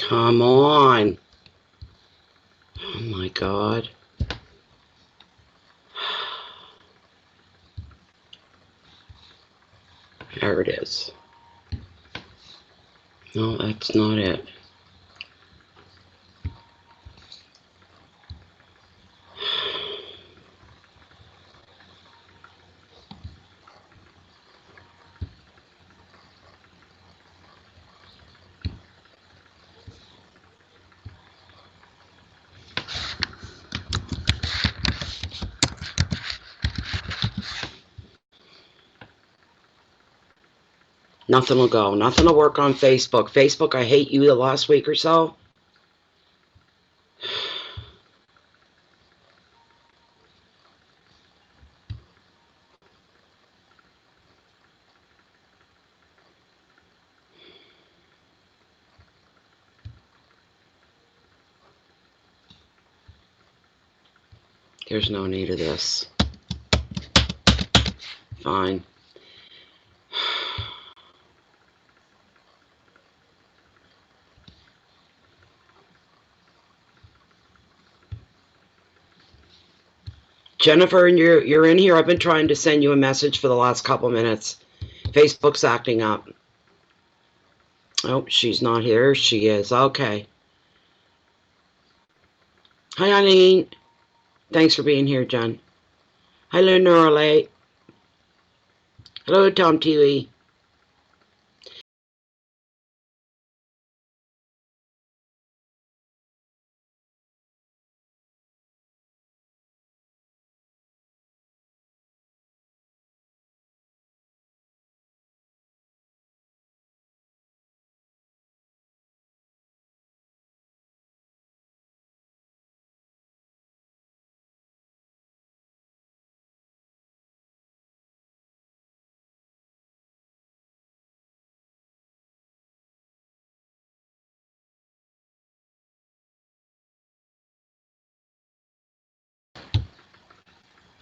Come on. Oh my God. There it is. No, that's not it. Nothing will go. Nothing will work on Facebook. Facebook, I hate you the last week or so. There's no need of this. Fine. Jennifer, you're in here. I've been trying to send you a message for the last couple minutes. Facebook's acting up. Oh, she's not here. She is. Okay. Hi, Eileen. Thanks for being here, Jen. Hello, Norley. Hello, Tom TV.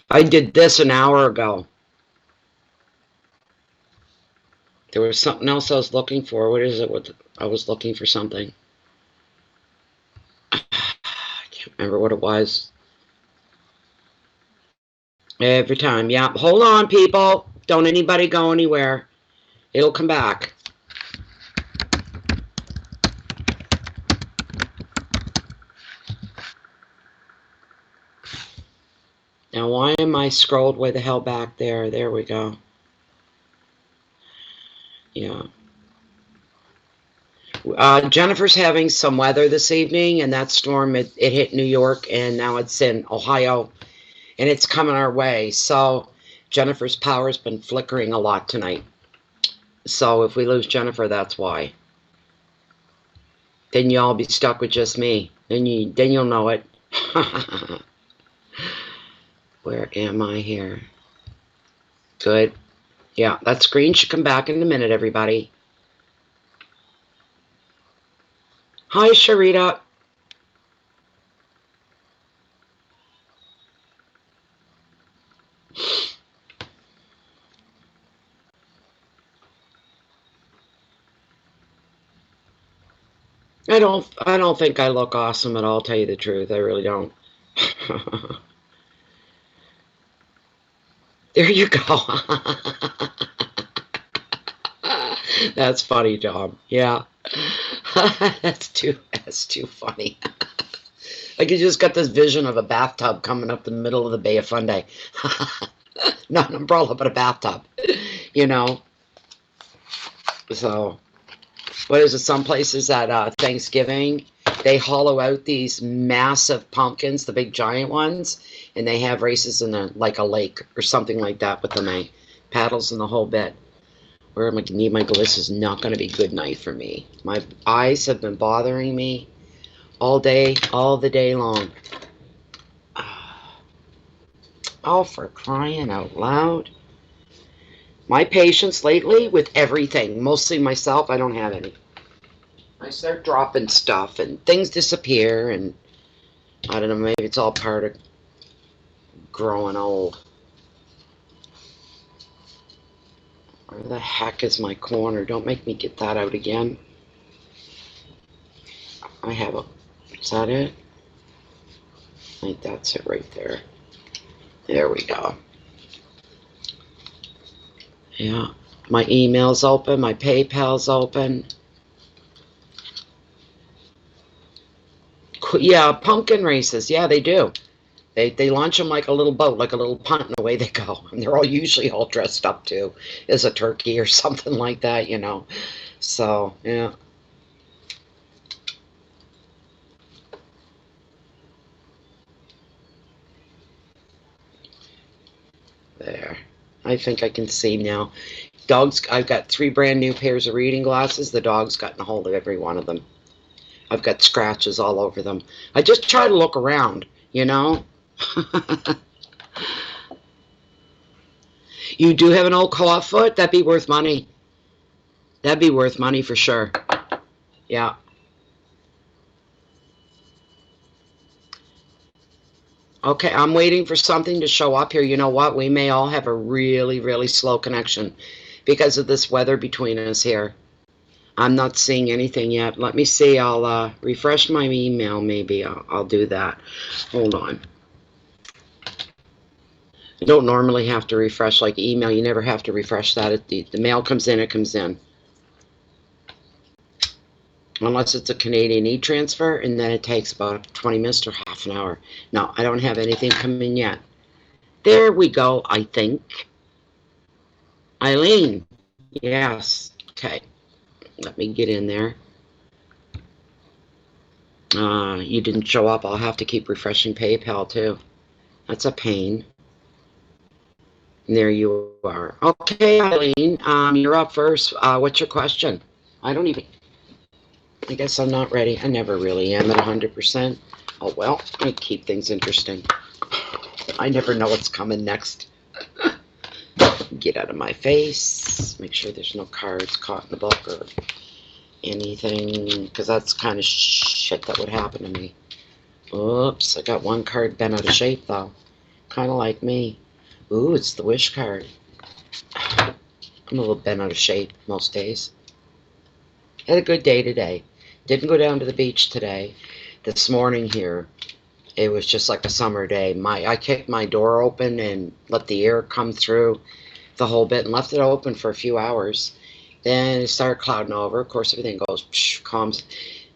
I did this an hour ago. There was something else I was looking for. What is it? I was looking for something. I can't remember what it was. Every time. Yeah. Hold on, people. Don't anybody go anywhere. It'll come back. Now, why am I scrolled way the hell back there? There we go. Yeah. Jennifer's having some weather this evening, and that storm, it hit New York, and now it's in Ohio, and it's coming our way. So Jennifer's power's been flickering a lot tonight. So if we lose Jennifer, that's why. Then you'll be stuck with just me. Then you'll know it. Where am I here? Good. Yeah, that screen should come back in a minute, everybody. Hi, Sherita. I don't think I look awesome at all, tell you the truth. I really don't. There you go. That's funny, Tom. Yeah. That's too funny. Like you just got this vision of a bathtub coming up the middle of the Bay of Fundy. Not an umbrella, but a bathtub. You know? So, what is it? Some places at Thanksgiving, they hollow out these massive pumpkins, the big giant ones, and they have races in like a lake or something like that with the paddles and the whole bit. Where my knee, this is not going to be a good night for me. My eyes have been bothering me all day, all the day long. Oh, for crying out loud. My patience lately with everything, mostly myself, I don't have any. I start dropping stuff and things disappear, and I don't know, maybe it's all part of growing old. Where the heck is my corner? Don't make me get that out again. I have a, is that it? I think that's it right there. There we go. Yeah, my email's open, my PayPal's open. Yeah, pumpkin races. Yeah, they do. They launch them like a little boat, like a little punt, and away they go. And they're all usually all dressed up too, as a turkey or something like that, you know. So yeah. There. I think I can see now. Dogs, I've got 3 brand new pairs of reading glasses. The dog's gotten a hold of every one of them. I've got scratches all over them. I just try to look around, you know. You do have an old claw foot? That'd be worth money. That'd be worth money for sure. Yeah. Okay, I'm waiting for something to show up here. You know what? We may all have a really, really slow connection because of this weather between us here. I'm not seeing anything yet. Let me see. I'll refresh my email. Maybe I'll do that. Hold on. You don't normally have to refresh like email. You never have to refresh that. The mail comes in, it comes in. Unless it's a Canadian e-transfer, and then it takes about 20 minutes or half an hour. No, I don't have anything coming yet. There we go, I think. Eileen. Yes. Okay. Let me get in there. You didn't show up. I'll have to keep refreshing PayPal, too. That's a pain. And there you are. Okay, Eileen, you're up first. What's your question? I guess I'm not ready. I never really am at 100%. Oh, well, I keep things interesting. I never know what's coming next. Get out of my face. Make sure there's no cards caught in the book or anything, because that's kind of shit that would happen to me. Oops, I got one card bent out of shape, though. Kind of like me. Ooh, it's the wish card. I'm a little bent out of shape most days. Had a good day today. Didn't go down to the beach today. This morning here, it was just like a summer day. I kicked my door open and let the air come through the whole bit and left it open for a few hours. Then it started clouding over. Of course, everything goes, calms.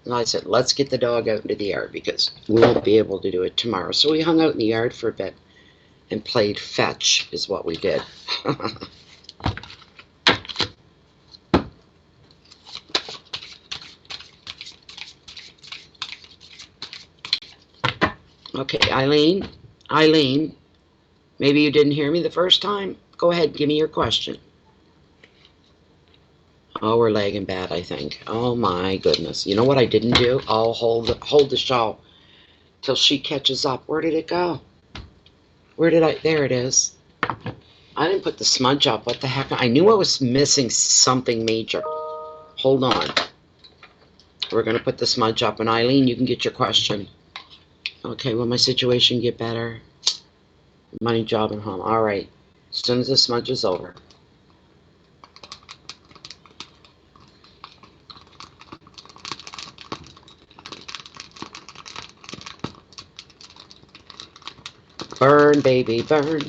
And I said, let's get the dog out into the yard because we won't be able to do it tomorrow. So we hung out in the yard for a bit and played fetch is what we did. Okay, Eileen, maybe you didn't hear me the first time. Go ahead, give me your question. Oh, we're lagging bad, I think. Oh my goodness. You know what I didn't do? I'll hold the show till she catches up. Where did it go? There it is. I didn't put the smudge up. What the heck? I knew I was missing something major. Hold on. We're going to put the smudge up. And Eileen, you can get your question. Okay, will my situation get better? Money, job, and home. All right. As soon as the smudge is over. Burn, baby, burn.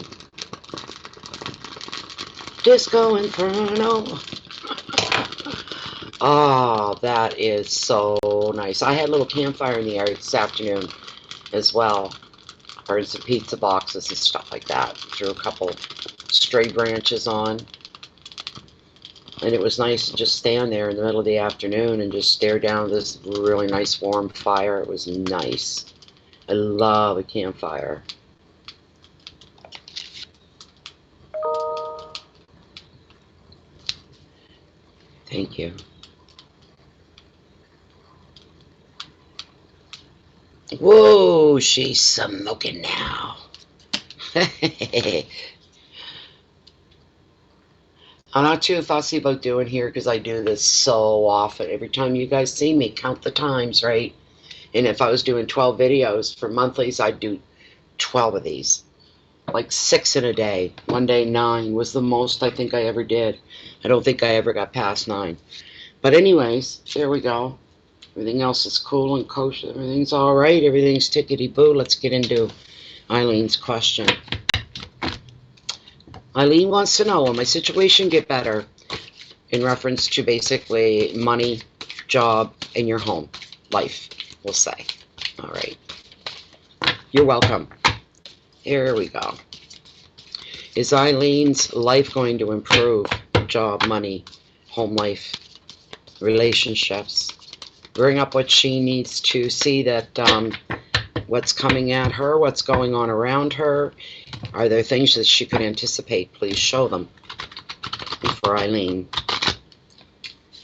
Disco Inferno. Oh, that is so nice. I had a little campfire in the area this afternoon as well. Burned some pizza boxes and stuff like that. Threw a couple stray branches on. And it was nice to just stand there in the middle of the afternoon and just stare down at this really nice warm fire. It was nice. I love a campfire. Thank you. Whoa, she's smoking now. I'm not too fussy about doing here because I do this so often. Every time you guys see me, count the times, right? And if I was doing 12 videos for monthlies, I'd do 12 of these. Like 6 in a day. One day 9 was the most I think I ever did. I don't think I ever got past 9. But anyways, there we go. Everything else is cool and kosher. Everything's all right. Everything's tickety-boo. Let's get into Eileen's question. Eileen wants to know, will my situation get better in reference to basically money, job, and your home life, we'll say. All right. You're welcome. Here we go. Is Eileen's life going to improve? Job, money, home life, relationships. Bring up what she needs to see that what's coming at her, what's going on around her. Are there things that she could anticipate? Please show them for Eileen.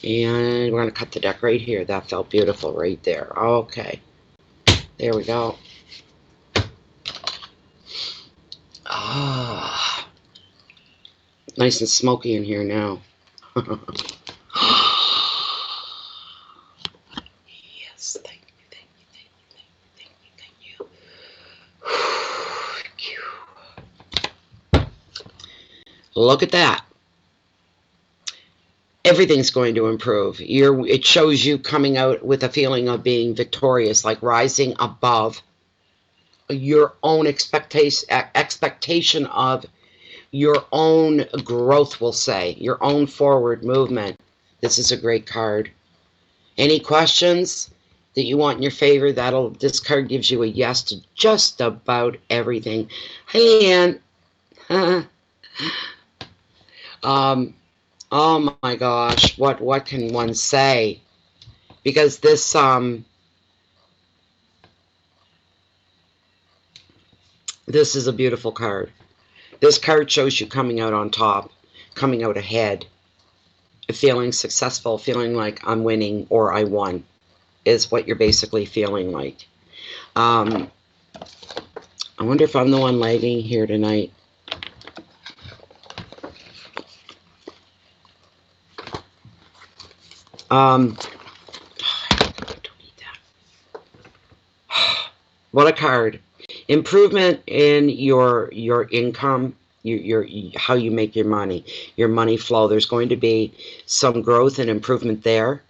And we're going to cut the deck right here. That felt beautiful right there. Okay. There we go. Ah. Nice and smoky in here now. Yes, thank you, thank you, thank you, thank you, thank you, thank you. Thank you. Look at that. Everything's going to improve. It shows you coming out with a feeling of being victorious, like rising above your own expectation of your own growth, we'll say, your own forward movement. This is a great card. Any questions that you want in your favor? This card gives you a yes to just about everything. Hi, LeAnn. Oh my gosh, what can one say? Because this this is a beautiful card. This card shows you coming out on top, coming out ahead, feeling successful, feeling like I'm winning or I won, is what you're basically feeling like. I wonder if I'm the one lagging here tonight. I don't need that. What a card. Improvement in your income, your how you make your money flow. There's going to be some growth and improvement there.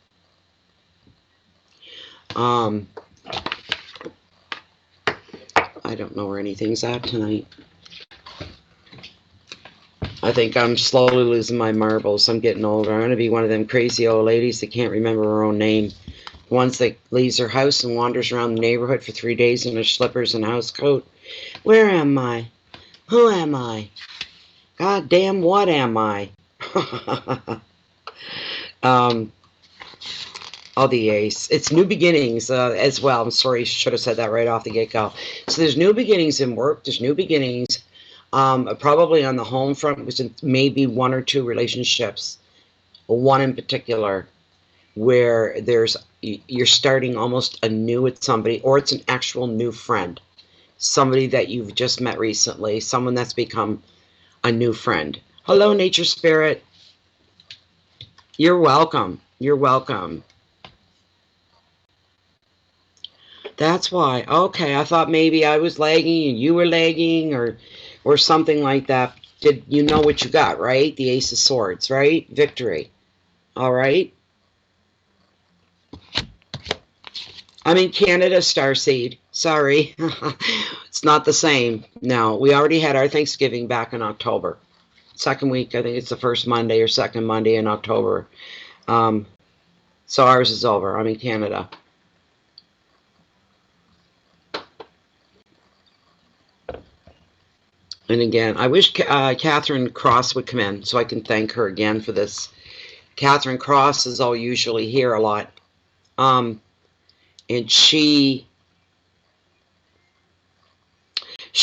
I don't know where anything's at tonight. I think I'm slowly losing my marbles. I'm getting older. I'm going to be one of them crazy old ladies that can't remember her own name. Once that leaves her house and wanders around the neighborhood for 3 days in her slippers and house coat. Where am I? Who am I? God damn, what am I? Oh, the ace. It's new beginnings as well. I'm sorry, should have said that right off the get-go. So there's new beginnings in work. There's new beginnings probably on the home front, which maybe 1 or 2 relationships. One in particular, where you're starting almost anew with somebody, or it's an actual new friend, somebody that you've just met recently, someone that's become a new friend. Hello, nature spirit. You're welcome. You're welcome. That's why. Okay, I thought maybe I was lagging and you were lagging, or something like that. Did you know what you got, right? The Ace of Swords, right? Victory. All right. I'm in Canada, Starseed. Sorry. It's not the same. No, we already had our Thanksgiving back in October. Second week, I think it's the first Monday or second Monday in October. So ours is over. I'm in Canada. And again, I wish Catherine Cross would come in so I can thank her again for this. Catherine Cross is all usually here a lot. And she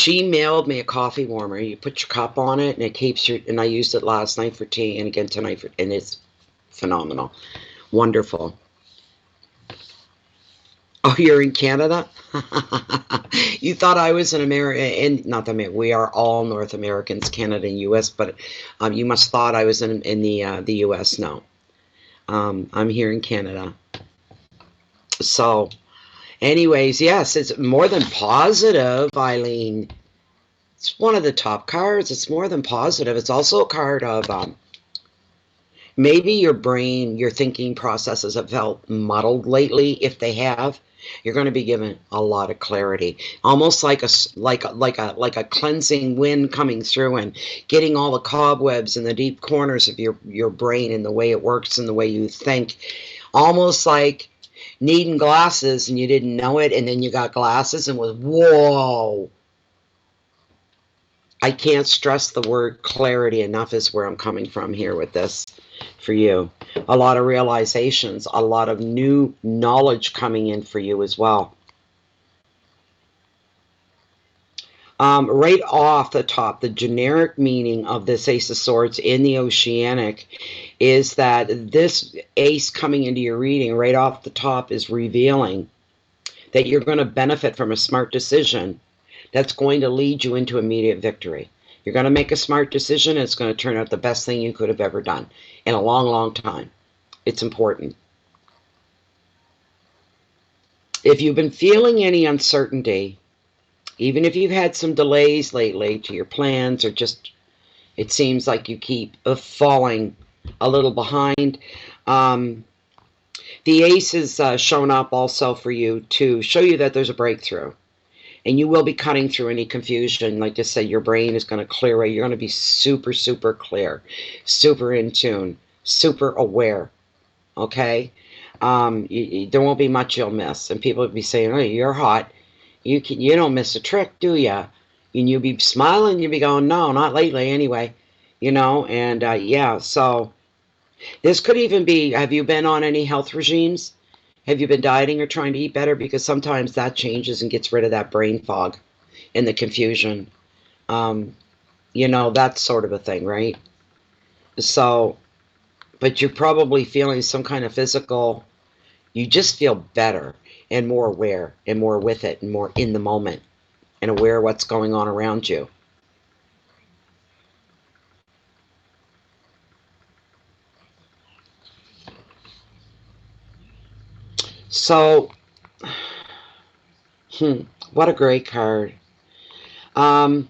mailed me a coffee warmer. You put your cup on it, and it keeps your. And I used it last night for tea, and again tonight and it's phenomenal, wonderful. Oh, you're in Canada? You thought I was in America, and not that we are all North Americans, Canada and U.S. But you must thought I was in the U.S. No, I'm here in Canada. So, anyways, yes, it's more than positive, Eileen. It's one of the top cards. It's more than positive. It's also a card of Maybe your brain, your thinking processes have felt muddled lately. If they have, you're going to be given a lot of clarity, almost like a cleansing wind coming through and getting all the cobwebs in the deep corners of your brain and the way it works and the way you think, almost like needing glasses and you didn't know it, and then you got glasses and was, whoa. I can't stress the word clarity enough is where I'm coming from here with this for you. A lot of realizations, a lot of new knowledge coming in for you as well. Right off the top, the generic meaning of this Ace of Swords in the Oceanic is that this ace coming into your reading right off the top is revealing that you're going to benefit from a smart decision that's going to lead you into immediate victory. You're going to make a smart decision, and it's going to turn out the best thing you could have ever done in a long, long time. It's important. If you've been feeling any uncertainty, even if you've had some delays lately to your plans, or just it seems like you keep falling a little behind, the ace has shown up also for you to show you that there's a breakthrough. And you will be cutting through any confusion. Like I said, your brain is going to clear away. You're going to be super, super clear, super in tune, super aware. Okay? There won't be much you'll miss. And people will be saying, oh, you're hot. You don't miss a trick, do you? And you'll be smiling. You'll be going, no, not lately anyway. You know, and yeah, so this could even be, have you been on any health regimes? Have you been dieting or trying to eat better? Because sometimes that changes and gets rid of that brain fog and the confusion. You know, that sort of a thing, right? So, but you're probably feeling some kind of physical, you just feel better and more aware and more with it and more in the moment and aware of what's going on around you. So, what a great card. In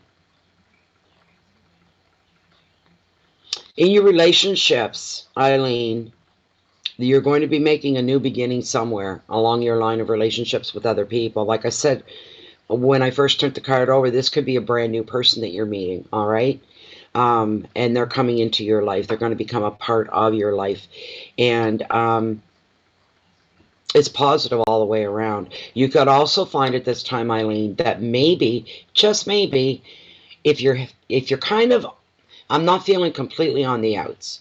your relationships, Eileen, you're going to be making a new beginning somewhere along your line of relationships with other people. Like I said, when I first turned the card over, this could be a brand new person that you're meeting, all right? And they're coming into your life. They're going to become a part of your life. And it's positive all the way around. You could also find at this time, Eileen, that maybe, just maybe, if you're kind of, I'm not feeling completely on the outs,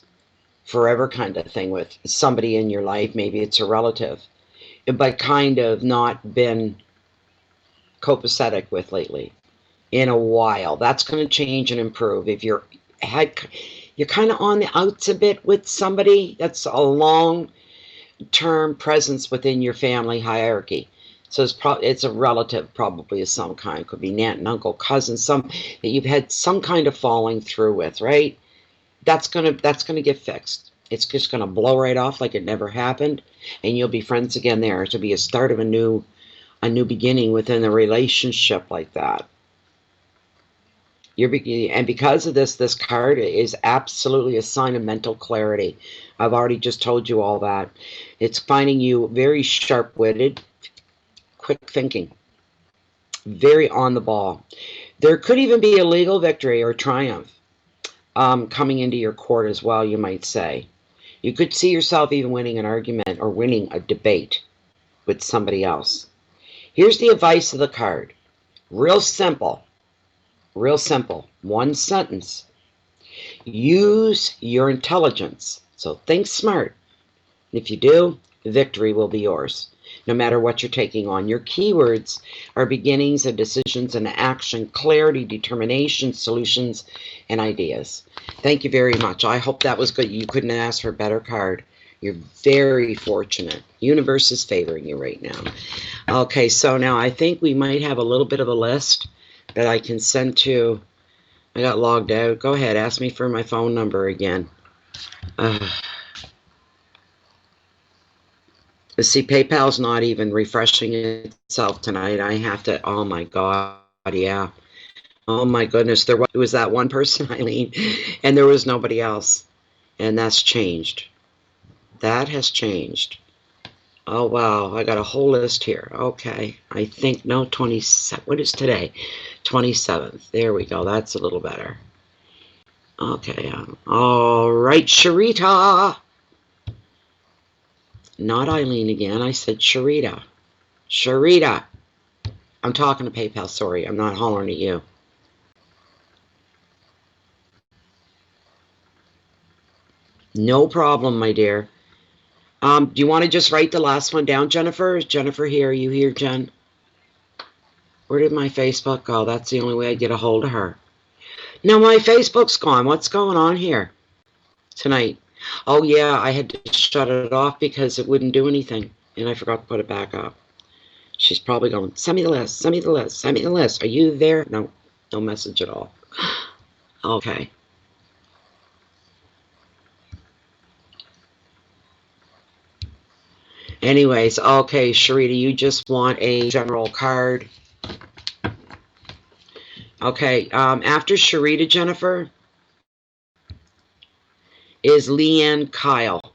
forever kind of thing with somebody in your life, maybe it's a relative, but kind of not been copacetic with lately in a while. That's going to change and improve. If you're kind of on the outs a bit with somebody, that's a long-term presence within your family hierarchy. So it's a relative, probably of some kind. Could be an aunt and uncle, cousin, some that you've had some kind of falling through with, right? That's gonna get fixed. It's just gonna blow right off like it never happened, and you'll be friends again there. It'll be a start of a new beginning within a relationship like that. And because of this card is absolutely a sign of mental clarity. I've already just told you all that. It's finding you very sharp-witted, quick thinking, very on the ball. There could even be a legal victory or triumph coming into your court as well, you might say. You could see yourself even winning an argument or winning a debate with somebody else. Here's the advice of the card. Real simple. Real simple. One sentence. Use your intelligence. So think smart. If you do, victory will be yours, no matter what you're taking on. Your keywords are beginnings and decisions and action, clarity, determination, solutions, and ideas. Thank you very much. I hope that was good. You couldn't ask for a better card. You're very fortunate. Universe is favoring you right now. Okay, so now I think we might have a little bit of a list that I can send to. I got logged out. Go ahead, ask me for my phone number again. See, PayPal's not even refreshing itself tonight. I have to, oh my God, yeah. Oh my goodness, there was that one person, Eileen, and there was nobody else. And that's changed. That has changed. Oh, wow. I got a whole list here. Okay. I think, no, 27. What is today? 27th. There we go. That's a little better. Okay. All right, Sherita. Not Eileen again. I said Sherita. Sherita. I'm talking to PayPal. Sorry. I'm not hollering at you. No problem, my dear. Do you want to just write the last one down, Jennifer? Is Jennifer here? Are you here, Jen? Where did my Facebook go? That's the only way I get a hold of her. No, my Facebook's gone. What's going on here tonight? Oh, yeah, I had to shut it off because it wouldn't do anything, and I forgot to put it back up. She's probably going, send me the list, send me the list, send me the list. Are you there? No, no message at all. Okay. Anyways, okay, Sherita, you just want a general card. Okay, after Sherita, Jennifer, is LeAnn Kyle.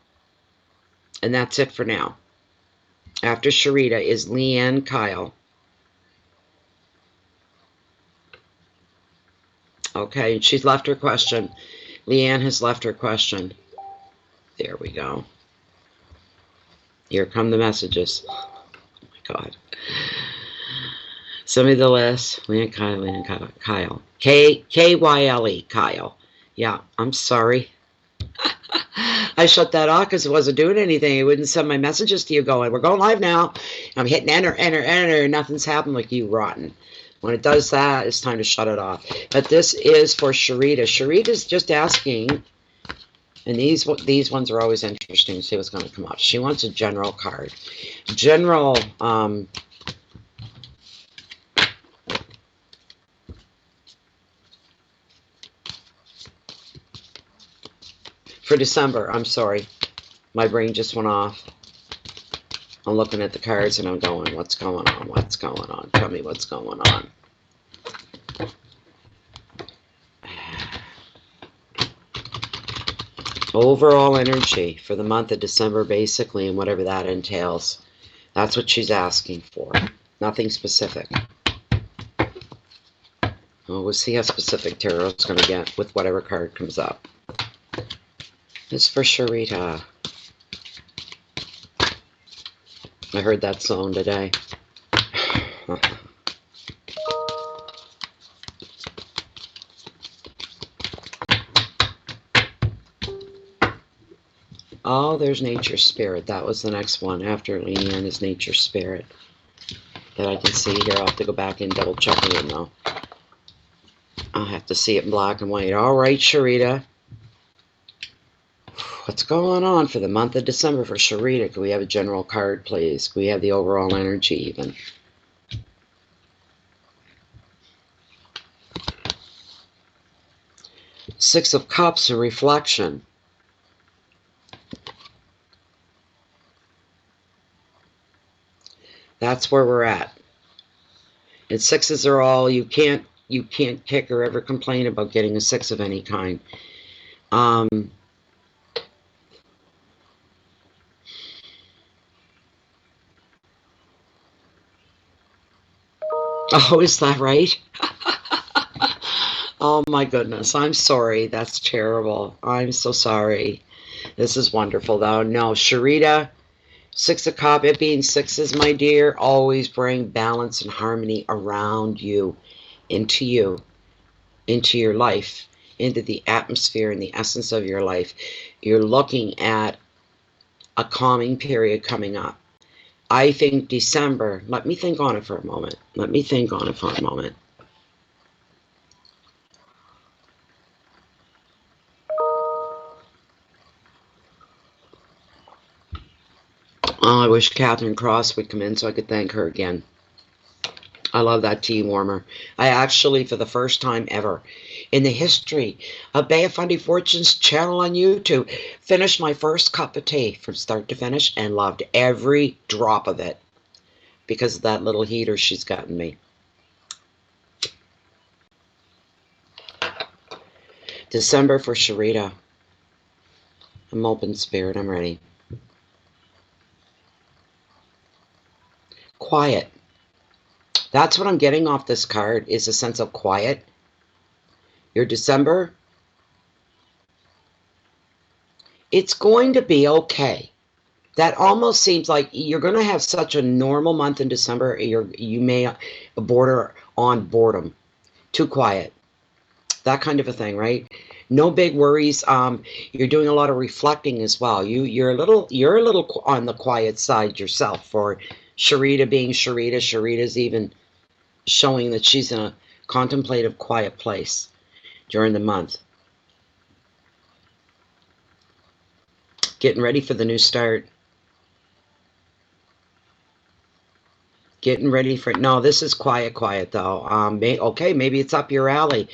And that's it for now. After Sherita is LeAnn Kyle. Okay, she's left her question. LeAnn has left her question. There we go. Here come the messages. Oh my God. Send me the list. LeAnn Kyle, LeAnn Kyle. Kyle. K-Y-L-E, Kyle. Yeah, I'm sorry. I shut that off because it wasn't doing anything. It wouldn't send my messages to you going, we're going live now. I'm hitting enter, enter, enter, and nothing's happened. Like, you rotten. When it does that, it's time to shut it off. But this is for Sherita. Sherita's just asking, and these ones are always interesting. See what's going to come up. She wants a general card. General, for December, I'm sorry. My brain just went off. I'm looking at the cards and I'm going, what's going on? What's going on? Tell me what's going on. Overall energy for the month of December, basically, and whatever that entails. That's what she's asking for. Nothing specific. Well, we'll see how specific Tarot's going to get with whatever card comes up. It's for Sherita. I heard that song today. Oh, there's Nature Spirit. That was the next one after LeAnn is Nature Spirit. That I can see here. I'll have to go back and double check it in though. I'll have to see it in black and white. All right, Sherita. What's going on for the month of December for Sherita? Can we have a general card, please? Can we have the overall energy even? Six of Cups, a reflection. That's where we're at. And sixes are all, you can't kick or ever complain about getting a six of any kind. Oh, is that right? Oh my goodness, I'm sorry. That's terrible. I'm so sorry. This is wonderful though. No, Sherita, Six of Cups, it being sixes, my dear, always bring balance and harmony around you, into your life, into the atmosphere and the essence of your life. You're looking at a calming period coming up. I think December, let me think on it for a moment. Let me think on it for a moment. Oh, I wish Catherine Cross would come in so I could thank her again. I love that tea warmer. I actually, for the first time ever in the history of Bay of Fundy Fortune's channel on YouTube, finished my first cup of tea from start to finish and loved every drop of it because of that little heater she's gotten me. December for Sherita. I'm open, Spirit. I'm ready. Quiet. That's what I'm getting off this card, is a sense of quiet. Your December, it's going to be okay. That almost seems like you're going to have such a normal month in December. You may border on boredom. Too quiet. That kind of a thing, right? No big worries. You're doing a lot of reflecting as well. You're a little on the quiet side yourself. For Sherita being Sherita, Sherita's even showing that she's in a contemplative, quiet place during the month. Getting ready for the new start. Getting ready for, no, this is quiet though. Okay, maybe it's up your alley.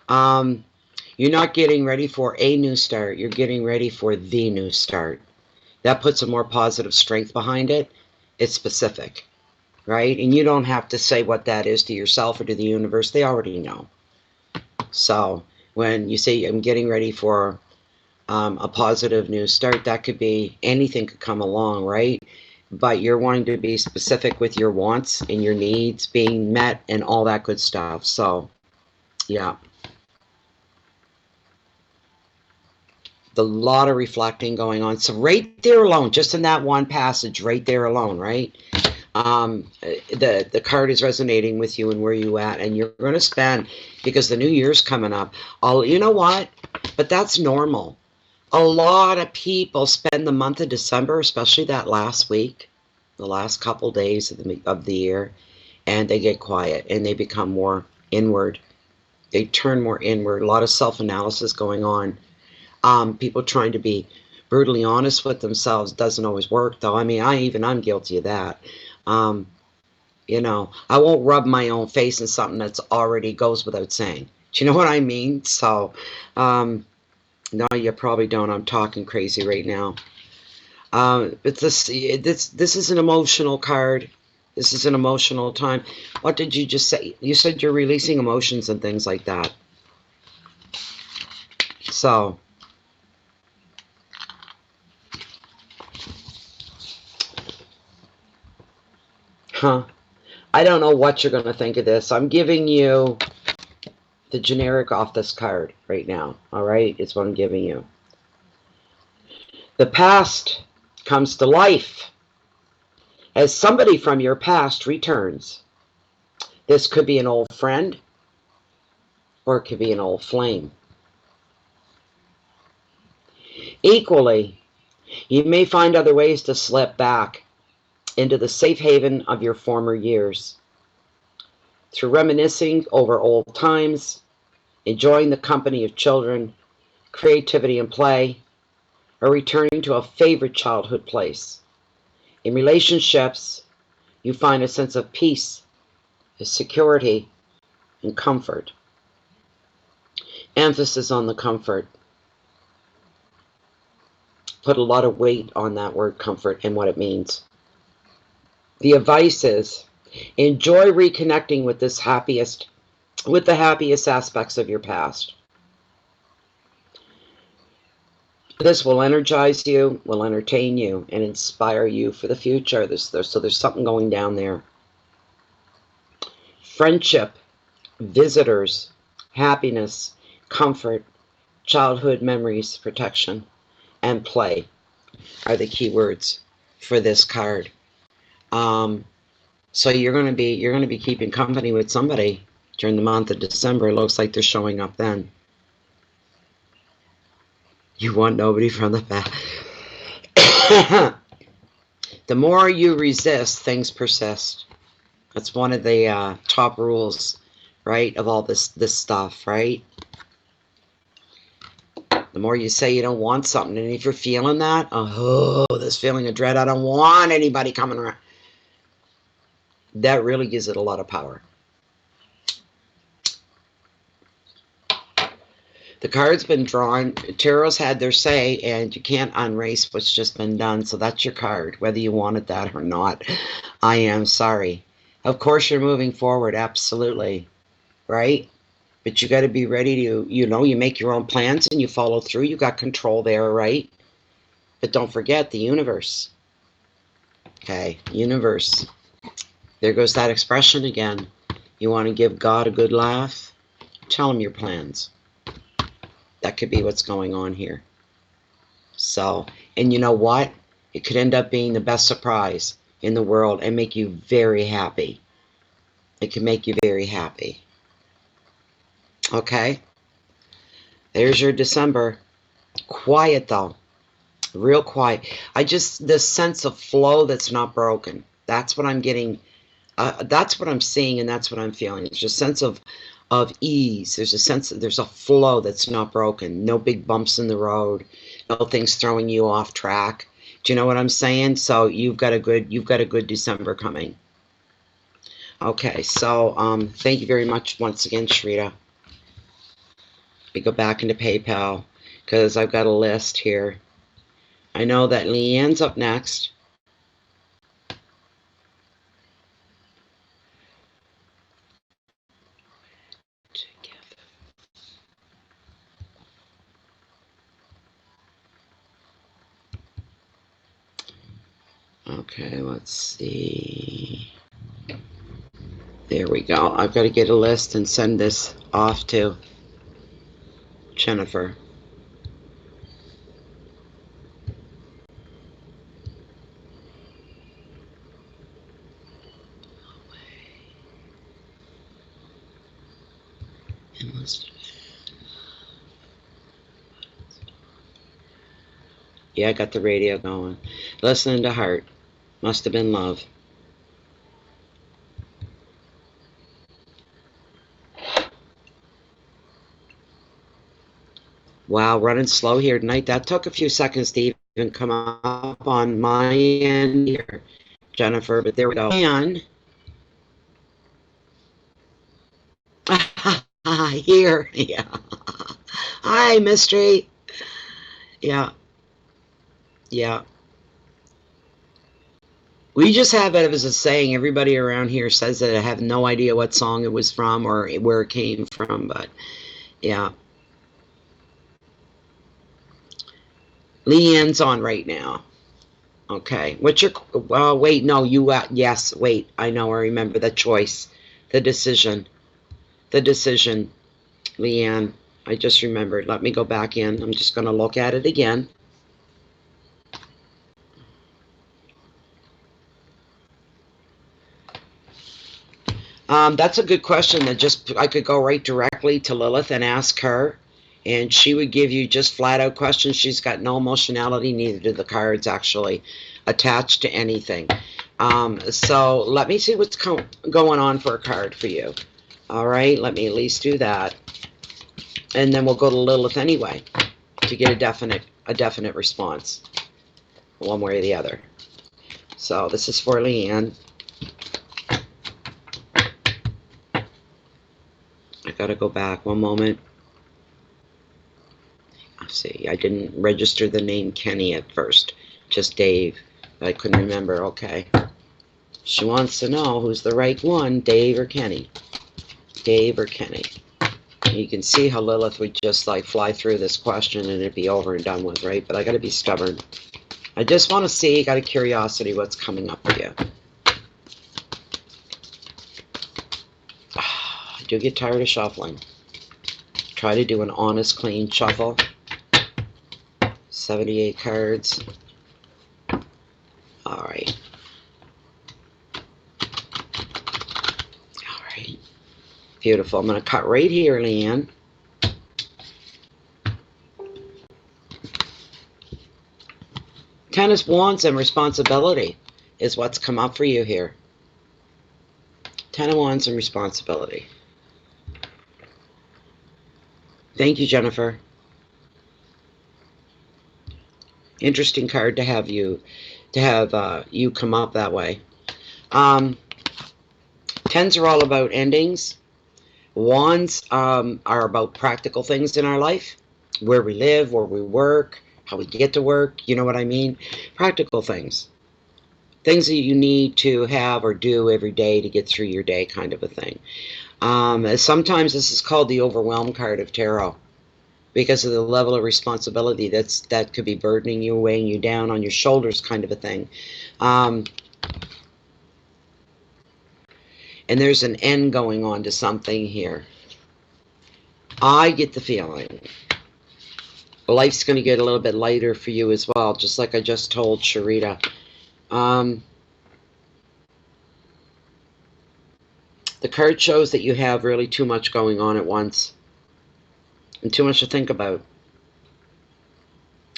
You're not getting ready for a new start. You're getting ready for the new start. That puts a more positive strength behind it. It's specific, right? And you don't have to say what that is to yourself or to the universe. They already know. So when you say I'm getting ready for a positive new start, that could be anything could come along, right? But you're wanting to be specific with your wants and your needs being met and all that good stuff. So, yeah. A lot of reflecting going on. So right there alone, just in that one passage, right there alone, right? The card is resonating with you and where you at, and you're going to spend, because the new year's coming up. You know what? But that's normal. A lot of people spend the month of December, especially that last week, the last couple days of the year, and they get quiet and they become more inward. They turn more inward. A lot of self-analysis going on. People trying to be brutally honest with themselves doesn't always work, though. I mean, I'm guilty of that. You know, I won't rub my own face in something that's already goes without saying. Do you know what I mean? So, no, you probably don't. I'm talking crazy right now. But this is an emotional card. This is an emotional time. What did you just say? You said you're releasing emotions and things like that. So, I don't know what you're going to think of this. I'm giving you the generic off this card right now. All right? It's what I'm giving you. The past comes to life as somebody from your past returns. This could be an old friend, or it could be an old flame. Equally, you may find other ways to slip back into the safe haven of your former years. Through reminiscing over old times, enjoying the company of children, creativity and play, or returning to a favorite childhood place. In relationships, you find a sense of peace, security, and comfort. Emphasis on the comfort. Put a lot of weight on that word comfort and what it means. The advice is, enjoy reconnecting with the happiest aspects of your past. This will energize you, will entertain you, and inspire you for the future. So there's something going down there. Friendship, visitors, happiness, comfort, childhood memories, protection, and play are the key words for this card. So you're going to be keeping company with somebody during the month of December. It looks like they're showing up then. You want nobody from the past. The more you resist, things persist. That's one of the top rules, right, of all this stuff, right? The more you say you don't want something, and if you're feeling that, oh, this feeling of dread, I don't want anybody coming around. That really gives it a lot of power. The card's been drawn. Tarot's had their say, and you can't unerase what's just been done. So that's your card, whether you wanted that or not. I am sorry. Of course, you're moving forward, absolutely, right? But you got to be ready to, you make your own plans and you follow through. You got control there, right? But don't forget the universe. Okay, universe. There goes that expression again. You want to give God a good laugh? Tell him your plans. That could be what's going on here. So, and you know what? It could end up being the best surprise in the world and make you very happy. It can make you very happy. Okay? There's your December. Quiet though. Real quiet. This sense of flow that's not broken. That's what I'm getting. That's what I'm seeing, and that's what I'm feeling. It's just a sense of ease. There's a flow that's not broken. No big bumps in the road. No things throwing you off track. Do you know what I'm saying? So you've got a good December coming. Okay, so thank you very much once again, Sherita. We go back into PayPal because I've got a list here. I know that LeAnn's up next. Okay, let's see. There we go. I've got to get a list and send this off to Jennifer. Yeah, I got the radio going. Listening to heart. Must have been love. Wow, running slow here tonight. That took a few seconds to even come up on my end here, Jennifer, but there we go. And here, yeah. Hi, Mystery. Yeah. Yeah. We just have it as a saying. Everybody around here says that I have no idea what song it was from or where it came from, but yeah. LeAnn's on right now. Okay. What's your, wait, no, you, yes, wait, I know, I remember the choice, the decision, LeAnn, I just remembered. Let me go back in. I'm just going to look at it again. That's a good question that I could go right directly to Lilith and ask her, and she would give you just flat out questions. She's got no emotionality, neither do the cards actually attached to anything. So let me see what's going on for a card for you. All right, let me at least do that. And then we'll go to Lilith anyway to get a definite response, one way or the other. So this is for LeAnn. I gotta go back one moment. Let's see, I didn't register the name Kenny at first, just Dave. I couldn't remember. Okay. She wants to know who's the right one, Dave or Kenny. Dave or Kenny. You can see how Lilith would just like fly through this question and it'd be over and done with, right? But I gotta be stubborn. I just want to see, got a curiosity what's coming up for you. I do get tired of shuffling. Try to do an honest, clean shuffle. 78 cards. All right. All right. Beautiful. I'm going to cut right here, LeAnn. Ten of Wands and responsibility is what's come up for you here. Ten of Wands and responsibility. Thank you, Jennifer. Interesting card to have you come up that way. Tens are all about endings. Wands are about practical things in our life, where we live, where we work, how we get to work. You know what I mean? Practical things. Things that you need to have or do every day to get through your day, kind of a thing. Sometimes this is called the overwhelm card of tarot. because of the level of responsibility that could be burdening you, weighing you down on your shoulders, kind of a thing. And there's an end going on to something here. I get the feeling life's going to get a little bit lighter for you as well, just like I just told Sherita. The card shows that you have really too much going on at once and too much to think about.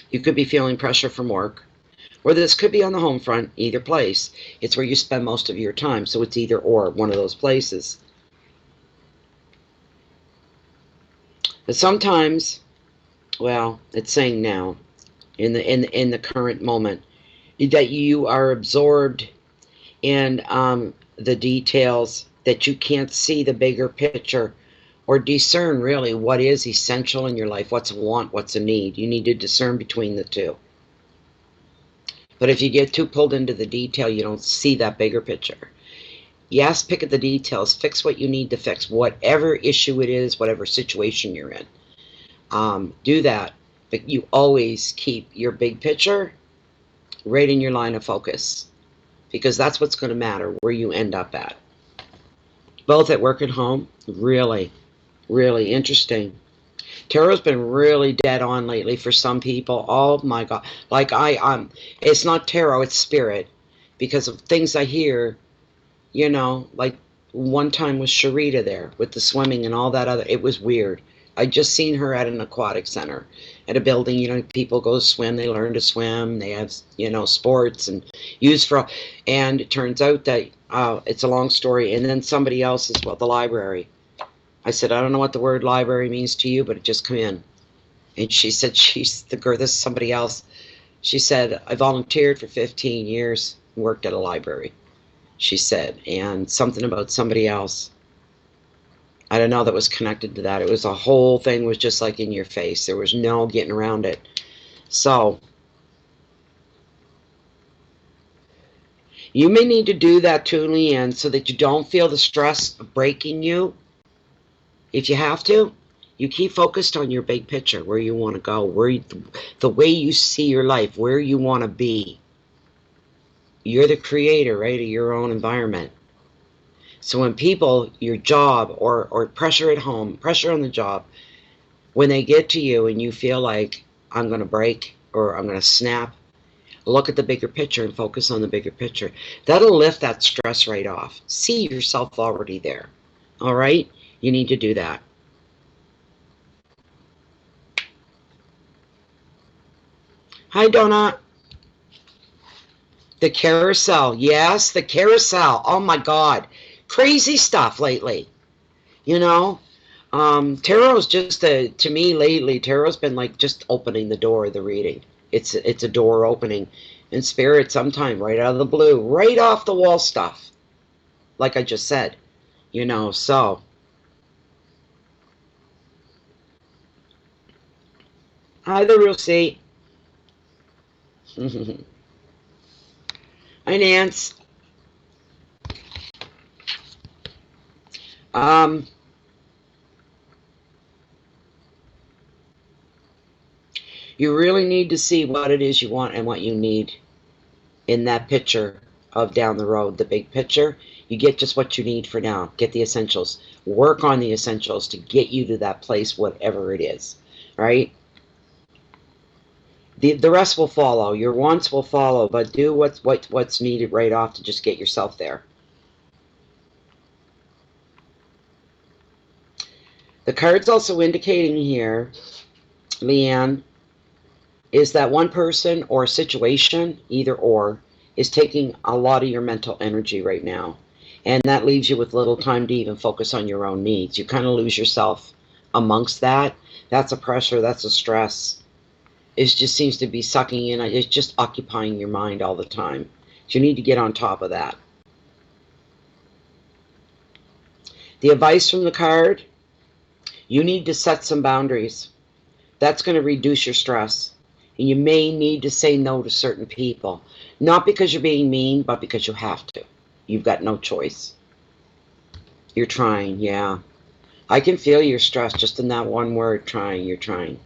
You could be feeling pressure from work, or this could be on the home front, either place. It's where you spend most of your time, so it's either or, one of those places. But sometimes, well, it's saying now, in the current moment, that you are absorbed in the details, that you can't see the bigger picture or discern really what is essential in your life, what's a want, what's a need. You need to discern between the two. But if you get too pulled into the detail, you don't see that bigger picture. Yes, pick at the details, fix what you need to fix, whatever issue it is, whatever situation you're in. Do that, but you always keep your big picture right in your line of focus, because that's what's going to matter, where you end up at. Both at work and home, really, really interesting. Tarot's been really dead on lately for some people. Oh my God. Like it's not tarot, it's spirit. Because of things I hear, you know, like one time with Sherita there, with the swimming and all that other, it was weird. I just seen her at an aquatic center, at a building, you know, people go swim, they learn to swim, they have, you know, sports and use for, and it turns out that, it's a long story, and then somebody else is, well, the library. I said, I don't know what the word library means to you, but it just come in. And she said, she's the girl, this is somebody else. She said, I volunteered for 15 years, worked at a library, she said, and something about somebody else. I don't know, that was connected to that. It was a whole thing was just like in your face. There was no getting around it. So, you may need to do that too, LeAnn, so that you don't feel the stress breaking you. If you have to, you keep focused on your big picture, where you want to go, the way you see your life, where you want to be. You're the creator, right, of your own environment. So when people, your job, or pressure at home, pressure on the job, when they get to you and you feel like, I'm going to break or I'm going to snap, look at the bigger picture and focus on the bigger picture. That'll lift that stress right off. See yourself already there. All right? You need to do that. Hi, Donut. The carousel. Yes, the carousel. Oh, my God. Crazy stuff lately. You know? Tarot's just, to me lately, Tarot's been like just opening the door of the reading. It's a door opening. And Spirit, sometime right out of the blue, right off the wall stuff. Like I just said. You know, so. Hi, the real seat. Hi, Nance. You really need to see what it is you want and what you need in that picture of down the road, the big picture. You get just what you need for now. Get the essentials. Work on the essentials to get you to that place, whatever it is, right? The rest will follow. Your wants will follow, but do what's needed right off to just get yourself there. The card's also indicating here, LeAnn, is that one person or situation, either or, is taking a lot of your mental energy right now. And that leaves you with little time to even focus on your own needs. You kind of lose yourself amongst that. That's a pressure, that's a stress. It just seems to be sucking in. It's just occupying your mind all the time. So you need to get on top of that. The advice from the card, you need to set some boundaries. That's going to reduce your stress. And you may need to say no to certain people. Not because you're being mean, but because you have to. You've got no choice. You're trying, yeah. I can feel your stress just in that one word, trying. You're trying.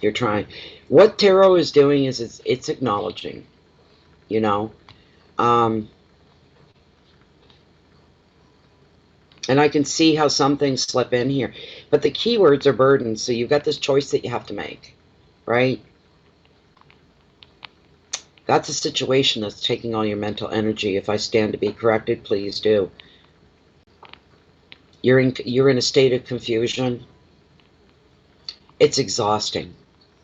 You're trying. What tarot is doing is it's acknowledging, you know. And I can see how some things slip in here. But the keywords are burdens, so you've got this choice that you have to make, right? That's a situation that's taking all your mental energy. If I stand to be corrected, please do. You're in a state of confusion. It's exhausting.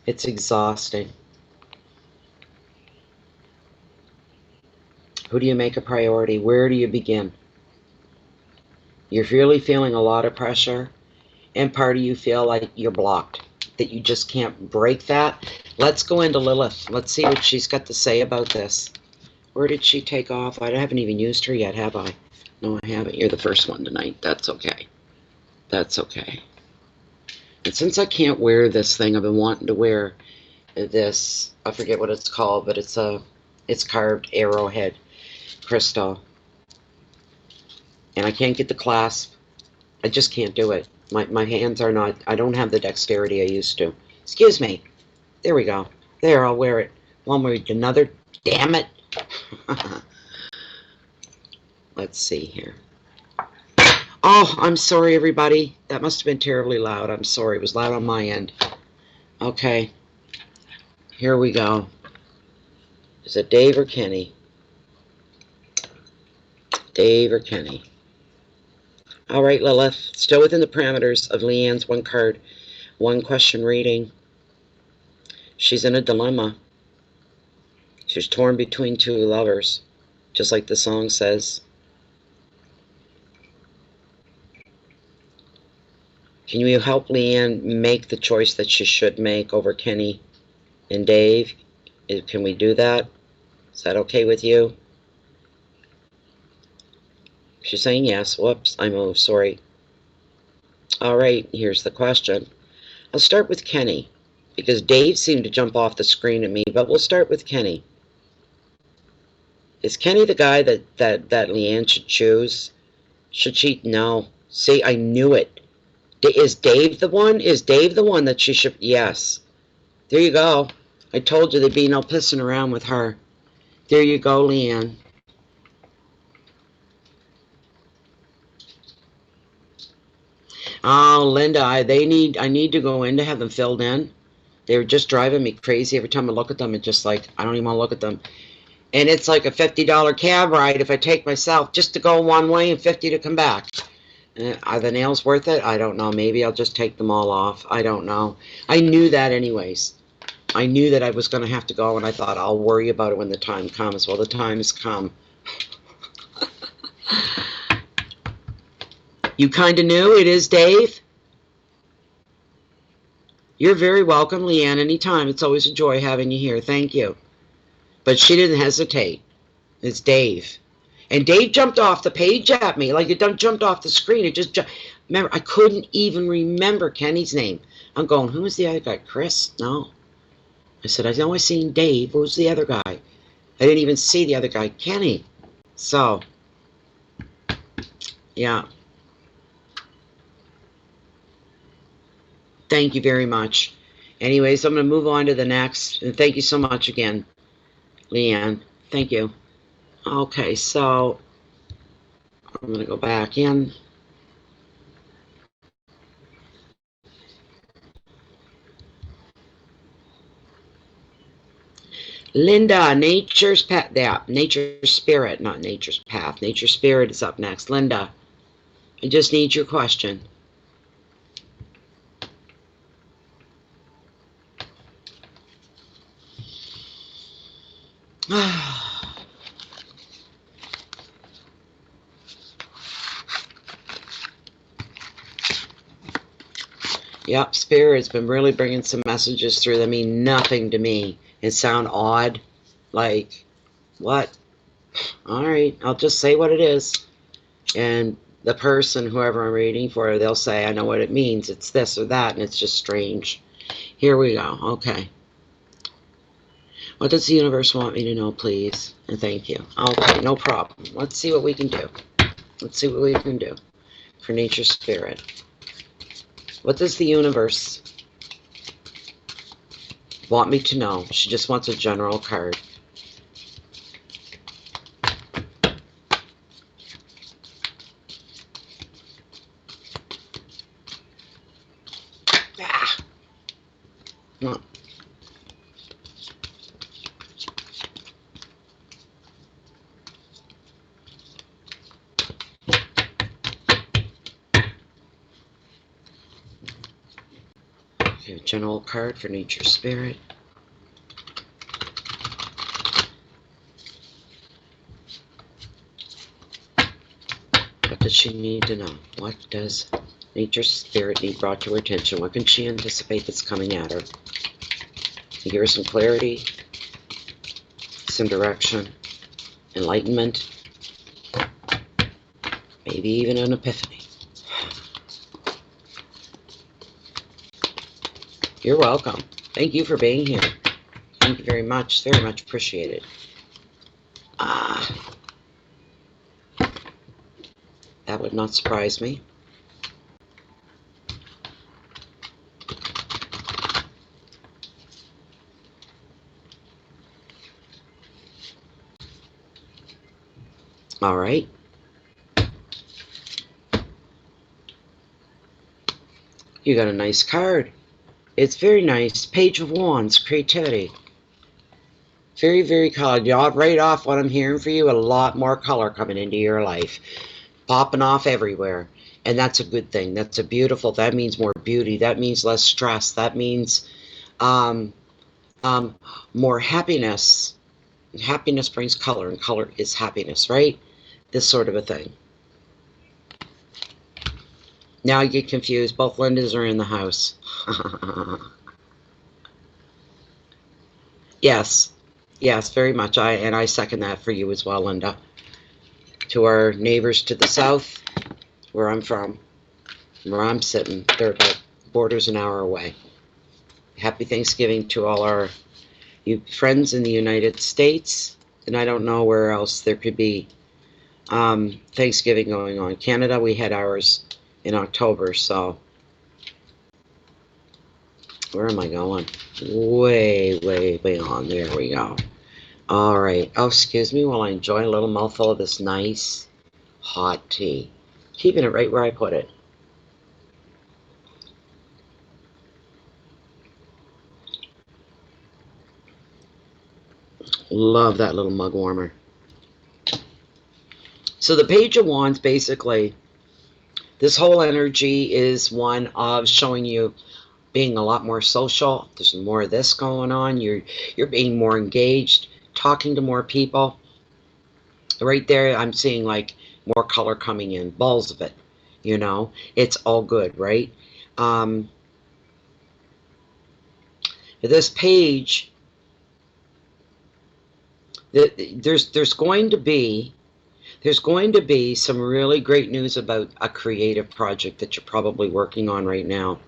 It's exhausting. Who do you make a priority? Where do you begin? You're really feeling a lot of pressure, and part of you feel like you're blocked, that you just can't break that. Let's go into Lilith. Let's see what she's got to say about this. Where did she take off? I haven't even used her yet, have I? No, I haven't. You're the first one tonight. That's okay. That's okay. And since I can't wear this thing, I've been wanting to wear this, I forget what it's called, but it's carved arrowhead crystal. And I can't get the clasp. I just can't do it. My hands are not, I don't have the dexterity I used to. Excuse me. There we go. There, I'll wear it. One way, another. Damn it. Let's see here. Oh, I'm sorry, everybody. That must have been terribly loud. I'm sorry. It was loud on my end. Okay. Here we go. Is it Dave or Kenny? Dave or Kenny? All right, Lilith. Still within the parameters of LeAnn's one card, one question reading. She's in a dilemma. She's torn between two lovers, just like the song says. Can you help LeAnn make the choice that she should make over Kenny and Dave? Can we do that? Is that okay with you? She's saying yes. Whoops, I moved, sorry. All right, here's the question. I'll start with Kenny, because Dave seemed to jump off the screen at me, but we'll start with Kenny. Is Kenny the guy that LeAnn should choose? Should she? No. See, I knew it. Is Dave the one? Is Dave the one that she should? Yes. There you go. I told you there'd be no pissing around with her. There you go, LeAnn. Oh, Linda, I need to go in to have them filled in. They're just driving me crazy. Every time I look at them, it's just like, I don't even want to look at them. And it's like a $50 cab ride if I take myself just to go one way and $50 to come back. Are the nails worth it? I don't know. Maybe I'll just take them all off. I don't know. I knew that anyways. I knew that I was going to have to go, and I thought I'll worry about it when the time comes. Well, the time has come. You kind of knew it is Dave? You're very welcome, LeAnn, anytime. It's always a joy having you here. Thank you. But she didn't hesitate. It's Dave. And Dave jumped off the page at me. Like it jumped off the screen. It just jumped. Remember, I couldn't even remember Kenny's name. I'm going, who was the other guy? Chris? No. I said, I know I seen Dave. Who's the other guy? I didn't even see the other guy. Kenny. So, yeah. Thank you very much. Anyways, I'm going to move on to the next. And thank you so much again, LeAnn. Thank you. Okay, so I'm going to go back in. Linda, Nature's Path. Yeah, Nature's Spirit, not Nature's Path. Nature's Spirit is up next. Linda, I just need your question. Yep, Spirit's been really bringing some messages through that mean nothing to me and sound odd. Like, what? All right, I'll just say what it is. And the person, whoever I'm reading for, they'll say, I know what it means. It's this or that, and it's just strange. Here we go. Okay. What does the universe want me to know, please? And thank you. Okay, no problem. Let's see what we can do. Let's see what we can do. for nature spirit. What does the universe want me to know? She just wants a general card. No. Okay, general card for nature spirit. What does she need to know? What does nature spirit need brought to her attention? What can she anticipate that's coming at her? Give her some clarity, some direction, enlightenment, maybe even an epiphany. You're welcome. Thank you for being here. Thank you very much appreciated. That would not surprise me. All right. You got a nice card. It's very nice. Page of Wands, creativity. Very, very colored. Right off what I'm hearing for you, a lot more color coming into your life. Popping off everywhere. And that's a good thing. That's a beautiful, that means more beauty. That means less stress. That means more happiness. Happiness brings color, and color is happiness, right? This sort of a thing. Now I get confused. Both Lindas are in the house. Yes. Yes, very much. I second that for you as well, Linda. To our neighbors to the south, where I'm from, where I'm sitting, they're about borders an hour away. Happy Thanksgiving to all our friends in the United States, and I don't know where else there could be Thanksgiving going on. Canada, we had ours in October, so where am I going? Way, way, way on. There we go. All right. Oh, excuse me while I enjoy a little mouthful of this nice hot tea. Keeping it right where I put it. Love that little mug warmer. So the Page of Wands, basically, this whole energy is one of showing you being a lot more social. There's more of this going on. You're being more engaged, talking to more people. Right there, I'm seeing like more color coming in, balls of it. You know, it's all good, right? This page, there's going to be some really great news about a creative project that you're probably working on right now.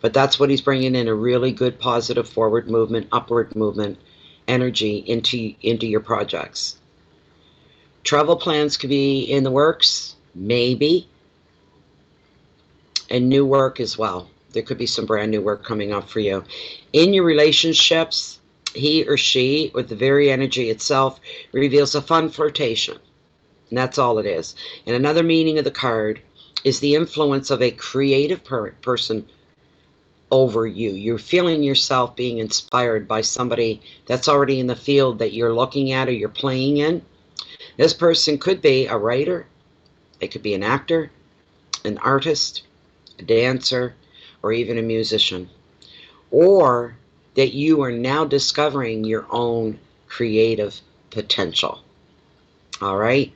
But that's what he's bringing in, a really good positive forward movement, upward movement energy into your projects. Travel plans could be in the works, maybe, and new work as well. There could be some brand new work coming up for you. In your relationships, he or she, with the very energy itself, reveals a fun flirtation. And that's all it is. And another meaning of the card is the influence of a creative person over you. You're feeling yourself being inspired by somebody that's already in the field that you're looking at or you're playing in. This person could be a writer, it could be an actor, an artist, a dancer, or even a musician. Or that you are now discovering your own creative potential. All right?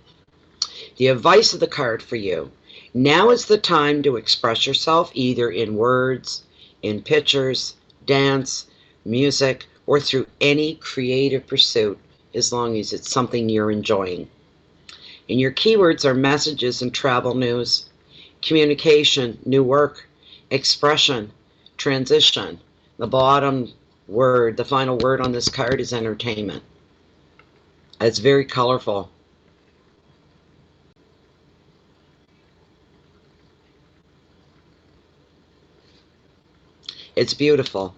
The advice of the card for you. Now is the time to express yourself either in words, in pictures, dance, music, or through any creative pursuit, as long as it's something you're enjoying. And your keywords are messages and travel news, communication, new work, expression, transition. The bottom word, the final word on this card is entertainment. It's very colorful. It's beautiful.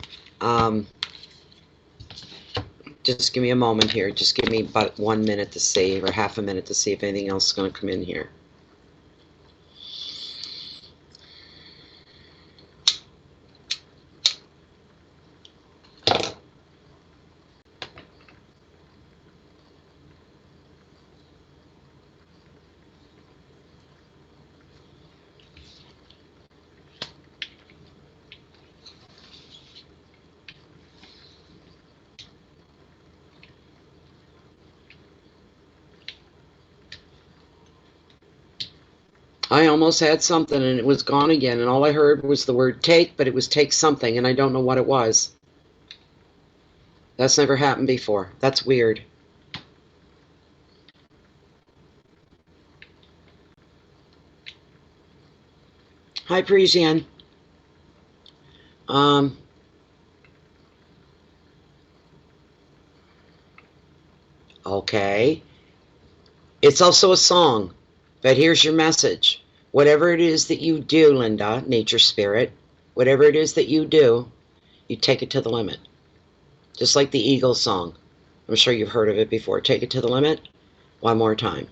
Just give me a moment here. Just give me about 1 minute to see, or half a minute to see if anything else is going to come in here. I almost had something and it was gone again, and all I heard was the word take, but it was take something, and I don't know what it was. That's never happened before. That's weird. Hi, Parisian. Okay. It's also a song, but here's your message. Whatever it is that you do, Linda, nature spirit, whatever it is that you do, you take it to the limit. Just like the Eagles song. I'm sure you've heard of it before. Take it to the limit. One more time.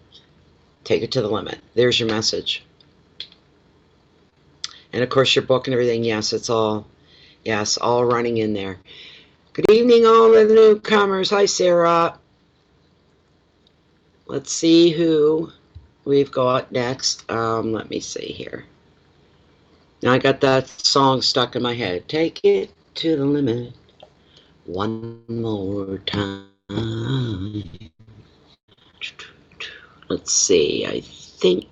Take it to the limit. There's your message. And of course your book and everything, yes, it's all, yes, all running in there. Good evening, all the newcomers. Hi, Sarah. Let's see who we've got next. Let me see here. Now I got that song stuck in my head. Take it to the limit one more time. Let's see. I think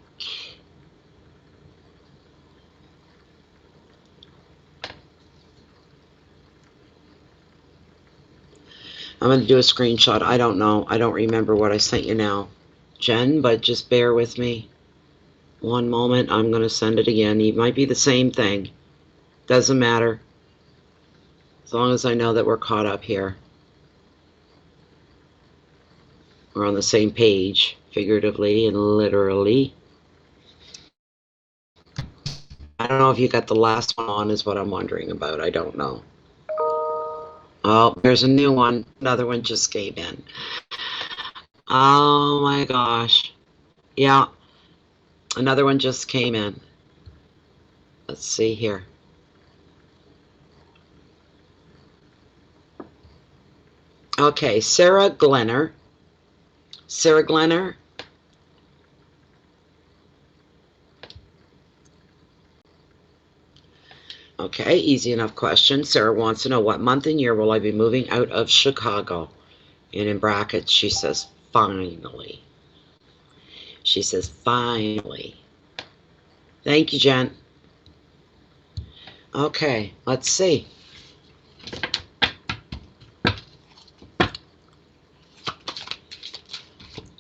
I'm going to do a screenshot. I don't know. I don't remember what I sent you now, Jen, but just bear with me. One moment. I'm going to send it again. It might be the same thing. Doesn't matter. As long as I know that we're caught up here. We're on the same page, figuratively and literally. I don't know if you got the last one on is what I'm wondering about. I don't know. Oh, there's a new one. Another one just came in. Oh my gosh. Yeah. Another one just came in. Let's see here. Okay, Sarah Glenner. Sarah Glenner. Okay, easy enough question. Sarah wants to know, what month and year will I be moving out of Chicago? And in brackets, she says, finally. She says, finally. Thank you, Jen. Okay, let's see.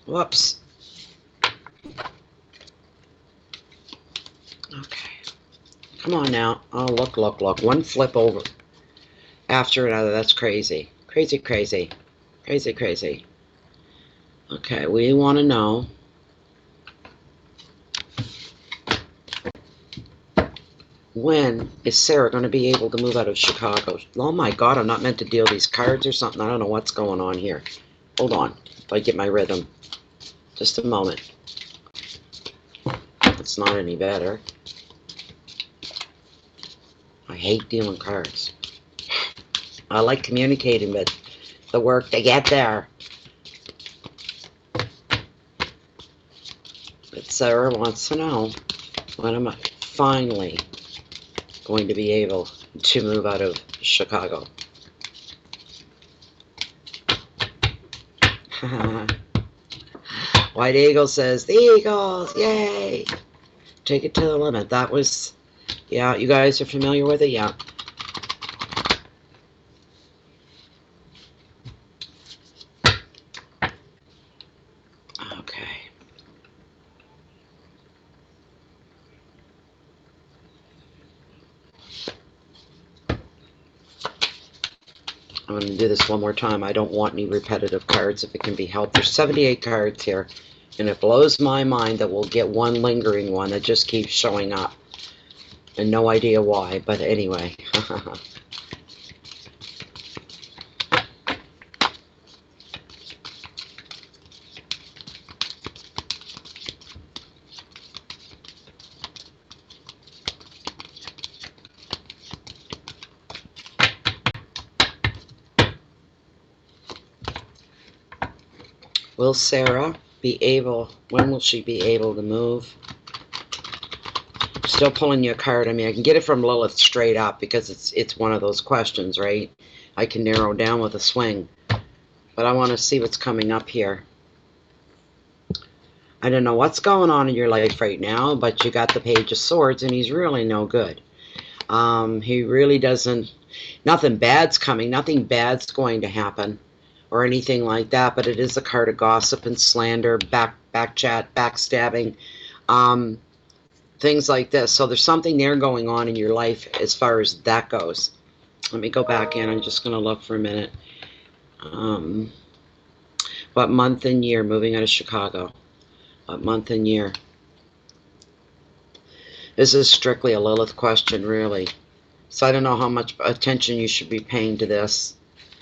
Whoops. Okay. Come on now. Oh, look, look, look. One flip over after another. That's crazy. Crazy, crazy. Crazy, crazy. Okay, we want to know. When is Sarah going to be able to move out of Chicago? Oh my God, I'm not meant to deal these cards or something. I don't know what's going on here. Hold on. If I get my rhythm. Just a moment. It's not any better. I hate dealing cards. I like communicating, but the work to get there. But Sarah wants to know, when am I finally going to be able to move out of Chicago? White Eagle says, the Eagles, yay! Take it to the limit. That was, yeah, you guys are familiar with it? Yeah. Okay. I'm going to do this one more time. I don't want any repetitive cards if it can be helped. There's 78 cards here, and it blows my mind that we'll get one lingering one that just keeps showing up, and no idea why, but anyway. Will Sarah be able, when will she be able to move? Still pulling you a card. I mean, I can get it from Lilith straight up because it's one of those questions, right? I can narrow down with a swing. But I want to see what's coming up here. I don't know what's going on in your life right now, but you got the Page of Swords, and he's really no good. He really doesn't, nothing bad's coming, nothing bad's going to happen, or anything like that, but it is a card of gossip and slander, back chat, backstabbing, things like this. So there's something there going on in your life as far as that goes. Let me go back in. I'm just going to look for a minute. What month and year moving out of Chicago? What month and year? This is strictly a Lilith question, really. So I don't know how much attention you should be paying to this,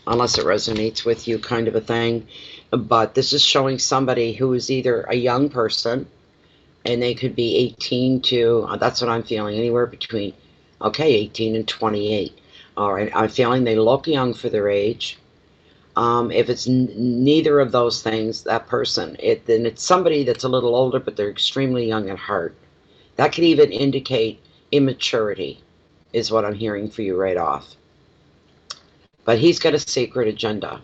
unless it resonates with you, kind of a thing. But this is showing somebody who is either a young person, and they could be 18 to, that's what I'm feeling, anywhere between, okay, 18 and 28. All right, I'm feeling they look young for their age. If it's neither of those things, that person, then it's somebody that's a little older, but they're extremely young at heart. That could even indicate immaturity, is what I'm hearing for you right off. But he's got a secret agenda.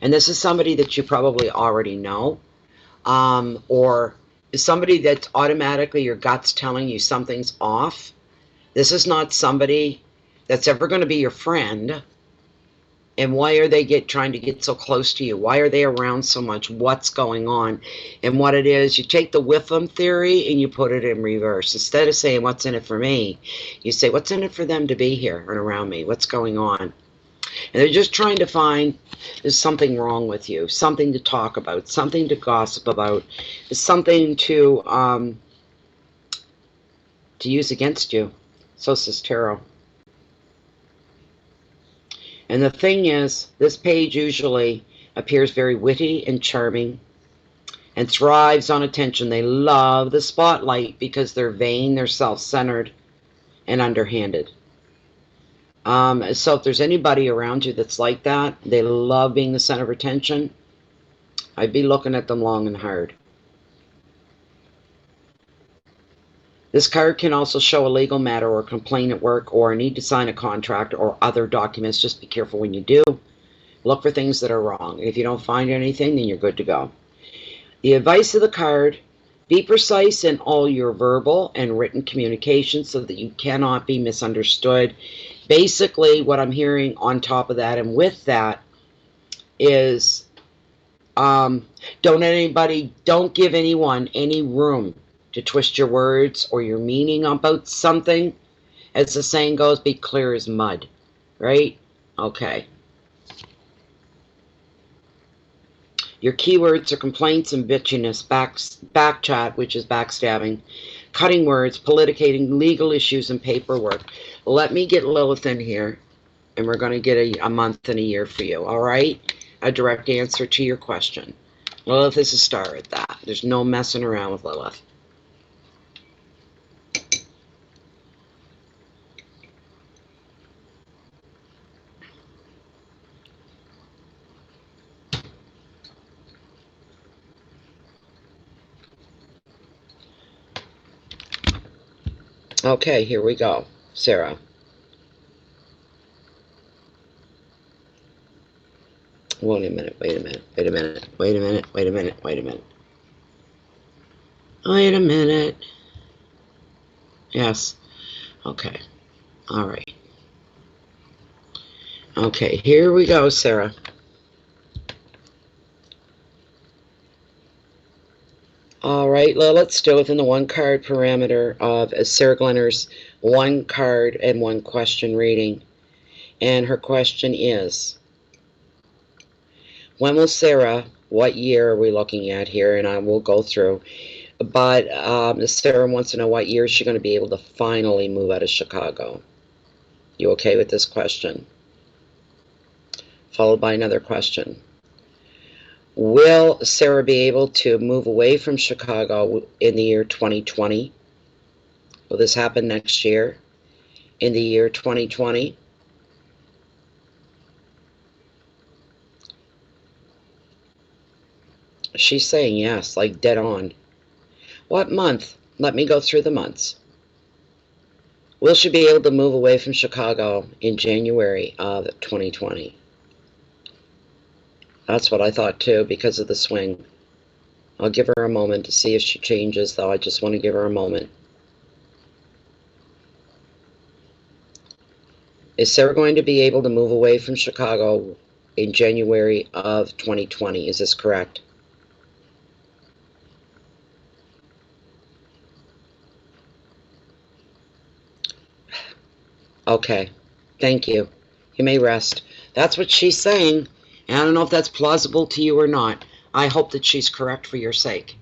And this is somebody that you probably already know, or somebody that's automatically your gut's telling you something's off. This is not somebody that's ever going to be your friend. And why are they trying to get so close to you? Why are they around so much? What's going on? And what it is, you take the with them theory and you put it in reverse. Instead of saying, what's in it for me? You say, what's in it for them to be here and around me? What's going on? And they're just trying to find, there's something wrong with you, something to talk about, something to gossip about, something to use against you. So says Tarot. And the thing is, this page usually appears very witty and charming and thrives on attention. They love the spotlight because they're vain, they're self-centered, and underhanded. So if there's anybody around you that's like that, they love being the center of attention, I'd be looking at them long and hard. This card can also show a legal matter or a complaint at work or a need to sign a contract or other documents. Just be careful when you do. Look for things that are wrong. If you don't find anything, then you're good to go. The advice of the card, be precise in all your verbal and written communication so that you cannot be misunderstood. Basically, what I'm hearing on top of that and with that is don't give anyone any room to twist your words or your meaning about something. As the saying goes, be clear as mud, right? Okay. Your keywords are complaints and bitchiness, back chat, which is backstabbing, cutting words, politicating, legal issues, and paperwork. Let me get Lilith in here, and we're going to get a month and a year for you, all right? A direct answer to your question. Lilith is a star at that. There's no messing around with Lilith. Okay, here we go, Sarah. Wait a minute, wait a minute, wait a minute, wait a minute, wait a minute, wait a minute. Wait a minute. Yes. Okay. All right. Okay, here we go, Sarah. All right, let's still within the one card parameter of Sarah Glenner's one card and one question reading. And her question is, when will Sarah, what year are we looking at here? And I will go through. But Sarah wants to know what year is she going to be able to finally move out of Chicago. You okay with this question? Followed by another question. Will Sarah be able to move away from Chicago in the year 2020? Will this happen next year? In the year 2020? She's saying yes, like dead on. What month? Let me go through the months. Will she be able to move away from Chicago in January of 2020? That's what I thought too, because of the swing. I'll give her a moment to see if she changes, though. I just want to give her a moment. Is Sarah going to be able to move away from Chicago in January of 2020? Is this correct? Okay. Thank you. You may rest. That's what she's saying. And I don't know if that's plausible to you or not. I hope that she's correct for your sake.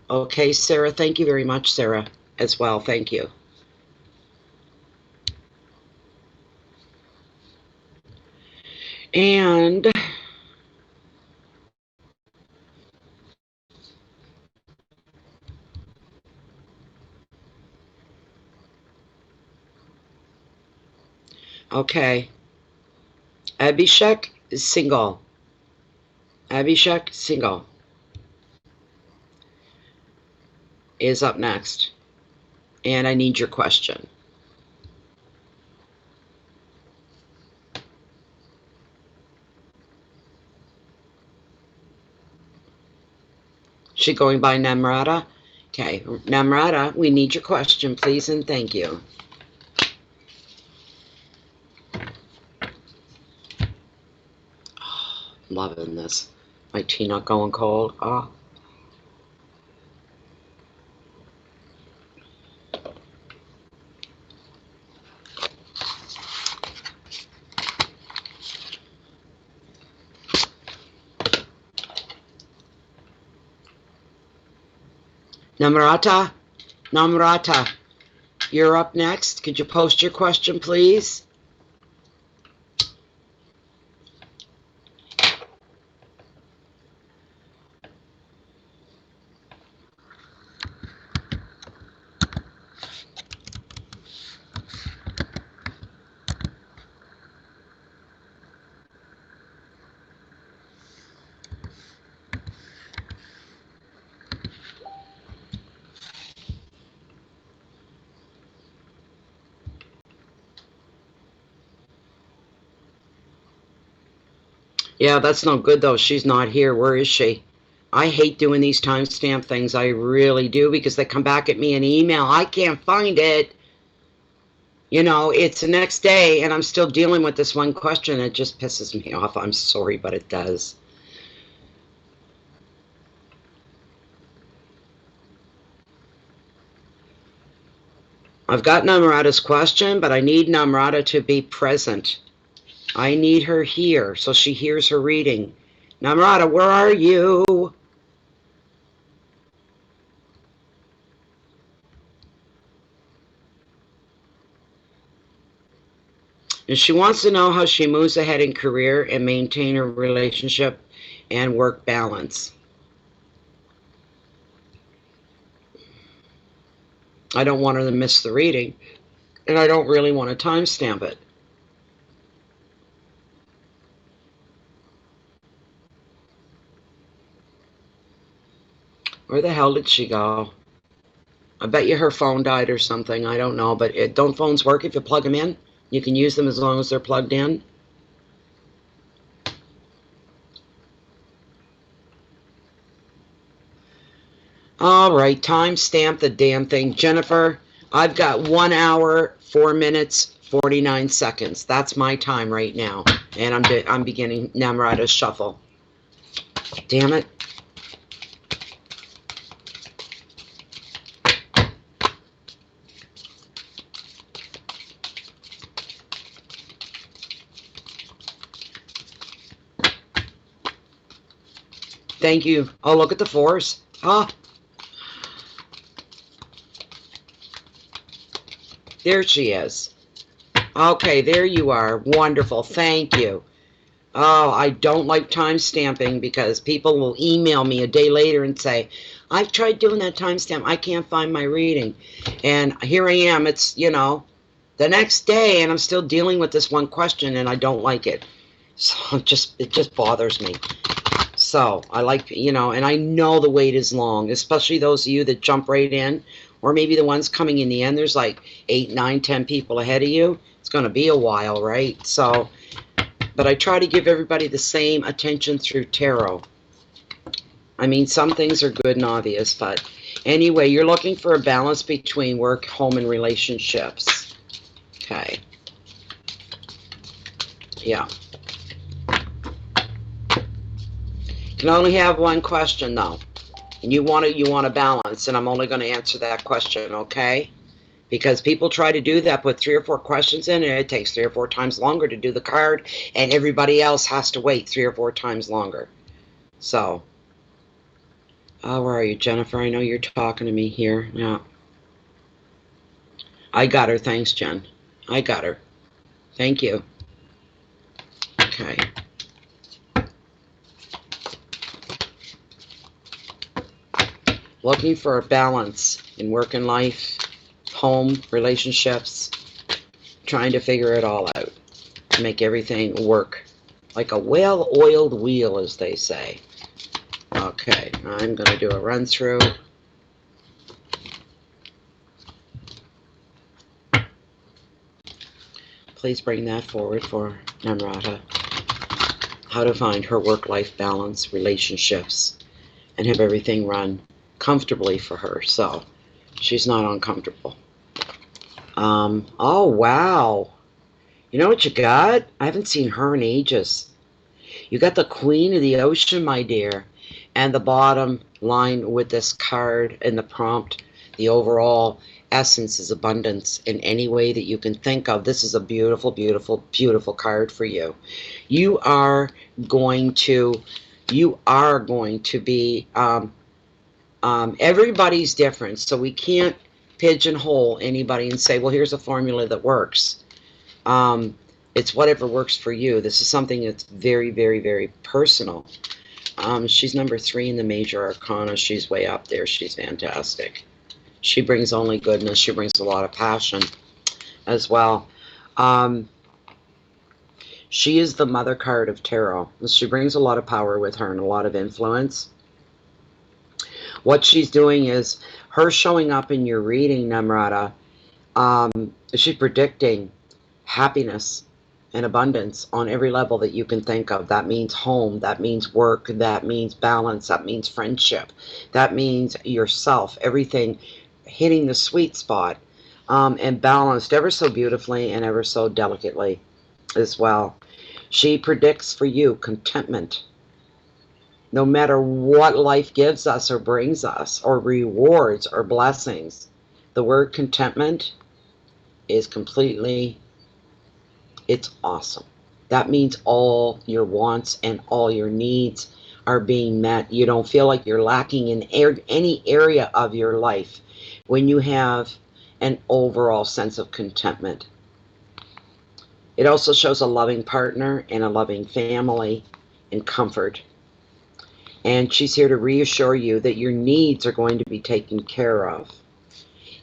Okay, Sarah. Thank you very much, Sarah, as well. Thank you. And okay, Abhishek is single. Abhishek single is up next. And I need your question. She going by Namrata? Okay, Namrata, we need your question, please, and thank you. Oh, loving this. My tea not going cold. Oh. Namrata, Namrata, you're up next. Could you post your question, please? Yeah, that's no good, though. She's not here. Where is she? I hate doing these timestamp things. I really do, because they come back at me in email. I can't find it. You know, it's the next day, and I'm still dealing with this one question. It just pisses me off. I'm sorry, but it does. I've got Namrata's question, but I need Namrata to be present. I need her here so she hears her reading. Namrata, where are you? And she wants to know how she moves ahead in career and maintain her relationship and work balance. I don't want her to miss the reading, and I don't really want to timestamp it. Where the hell did she go? I bet you her phone died or something. I don't know, but don't phones work if you plug them in? You can use them as long as they're plugged in. All right, timestamp the damn thing. Jennifer, I've got 1 hour, 4 minutes, 49 seconds. That's my time right now. And I'm beginning Namrata's shuffle. Damn it. Thank you. Oh, look at the fours. Ah. There she is. Okay, there you are. Wonderful. Thank you. Oh, I don't like timestamping because people will email me a day later and say, I've tried doing that timestamp. I can't find my reading. And here I am. It's, you know, the next day, and I'm still dealing with this one question, and I don't like it. So it just bothers me. So I like, you know, and I know the wait is long, especially those of you that jump right in, or maybe the ones coming in the end. There's like 8, 9, 10 people ahead of you. It's going to be a while, right? So, but I try to give everybody the same attention through tarot. I mean, some things are good and obvious, but anyway, you're looking for a balance between work, home, and relationships. Okay. Yeah. You can only have one question, though. And you want a balance, and I'm only going to answer that question, okay? Because people try to do that, put 3 or 4 questions in, and it takes 3 or 4 times longer to do the card, and everybody else has to wait 3 or 4 times longer. So, where are you, Jennifer? I know you're talking to me here. Yeah. I got her. Thanks, Jen. I got her. Thank you. Okay. Looking for a balance in work and life, home, relationships, trying to figure it all out to make everything work like a well-oiled wheel, as they say. Okay, I'm going to do a run through. Please bring that forward for Namrata. How to find her work-life balance, relationships, and have everything run comfortably for her, so she's not uncomfortable. Oh, wow. You know what you got? I haven't seen her in ages. You got the Queen of the Ocean, my dear. And the bottom line with this card and the prompt, the overall essence is abundance in any way that you can think of. This is a beautiful, beautiful, beautiful card for you. You are going to be, everybody's different, so we can't pigeonhole anybody and say, well, here's a formula that works. It's whatever works for you. This is something that's very, very, very personal. She's number 3 in the major arcana. She's way up there. She's fantastic. She brings only goodness. She brings a lot of passion as well. She is the mother card of tarot. She brings a lot of power with her and a lot of influence. What she's doing is her showing up in your reading, Namrata. She's predicting happiness and abundance on every level that you can think of. That means home, that means work, that means balance, that means friendship, that means yourself, everything hitting the sweet spot, and balanced ever so beautifully and ever so delicately as well. She predicts for you contentment. No matter what life gives us or brings us, or rewards or blessings, the word contentment is completely, it's awesome. That means all your wants and all your needs are being met. You don't feel like you're lacking in any area of your life when you have an overall sense of contentment. It also shows a loving partner and a loving family and comfort. And she's here to reassure you that your needs are going to be taken care of.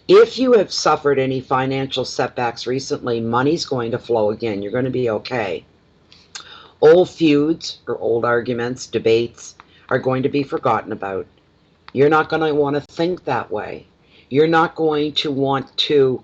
If you have suffered any financial setbacks recently, money's going to flow again. You're going to be okay. Old feuds or old arguments, debates are going to be forgotten about. You're not going to want to think that way. You're not going to want to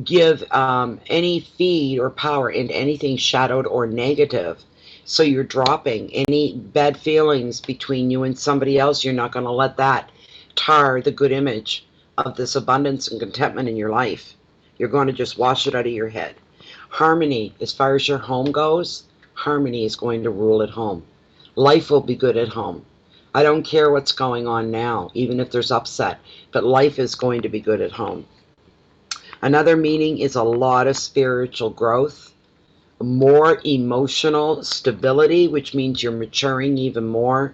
give any feed or power into anything shadowed or negative. So you're dropping any bad feelings between you and somebody else. You're not going to let that tar the good image of this abundance and contentment in your life. You're going to just wash it out of your head. Harmony, as far as your home goes, harmony is going to rule at home. Life will be good at home. I don't care what's going on now, even if there's upset, but life is going to be good at home. Another meaning is a lot of spiritual growth, more emotional stability, which means you're maturing even more,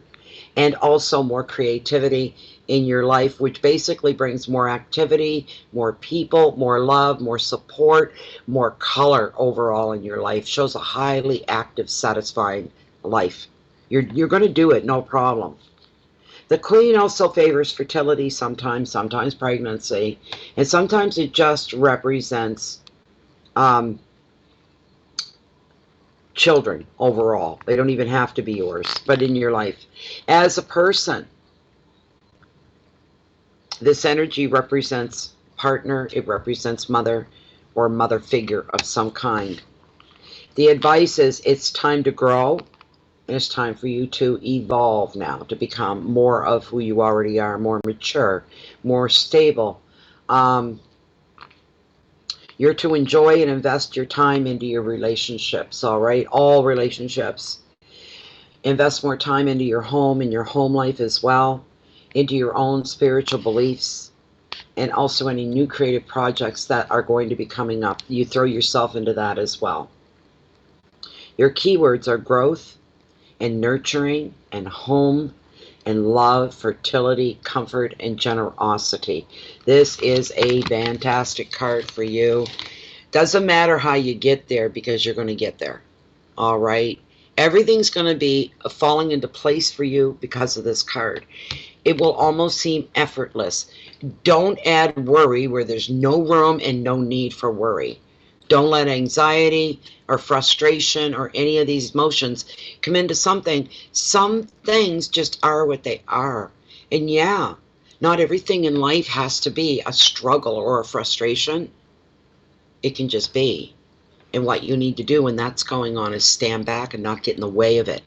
and also more creativity in your life, which basically brings more activity, more people, more love, more support, more color overall in your life. Shows a highly active, satisfying life. You're going to do it, no problem. The Queen also favors fertility sometimes pregnancy, and sometimes it just represents children overall. They don't even have to be yours, but in your life. As a person, this energy represents partner, it represents mother or mother figure of some kind. The advice is it's time to grow, and it's time for you to evolve now, to become more of who you already are, more mature, more stable. You're to enjoy and invest your time into your relationships, all right? All relationships. Invest more time into your home and your home life as well, into your own spiritual beliefs, and also any new creative projects that are going to be coming up. You throw yourself into that as well. Your keywords are growth and nurturing and home and love, fertility, comfort, and generosity. This is a fantastic card for you. Doesn't matter how you get there, because you're going to get there. All right? Everything's going to be falling into place for you because of this card. It will almost seem effortless. Don't add worry where there's no room and no need for worry. Don't let anxiety or frustration or any of these emotions come into something. Some things just are what they are. And yeah, not everything in life has to be a struggle or a frustration. It can just be. And what you need to do when that's going on is stand back and not get in the way of it.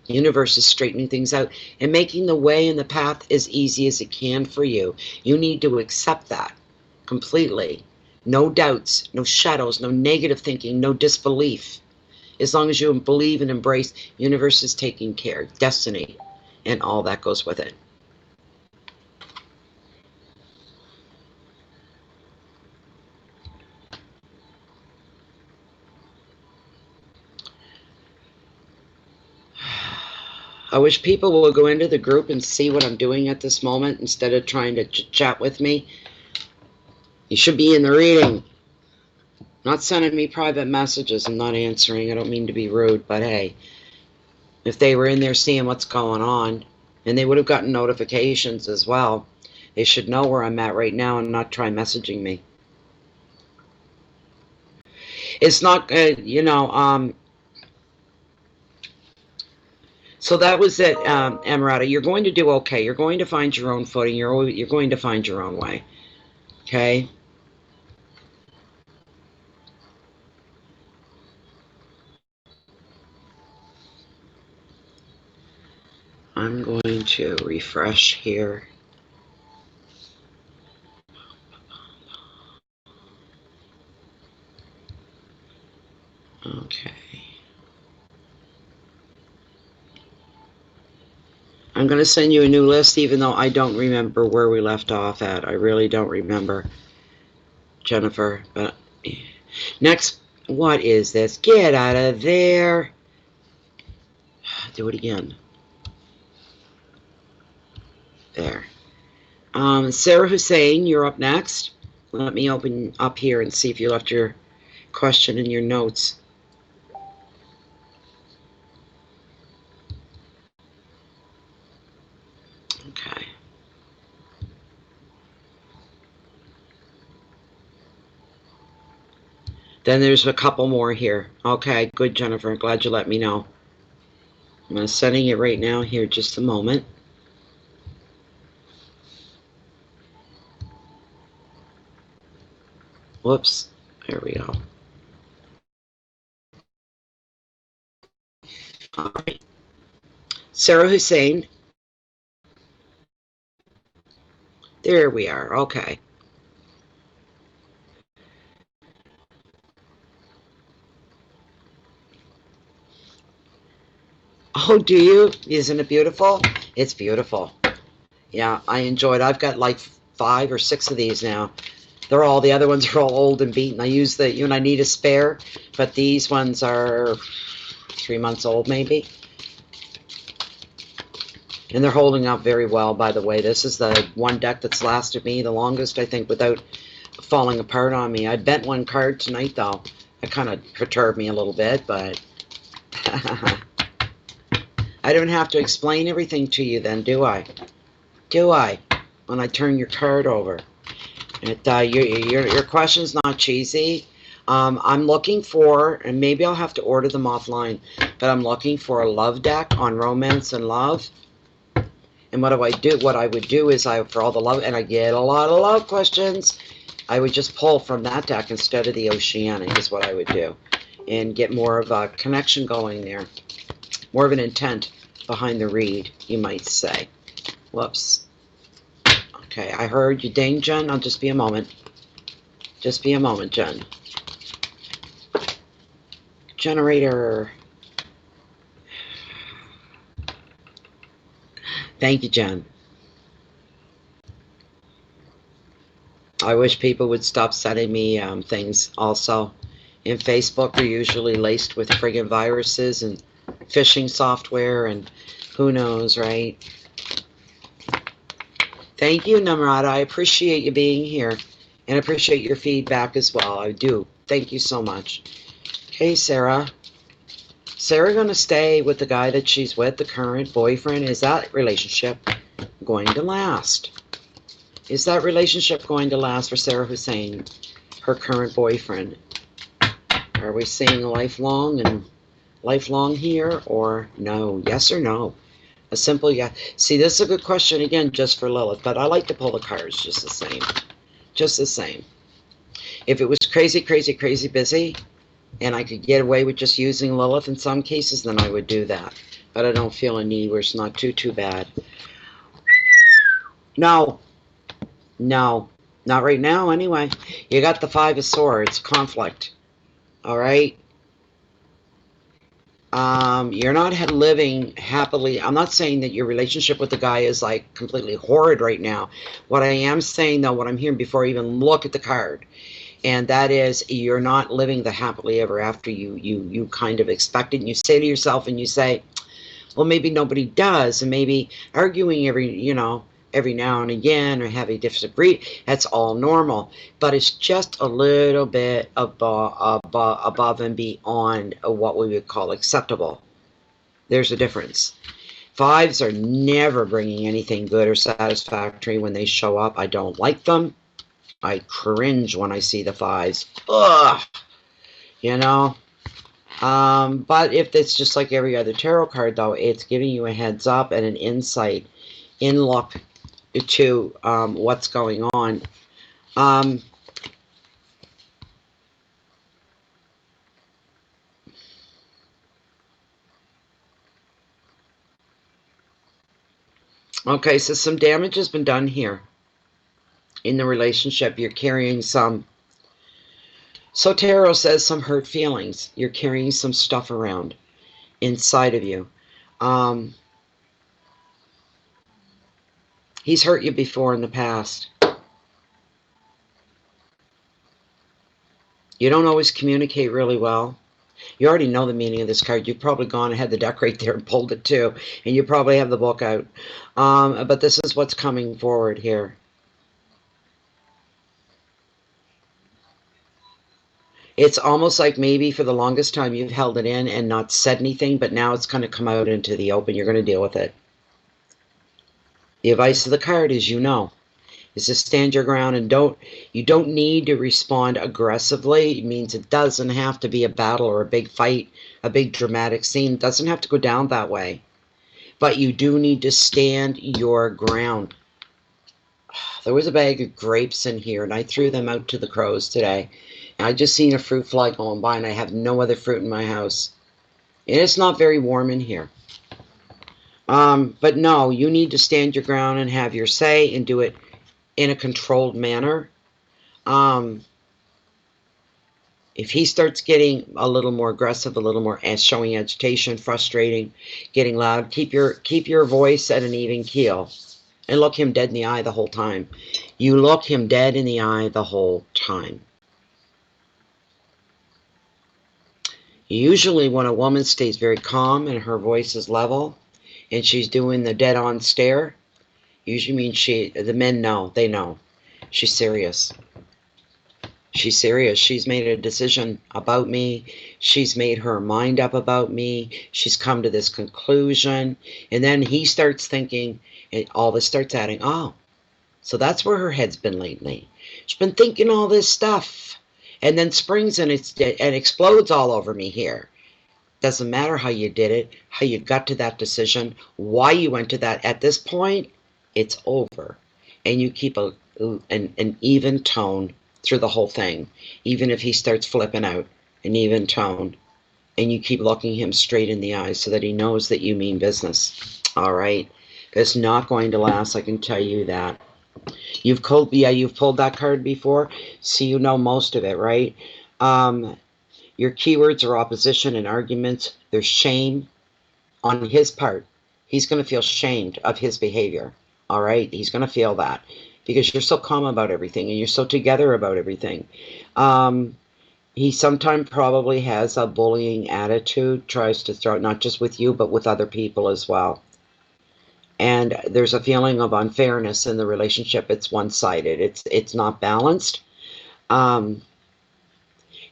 The universe is straightening things out and making the way and the path as easy as it can for you. You need to accept that completely. No doubts, no shadows, no negative thinking, no disbelief. As long as you believe and embrace, the universe is taking care, destiny, and all that goes with it. I wish people will go into the group and see what I'm doing at this moment instead of trying to chat with me. You should be in the reading. Not sending me private messages. I'm not answering. I don't mean to be rude, but hey, if they were in there seeing what's going on, and they would have gotten notifications as well, they should know where I'm at right now and not try messaging me. It's not good, you know. So that was it, Namrata. You're going to do okay. You're going to find your own footing. You're going to find your own way. Okay? I'm going to refresh here. Okay. I'm going to send you a new list, even though I don't remember where we left off at. I really don't remember, Jennifer. But next, what is this? Get out of there. Do it again. There. Sarah Hussein, you're up next. Let me open up here and see if you left your question in your notes. Okay. Then there's a couple more here. Okay, good, Jennifer. Glad you let me know. I'm sending it right now here, just a moment. Whoops. There we go. All right. Sarah Hussein. There we are. Okay. Oh, do you? Isn't it beautiful? It's beautiful. Yeah, I enjoyed it. I've got like 5 or 6 of these now. The other ones are all old and beaten. I use I need a spare, but these ones are 3 months old maybe. And they're holding up very well, by the way. This is the one deck that's lasted me the longest, I think, without falling apart on me. I bent one card tonight, though. It kind of perturbed me a little bit, but I don't have to explain everything to you then, do I? Do I? When I turn your card over. Your question's not cheesy. I'm looking for, and maybe I'll have to order them offline, but I'm looking for a love deck on romance and love. And what do I do? What I would do is for all the love, and I get a lot of love questions, I would just pull from that deck instead of the Oceanic is what I would do. And get more of a connection going there. More of an intent behind the read, you might say. Whoops. Okay, I heard you ding, Jen. I'll just be a moment. Just be a moment, Jen. Generator. Thank you, Jen. I wish people would stop sending me things also. In Facebook, they're usually laced with friggin' viruses and phishing software and who knows, right? Thank you, Namrata. I appreciate you being here and appreciate your feedback as well. I do. Thank you so much. Hey, Sarah. Sarah going to stay with the guy that she's with, the current boyfriend? Is that relationship going to last? Is that relationship going to last for Sarah Hussein, her current boyfriend? Are we seeing lifelong here or no? Yes or no? A simple yes. See, this is a good question again just for Lilith, but I like to pull the cards just the same. Just the same. If it was crazy, crazy, crazy busy, and I could get away with just using Lilith in some cases, then I would do that. But I don't feel a need where it's not too bad. No. No. Not right now, anyway. You got the Five of Swords. Conflict. All right? You're not living happily. I'm not saying that your relationship with the guy is like completely horrid right now. What I am saying, though, what I'm hearing before I even look at the card, and that is you're not living the happily ever after you kind of expected. And you say to yourself, and you say, well, maybe nobody does, and maybe arguing every now and again, or having disagree, that's all normal. But it's just a little bit above and beyond what we would call acceptable. There's a difference. Fives are never bringing anything good or satisfactory when they show up. I don't like them. I cringe when I see the fives. Ugh! You know? But if it's just like every other tarot card, though, it's giving you a heads up and an insight in look to what's going on. Okay, so some damage has been done here in the relationship. You're carrying some, so tarot says, some hurt feelings. You're carrying some stuff around inside of you. He's hurt you before in the past. You don't always communicate really well. You already know the meaning of this card. You've probably gone and had the deck right there and pulled it too. And you probably have the book out. But this is what's coming forward here. It's almost like maybe for the longest time you've held it in and not said anything, but now it's going to come out into the open. You're going to deal with it. The advice of the card is, is to stand your ground and you don't need to respond aggressively. It means it doesn't have to be a battle or a big fight, a big dramatic scene. It doesn't have to go down that way. But you do need to stand your ground. There was a bag of grapes in here, and I threw them out to the crows today. And I just seen a fruit fly going by, and I have no other fruit in my house. And it's not very warm in here. But no, you need to stand your ground and have your say and do it in a controlled manner. If he starts getting a little more aggressive, a little more showing agitation, frustrating, getting loud, keep your voice at an even keel and look him dead in the eye the whole time. You look him dead in the eye the whole time. Usually when a woman stays very calm and her voice is level and she's doing the dead-on stare, usually means the men know. They know. She's serious. She's serious. She's made a decision about me. She's made her mind up about me. She's come to this conclusion. And then he starts thinking, and all this starts adding, oh, so that's where her head's been lately. She's been thinking all this stuff. and then springs and explodes all over me here. Doesn't matter how you did it, how you got to that decision, why you went to that. At this point, it's over. And you keep an even tone through the whole thing. Even if he starts flipping out, an even tone. And you keep looking him straight in the eyes so that he knows that you mean business. All right? It's not going to last, I can tell you that. You've pulled that card before, so you know most of it, right? Your keywords are opposition and arguments. There's shame on his part. He's going to feel shamed of his behavior. All right? He's going to feel that because you're so calm about everything and you're so together about everything. He sometimes probably has a bullying attitude, tries to throw, not just with you, but with other people as well. And there's a feeling of unfairness in the relationship. It's one-sided. It's not balanced. And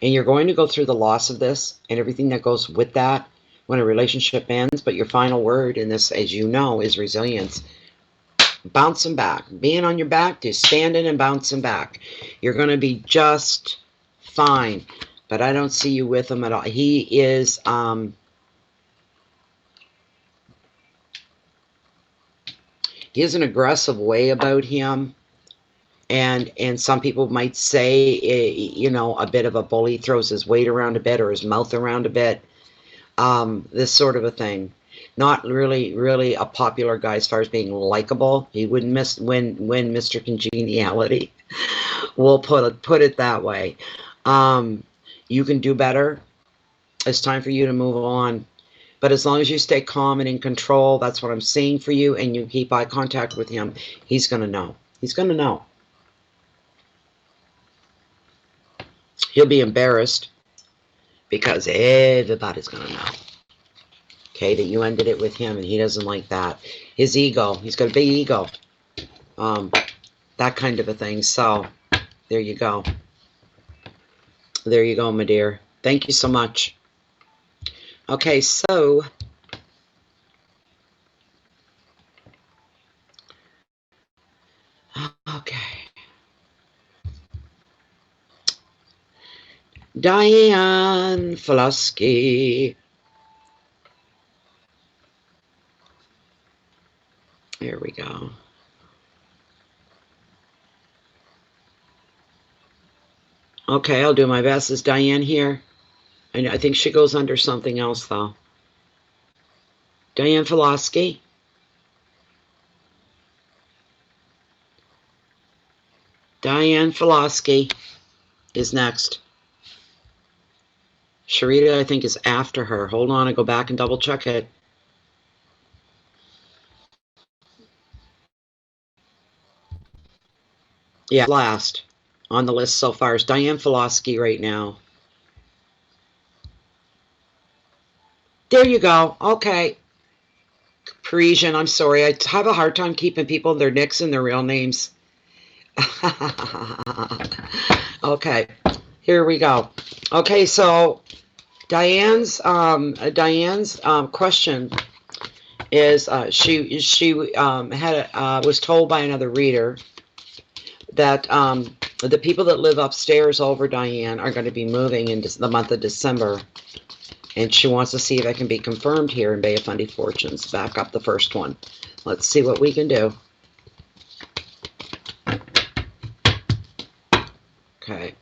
you're going to go through the loss of this and everything that goes with that when a relationship ends. But your final word in this, as you know, is resilience. Bouncing back. Being on your back, just standing and bouncing back. You're going to be just fine. But I don't see you with him at all. He is... he has an aggressive way about him. And some people might say, you know, a bit of a bully, throws his weight around a bit or his mouth around a bit. This sort of a thing. Not really a popular guy as far as being likable. He wouldn't win Mr. Congeniality. We'll put it that way. You can do better. It's time for you to move on. But as long as you stay calm and in control, that's what I'm seeing for you, and you keep eye contact with him, he's going to know. He's going to know. He'll be embarrassed because everybody's going to know. Okay, that you ended it with him, and he doesn't like that. His ego. He's got a big ego. That kind of a thing. So, there you go. There you go, my dear. Thank you so much. Okay, so... okay. Diane Falusky. There we go. Okay, I'll do my best. Is Diane here? I think she goes under something else, though. Diane Falusky. Diane Falusky is next. Sherita, I think, is after her. Hold on, I go back and double check it. Yeah, last on the list so far is Diane Falusky right now. There you go. Okay. Parisian, I'm sorry. I have a hard time keeping people their nicks and their real names. Okay. Here we go. Okay, so Diane's question is she was told by another reader that the people that live upstairs over Diane are going to be moving in the month of December. And she wants to see if I can be confirmed here in Bay of Fundy Fortunes. Back up the first one. Let's see what we can do. Okay.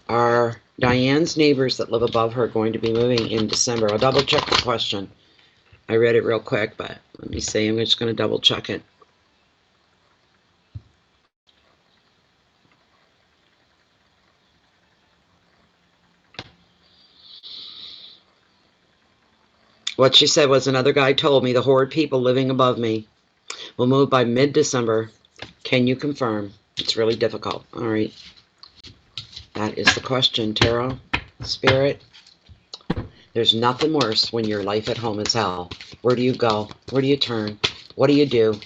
Are Diane's neighbors that live above her going to be moving in December? I'll double check the question. I read it real quick, but let me see. I'm just going to double check it. What she said was, another guy told me the horrid people living above me will move by mid-December. Can you confirm? It's really difficult. All right. That is the question, Tarot. Spirit. There's nothing worse when your life at home is hell. Where do you go? Where do you turn? What do you do?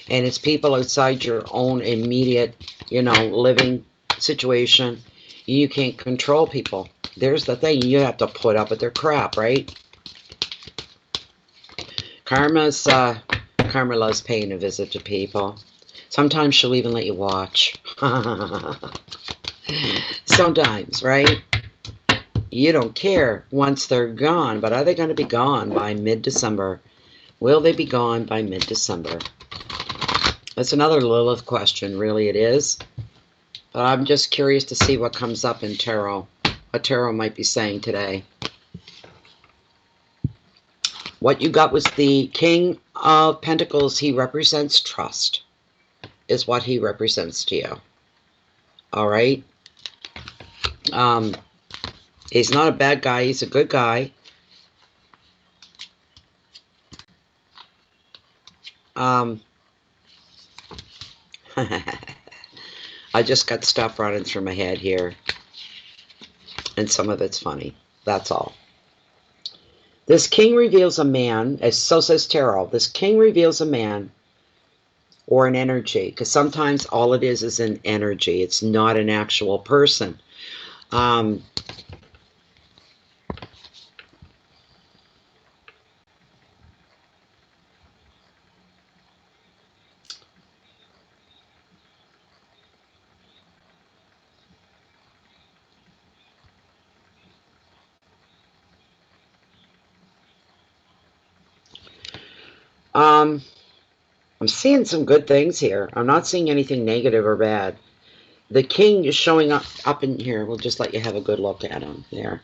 And it's people outside your own immediate, living situation. You can't control people. There's the thing. You have to put up with their crap, right? Karma loves paying a visit to people. Sometimes she'll even let you watch. Sometimes, right? You don't care once they're gone, but are they going to be gone by mid-December? Will they be gone by mid-December? That's another Lilith question, really it is. But I'm just curious to see what comes up in tarot. What tarot might be saying today. What you got was the King of Pentacles. He represents trust, is what he represents to you. All right? He's not a bad guy. He's a good guy. I just got stuff running through my head here. And some of it's funny. That's all. This king reveals a man, as so says tarot. This king reveals a man or an energy. Because sometimes all it is an energy. It's not an actual person. I'm seeing some good things here. I'm not seeing anything negative or bad. The king is showing up in here. We'll just let you have a good look at him there.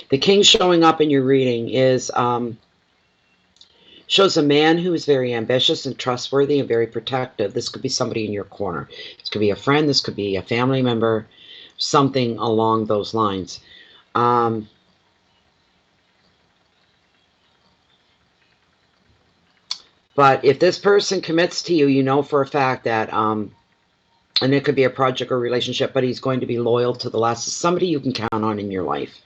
The king showing up in your reading is shows a man who is very ambitious and trustworthy and very protective. This could be somebody in your corner. This could be a friend. This could be a family member. Something along those lines. But if this person commits to you, you know for a fact that, and it could be a project or relationship, but he's going to be loyal to the last. Somebody you can count on in your life.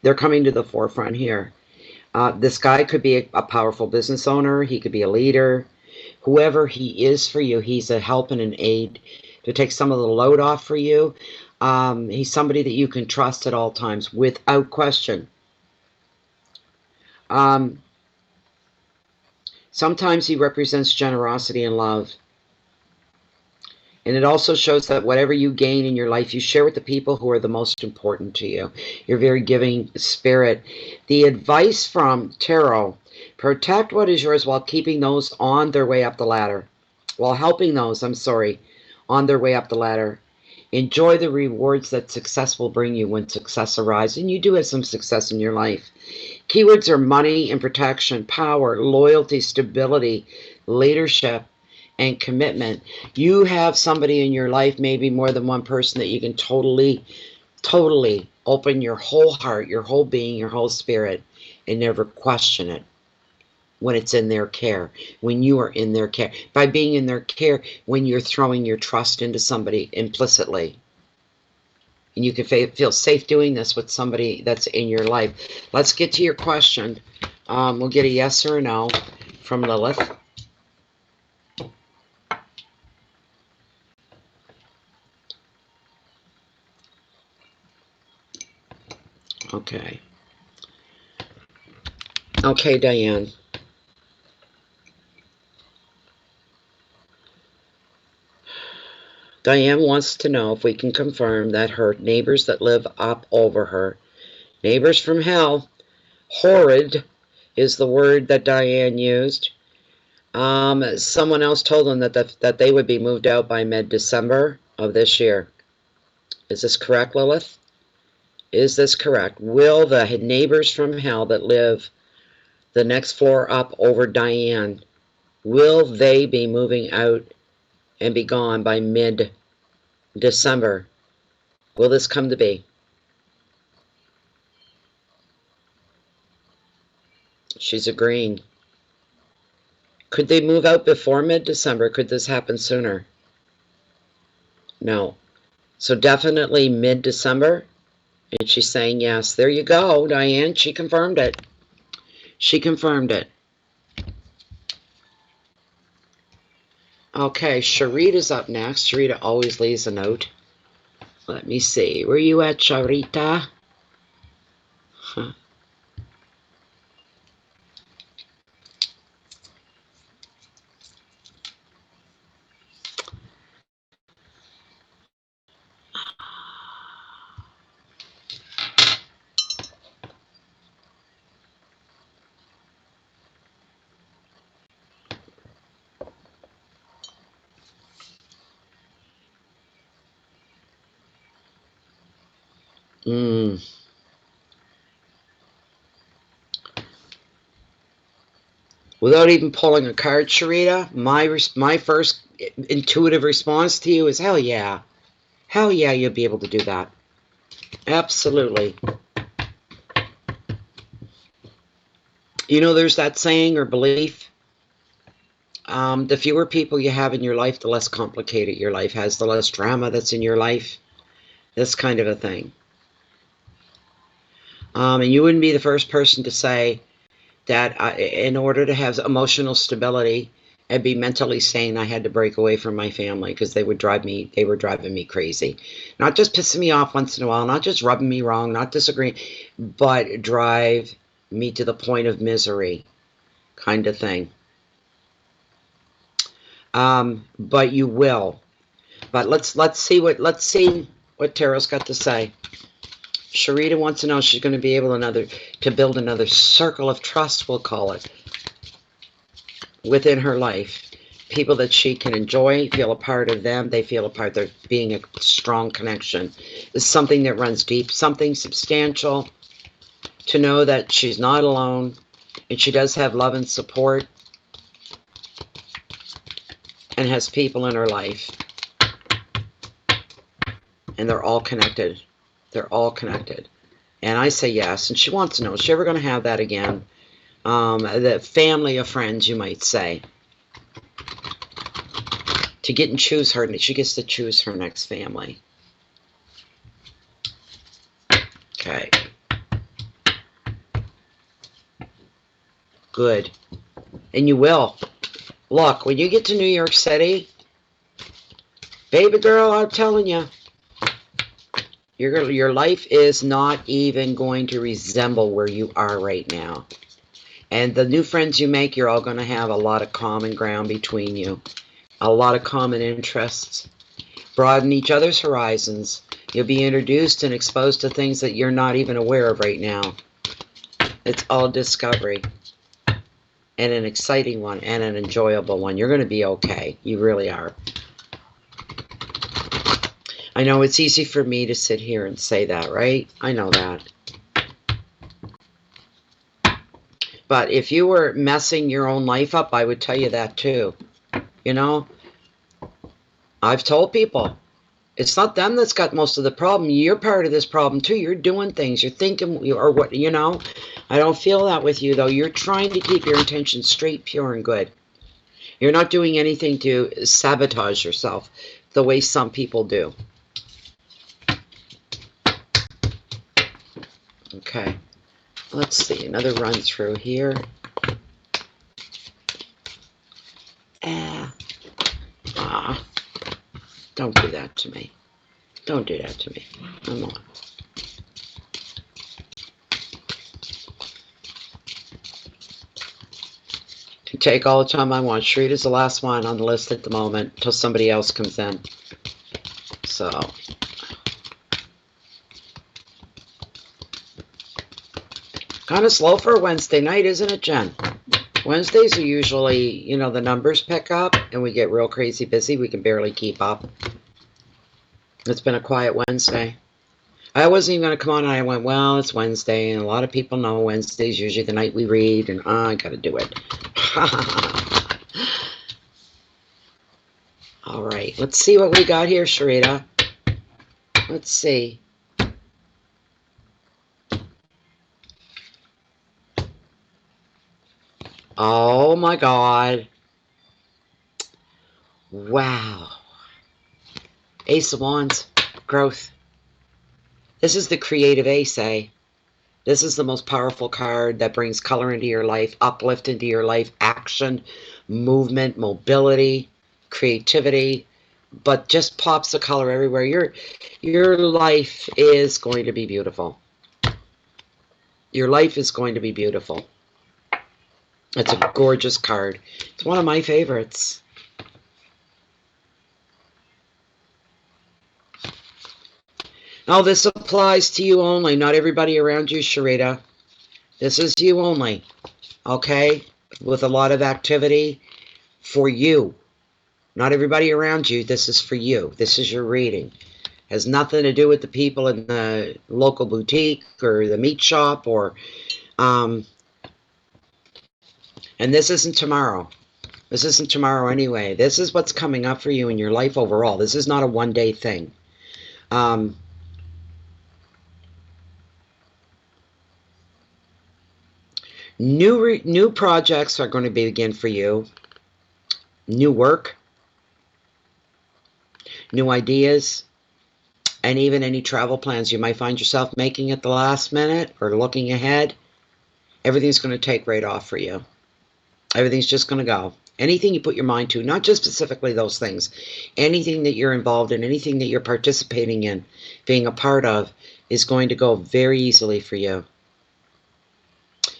They're coming to the forefront here. This guy could be a powerful business owner. He could be a leader. Whoever he is for you, he's a help and an aid to take some of the load off for you. He's somebody that you can trust at all times without question. Sometimes he represents generosity and love. And it also shows that whatever you gain in your life, you share with the people who are the most important to you. You're a very giving spirit. The advice from tarot: protect what is yours while keeping those on their way up the ladder. While helping those, on their way up the ladder. Enjoy the rewards that success will bring you when success arrives. And you do have some success in your life. Keywords are money and protection, power, loyalty, stability, leadership, and commitment. You have somebody in your life, maybe more than one person, that you can totally open your whole heart, your whole being, your whole spirit, and never question it when it's in their care, when you are in their care. By being in their care, when you're throwing your trust into somebody implicitly. And you can feel safe doing this with somebody that's in your life. Let's get to your question. We'll get a yes or a no from Lilith. Okay. Okay, Diane. Diane wants to know if we can confirm that her neighbors that live up over her, neighbors from hell, horrid is the word that Diane used. Someone else told them that they would be moved out by mid-December of this year. Is this correct, Lilith? Is this correct? Will the neighbors from hell that live the next floor up over Diane, will they be moving out and be gone by mid-December? Will this come to be? She's agreeing. Could they move out before mid-December? Could this happen sooner? No. So definitely mid-December. And she's saying yes. There you go, Diane. She confirmed it. She confirmed it. Okay, Sherita's up next. Sherita always leaves a note. Let me see. Where are you at, Sherita? Huh. Mm. Without even pulling a card, Sherita, my first intuitive response to you is, hell yeah. Hell yeah, you'll be able to do that. Absolutely. You know, there's that saying or belief, the fewer people you have in your life, the less complicated your life has, the less drama that's in your life. This kind of a thing. And you wouldn't be the first person to say that in order to have emotional stability and be mentally sane, I had to break away from my family because they were driving me crazy. Not just pissing me off once in a while, not just rubbing me wrong, not disagreeing, but drive me to the point of misery kind of thing. But you will. But let's see what Tarot's got to say. Sherita wants to know if she's going to be able to build another circle of trust, we'll call it, within her life. People that she can enjoy, feel a part of them, they feel a part, they're being a strong connection. It's something that runs deep, something substantial, to know that she's not alone, and she does have love and support, and has people in her life. And they're all connected. They're all connected. And I say yes. And she wants to know, is she ever going to have that again? The family of friends, you might say. To get and choose her. She gets to choose her next family. Okay. Good. And you will. Look, when you get to New York City, baby girl, I'm telling you, your life is not even going to resemble where you are right now. And the new friends you make, you're all going to have a lot of common ground between you. A lot of common interests. Broaden each other's horizons. You'll be introduced and exposed to things that you're not even aware of right now. It's all discovery. And an exciting one and an enjoyable one. You're going to be okay. You really are. I know it's easy for me to sit here and say that, right? I know that. But if you were messing your own life up, I would tell you that too. You know, I've told people, it's not them that's got most of the problem. You're part of this problem too. You're doing things. You're thinking, or what, you know. I don't feel that with you, though. You're trying to keep your intentions straight, pure, and good. You're not doing anything to sabotage yourself the way some people do. Okay, let's see, another run through here. Don't do that to me. Don't do that to me. Come on. Can take all the time I want. Sherita's the last one on the list at the moment until somebody else comes in. So... kind of slow for a Wednesday night, isn't it, Jen? Wednesdays are usually, you know, the numbers pick up and we get real crazy busy. We can barely keep up. It's been a quiet Wednesday. I wasn't even going to come on and I went, well, it's Wednesday. And a lot of people know Wednesday's usually the night we read. And I got to do it. All right. Let's see what we got here, Sherita. Let's see. Oh my God. Wow. Ace of Wands. Growth. This is the creative ace, eh? This is the most powerful card that brings color into your life, uplift into your life, action, movement, mobility, creativity, but just pops the color everywhere. Your life is going to be beautiful. Your life is going to be beautiful. It's a gorgeous card. It's one of my favorites. Now, this applies to you only, not everybody around you, Sherita. This is you only, okay? With a lot of activity for you. Not everybody around you. This is for you. This is your reading. Has nothing to do with the people in the local boutique or the meat shop or, and this isn't tomorrow. This isn't tomorrow anyway. This is what's coming up for you in your life overall. This is not a one-day thing. New projects are going to begin for you. New work, new ideas, and even any travel plans you might find yourself making at the last minute or looking ahead. Everything's going to take right off for you. Everything's just going to go. Anything you put your mind to, not just specifically those things, anything that you're involved in, anything that you're participating in, being a part of, is going to go very easily for you.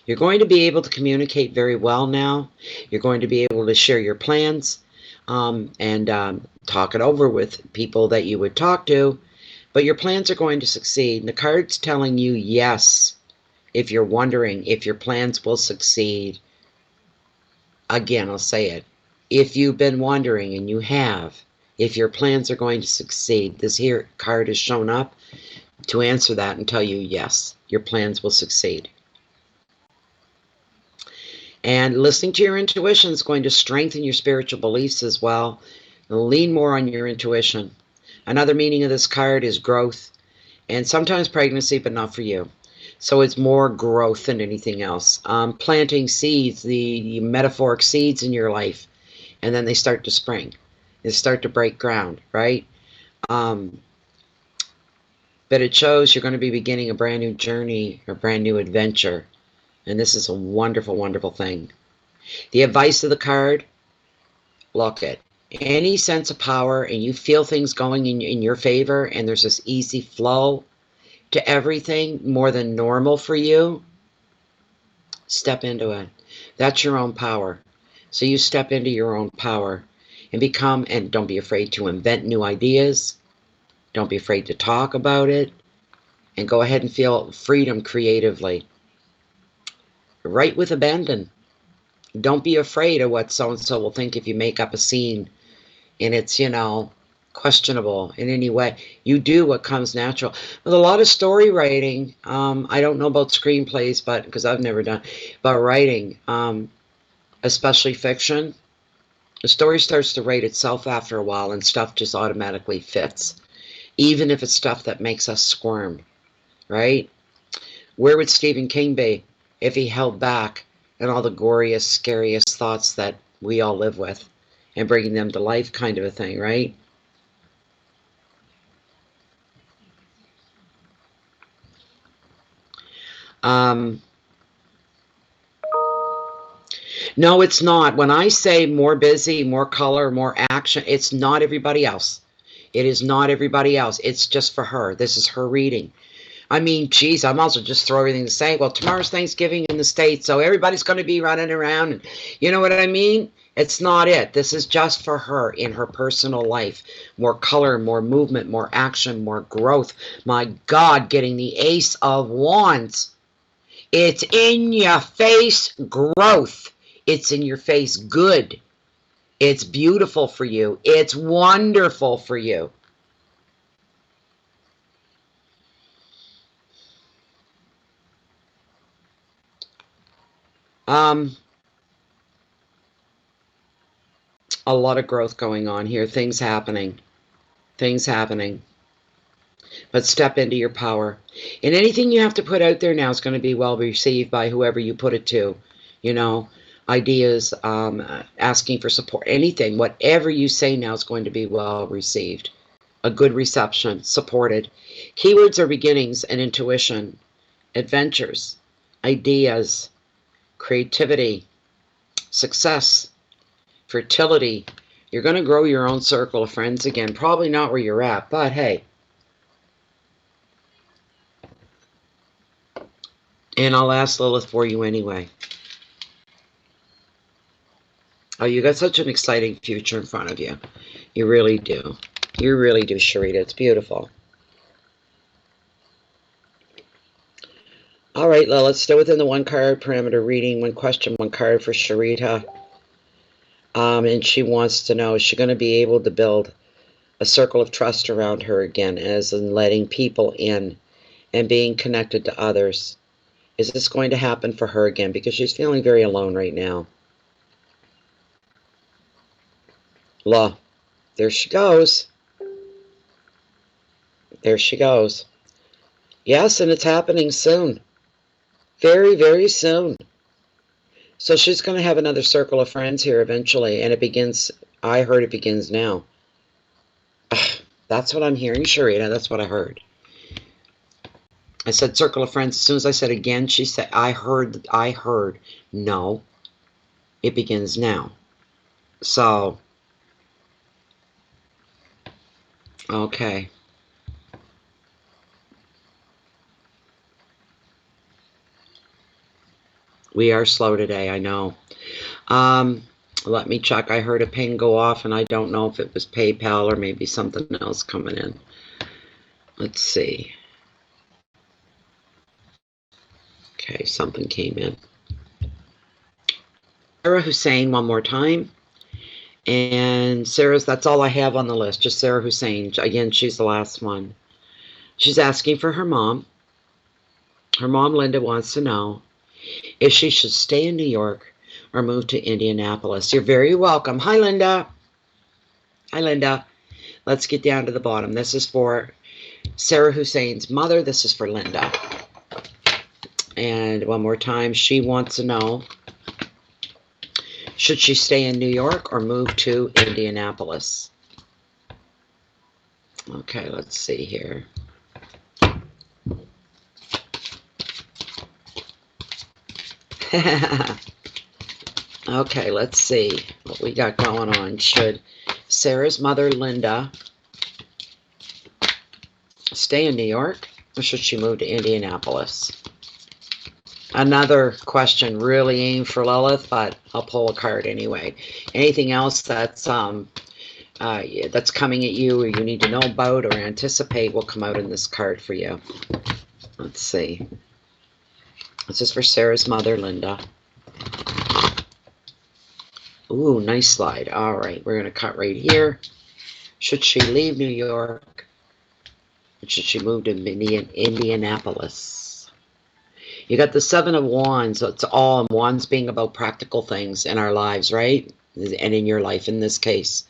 You're going to be able to communicate very well now. You're going to be able to share your plans and talk it over with people that you would talk to. But your plans are going to succeed. And the card's telling you yes, if you're wondering if your plans will succeed. Again, I'll say it. If you've been wondering, and you have, if your plans are going to succeed, this here card has shown up to answer that and tell you yes, your plans will succeed. And listening to your intuition is going to strengthen your spiritual beliefs as well. Lean more on your intuition. Another meaning of this card is growth, and sometimes pregnancy, but not for you. So it's more growth than anything else. Planting seeds, the metaphoric seeds in your life, and then they start to spring. They start to break ground, right? But it shows you're going to be beginning a brand new journey, a brand new adventure. And this is a wonderful, wonderful thing. The advice of the card, look at any sense of power and you feel things going in your favor and there's this easy flow to everything more than normal for you, step into it. That's your own power. So you step into your own power and become, and don't be afraid to invent new ideas. Don't be afraid to talk about it and go ahead and feel freedom creatively. Write with abandon. Don't be afraid of what so-and-so will think if you make up a scene and it's, you know, questionable in any way. You do what comes natural. With a lot of story writing, I don't know about screenplays, but because I've never done, but writing, especially fiction, the story starts to write itself after a while and stuff just automatically fits. Even if it's stuff that makes us squirm, right? Where would Stephen King be if he held back and all the goriest, scariest thoughts that we all live with and bringing them to life, kind of a thing, right? No, it's not. When I say more busy, more color, more action, it's not everybody else. It is not everybody else. It's just for her. This is her reading. I mean, geez, I might as well just throw everything to say, well, tomorrow's Thanksgiving in the States, so everybody's going to be running around. And you know what I mean? It's not it. This is just for her in her personal life. More color, more movement, more action, more growth. My God, getting the Ace of Wands. It's in your face growth. It's in your face good. It's beautiful for you. It's wonderful for you. A lot of growth going on here. Things happening. Things happening. But step into your power. And anything you have to put out there now is going to be well received by whoever you put it to. You know, ideas, asking for support, anything, whatever you say now is going to be well received. A good reception, supported. Keywords are beginnings and intuition, adventures, ideas, creativity, success, fertility. You're going to grow your own circle of friends again. Probably not where you're at, but hey. And I'll ask Lilith for you anyway. Oh, you got such an exciting future in front of you. You really do. You really do, Sherita. It's beautiful. All right, Lilith, still within the one card parameter reading. One question, one card for Sherita. And she wants to know, is she going to be able to build a circle of trust around her again, as in letting people in and being connected to others. Is this going to happen for her again? Because she's feeling very alone right now. Law. There she goes. There she goes. Yes, and it's happening soon. Very, very soon. So she's going to have another circle of friends here eventually, and it begins, I heard it begins now. That's what I'm hearing, Sherita. That's what I heard. I said circle of friends. As soon as I said again, she said, I heard. No, it begins now. So, okay. We are slow today, I know. Let me check. I heard a ping go off, and I don't know if it was PayPal or maybe something else coming in. Let's see. Okay, something came in. Sarah Hussein, one more time. And Sarah's, that's all I have on the list, just Sarah Hussein. Again, she's the last one. She's asking for her mom. Her mom, Linda, wants to know if she should stay in New York or move to Indianapolis. You're very welcome. Hi, Linda. Hi, Linda. Let's get down to the bottom. This is for Sarah Hussein's mother. This is for Linda. And one more time, she wants to know, should she stay in New York or move to Indianapolis? Okay, let's see here. Okay, let's see what we got going on. Should Sarah's mother, Linda, stay in New York, or should she move to Indianapolis? Another question really aimed for Lilith, but I'll pull a card anyway. Anything else that's coming at you, or you need to know about or anticipate, will come out in this card for you. Let's see. This is for Sarah's mother, Linda. Ooh, nice slide. All right, we're going to cut right here. Should she leave New York? Or should she move to Indianapolis? You got the Seven of Wands. So it's all Wands being about practical things in our lives, right? And in your life in this case.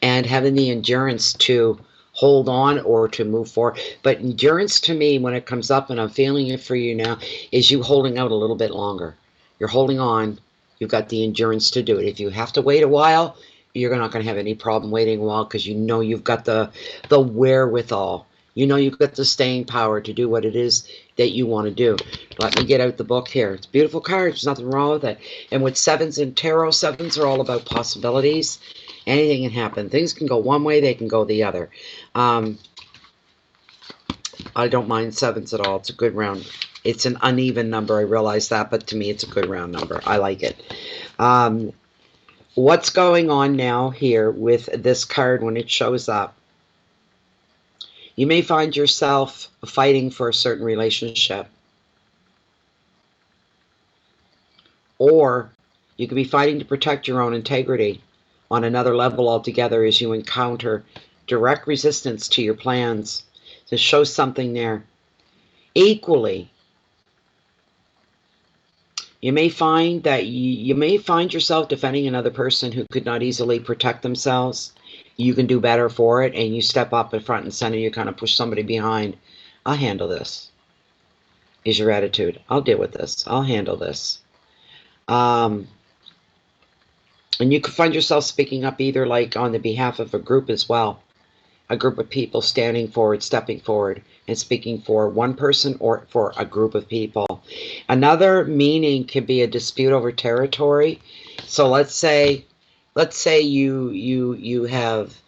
And having the endurance to hold on or to move forward. But endurance to me, when it comes up, and I'm feeling it for you now, is you holding out a little bit longer. You're holding on. You've got the endurance to do it. If you have to wait a while, you're not going to have any problem waiting a while, because you know you've got the wherewithal. You know you've got the staying power to do what it is that you want to do. Let me get out the book here. It's a beautiful card. There's nothing wrong with it. And with sevens in tarot, sevens are all about possibilities. Anything can happen. Things can go one way, they can go the other. I don't mind sevens at all. It's a good round. It's an uneven number, I realize that, but to me it's a good round number. I like it. What's going on now here with this card when it shows up? You may find yourself fighting for a certain relationship. Or you could be fighting to protect your own integrity on another level altogether, as you encounter direct resistance to your plans. To show something there. Equally, you may find that you may find yourself defending another person who could not easily protect themselves. You can do better for it, and you step up in front and center. You kind of push somebody behind. I'll handle this, is your attitude. I'll deal with this. I'll handle this. And you could find yourself speaking up either like on the behalf of a group as well. A group of people standing forward, stepping forward, and speaking for one person or for a group of people. Another meaning could be a dispute over territory. So let's say you have,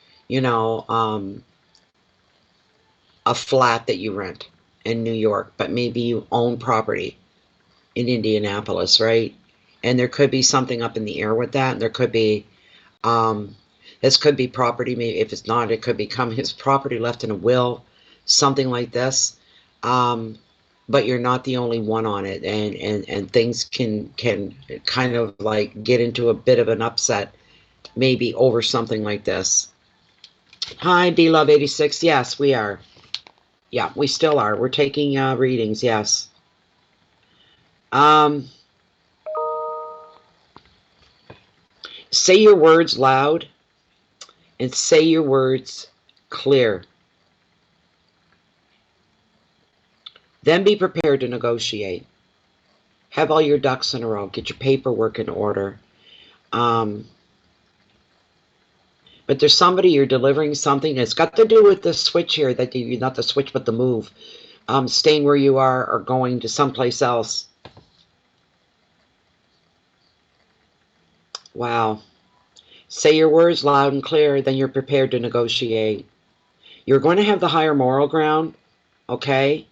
a flat that you rent in New York, but maybe you own property in Indianapolis, right? And there could be something up in the air with that. And there could be, this could be property. Maybe if it's not, it could become his property left in a will, something like this. But you're not the only one on it, and things can kind of like get into a bit of an upset, maybe over something like this. Hi, B-Love86. Yes, we are. Yeah, we still are. We're taking readings, yes. Say your words loud and say your words clear. Then be prepared to negotiate. Have all your ducks in a row. Get your paperwork in order. But there's somebody you're delivering something that's got to do with the switch here, that you, not the switch, but the move. Staying where you are or going to someplace else. Wow. Say your words loud and clear, then you're prepared to negotiate. You're going to have the higher moral ground, okay?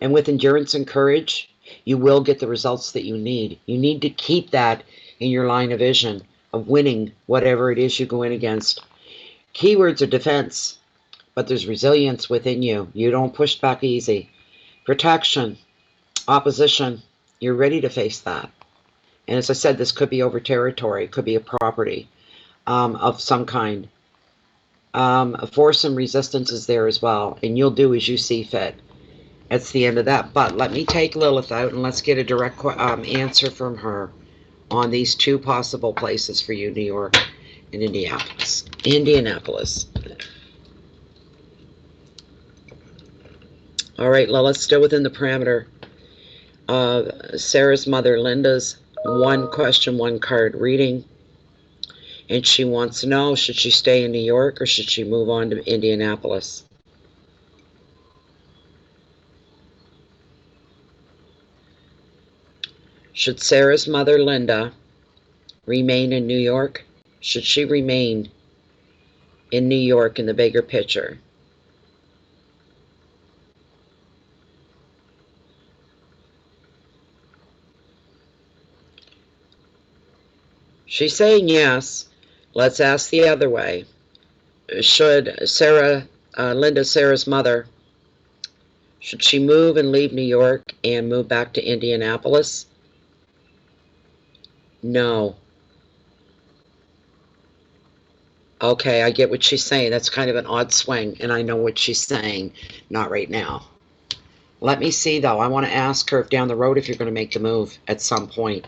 And with endurance and courage, you will get the results that you need. You need to keep that in your line of vision of winning whatever it is you go in against. Keywords are defense, but there's resilience within you. You don't push back easy. Protection, opposition, you're ready to face that. And as I said, this could be over territory. It could be a property of some kind. Force and resistance is there as well, and you'll do as you see fit. That's the end of that. But let me take Lilith out and let's get a direct answer from her on these two possible places for you, New York and Indianapolis. Indianapolis. All right, Lilith, still within the parameter. Sarah's mother, Linda's one question, one card reading. And she wants to know, should she stay in New York or should she move on to Indianapolis? Should Sarah's mother, Linda, remain in New York? Should she remain in New York in the bigger picture? She's saying yes. Let's ask the other way. Should Sarah, Sarah's mother, should she move and leave New York and move back to Indianapolis? No. Okay, I get what she's saying. That's kind of an odd swing, and I know what she's saying. Not right now. Let me see, though. I want to ask her if down the road if you're going to make the move at some point.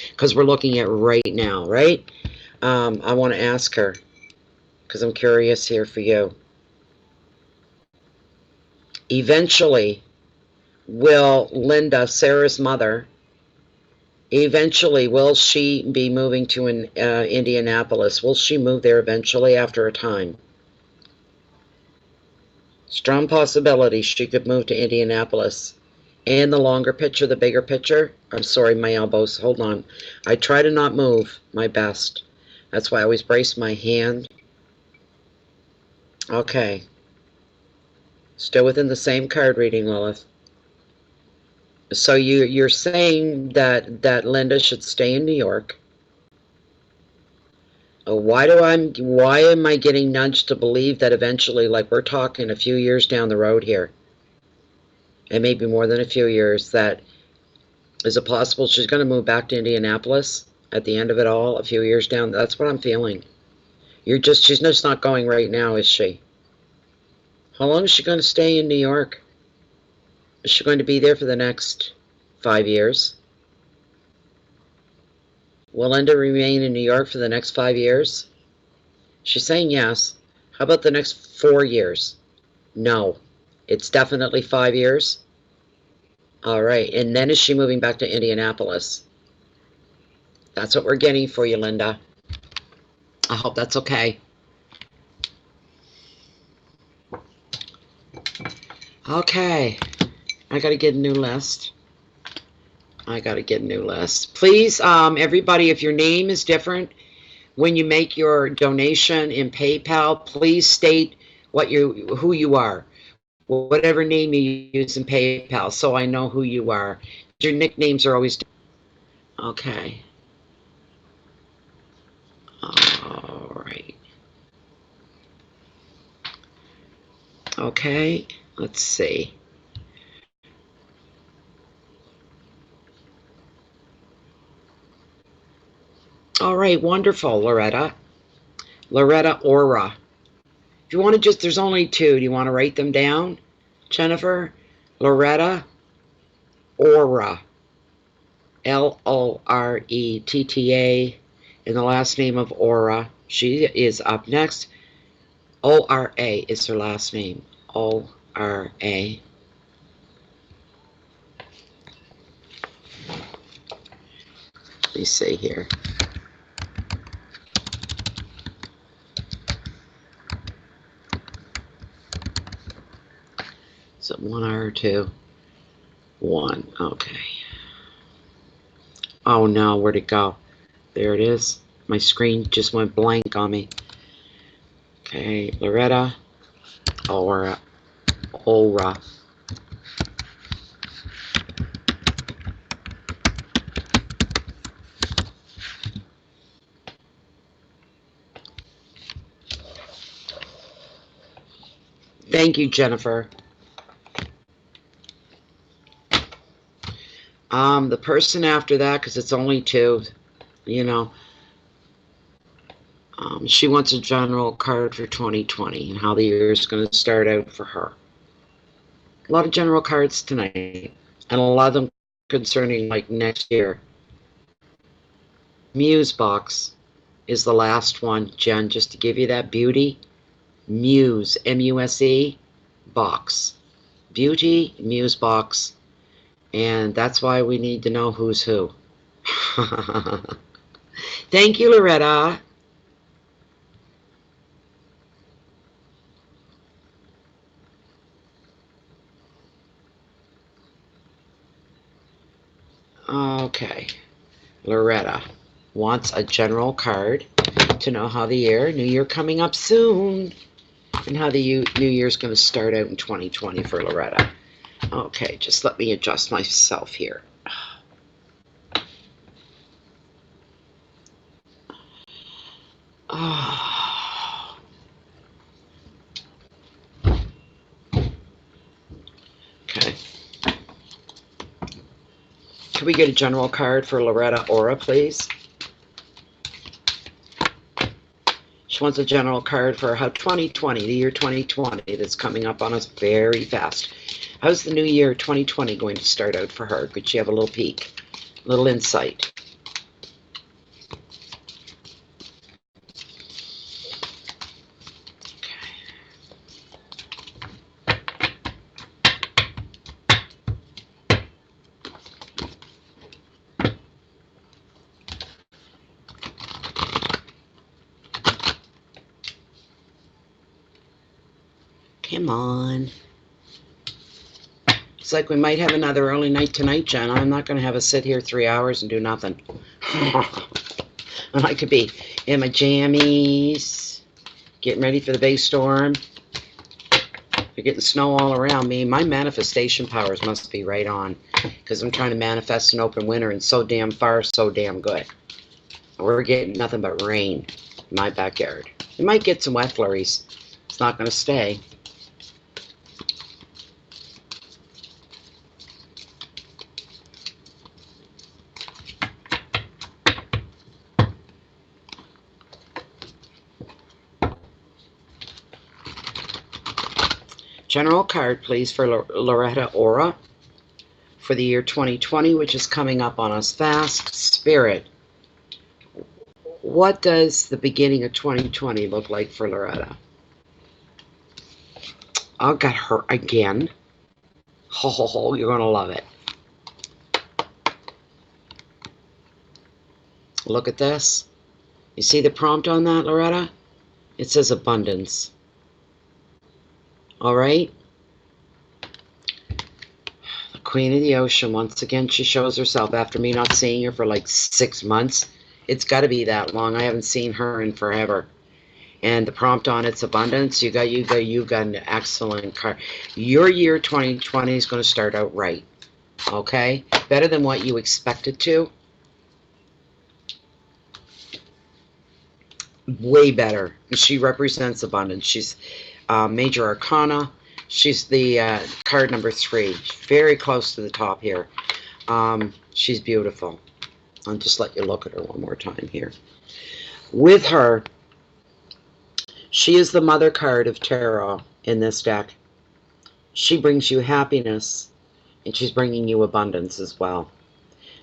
Because we're looking at right now, right? I want to ask her because I'm curious here for you. Eventually, will Linda, Sarah's mother, eventually, will she be moving to Indianapolis? Will she move there eventually after a time? Strong possibility she could move to Indianapolis. And the longer picture, the bigger picture. I'm sorry, my elbows. Hold on. I try to not move my best. That's why I always brace my hand. Okay. Still within the same card reading, Lilith. So you're saying that Linda should stay in New York. Why am I getting nudged to believe that eventually, like we're talking a few years down the road here, and maybe more than a few years, that is it possible she's going to move back to Indianapolis at the end of it all, a few years down? That's what I'm feeling. She's just not going right now, is she? How long is she going to stay in New York? Is she going to be there for the next 5 years? Will Linda remain in New York for the next 5 years? She's saying yes. How about the next 4 years? No. It's definitely 5 years? All right. And then is she moving back to Indianapolis? That's what we're getting for you, Linda. I hope that's okay. Okay. I got to get a new list. Please, everybody, if your name is different, when you make your donation in PayPal, please state who you are. Whatever name you use in PayPal, so I know who you are. Your nicknames are always okay. All right. Okay, let's see. All right, wonderful, Loretta. Loretta Aura. If you want to just, there's only two. Do you want to write them down? Jennifer, Loretta, Aura, Loretta, and the last name of Aura. She is up next. Ora is her last name. Ora. Let me see here. Is it 1 R or 2? 1. Okay. Oh no, where'd it go? There it is. My screen just went blank on me. Okay, Loretta, Aura. Thank you, Jennifer. The person after that, because it's only two, you know, she wants a general card for 2020 and how the year is going to start out for her. A lot of general cards tonight, and a lot of them concerning like next year. Muse box is the last one, Jen, just to give you that beauty. Muse, M-U-S-E, box. Beauty, Muse box. And that's why we need to know who's who. Thank you, Loretta. Okay. Loretta wants a general card to know how the new year coming up soon, and how the new year's going to start out in 2020 for Loretta. Okay, just let me adjust myself here. Oh. Okay. Can we get a general card for Loretta Aura, please? She wants a general card for how 2020, the year 2020, that's coming up on us very fast. How's the new year 2020 going to start out for her? Could she have a little peek, a little insight? Come on. It's like we might have another early night tonight, Jen. I'm not going to have us sit here 3 hours and do nothing. And I could be in my jammies, getting ready for the big storm. We're getting snow all around me. My manifestation powers must be right on, because I'm trying to manifest an open winter, and so damn far, so damn good. We're getting nothing but rain in my backyard. We might get some wet flurries. It's not going to stay. General card, please, for Loretta Aura for the year 2020, which is coming up on us fast. Spirit, what does the beginning of 2020 look like for Loretta? I got her again. Ho, ho, ho, you're going to love it. Look at this. You see the prompt on that, Loretta? It says abundance. All right. The Queen of the Ocean, once again, she shows herself after me not seeing her for like 6 months. It's got to be that long. I haven't seen her in forever. And the prompt on it's abundance. You got an excellent card. Your year 2020 is going to start out right. Okay? Better than what you expected to. Way better. She represents abundance. She's Major Arcana. She's the card number 3. Very close to the top here. She's beautiful. I'll just let you look at her one more time here. With her, She is the mother card of tarot in this deck. She brings you happiness, and she's bringing you abundance as well.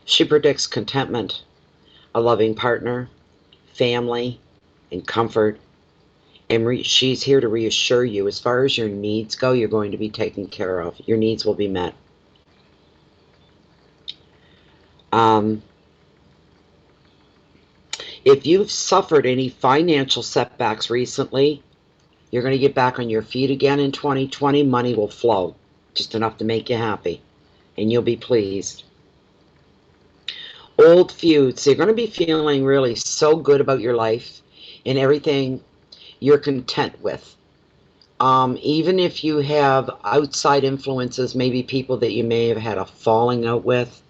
She predicts contentment, a loving partner, family, and comfort. And she's here to reassure you, as far as your needs go, you're going to be taken care of. Your needs will be met. If you've suffered any financial setbacks recently, you're going to get back on your feet again in 2020. Money will flow, just enough to make you happy, and you'll be pleased. Old feuds, you're going to be feeling really so good about your life and everything you're content with. Even if you have outside influences, maybe people that you may have had a falling out with,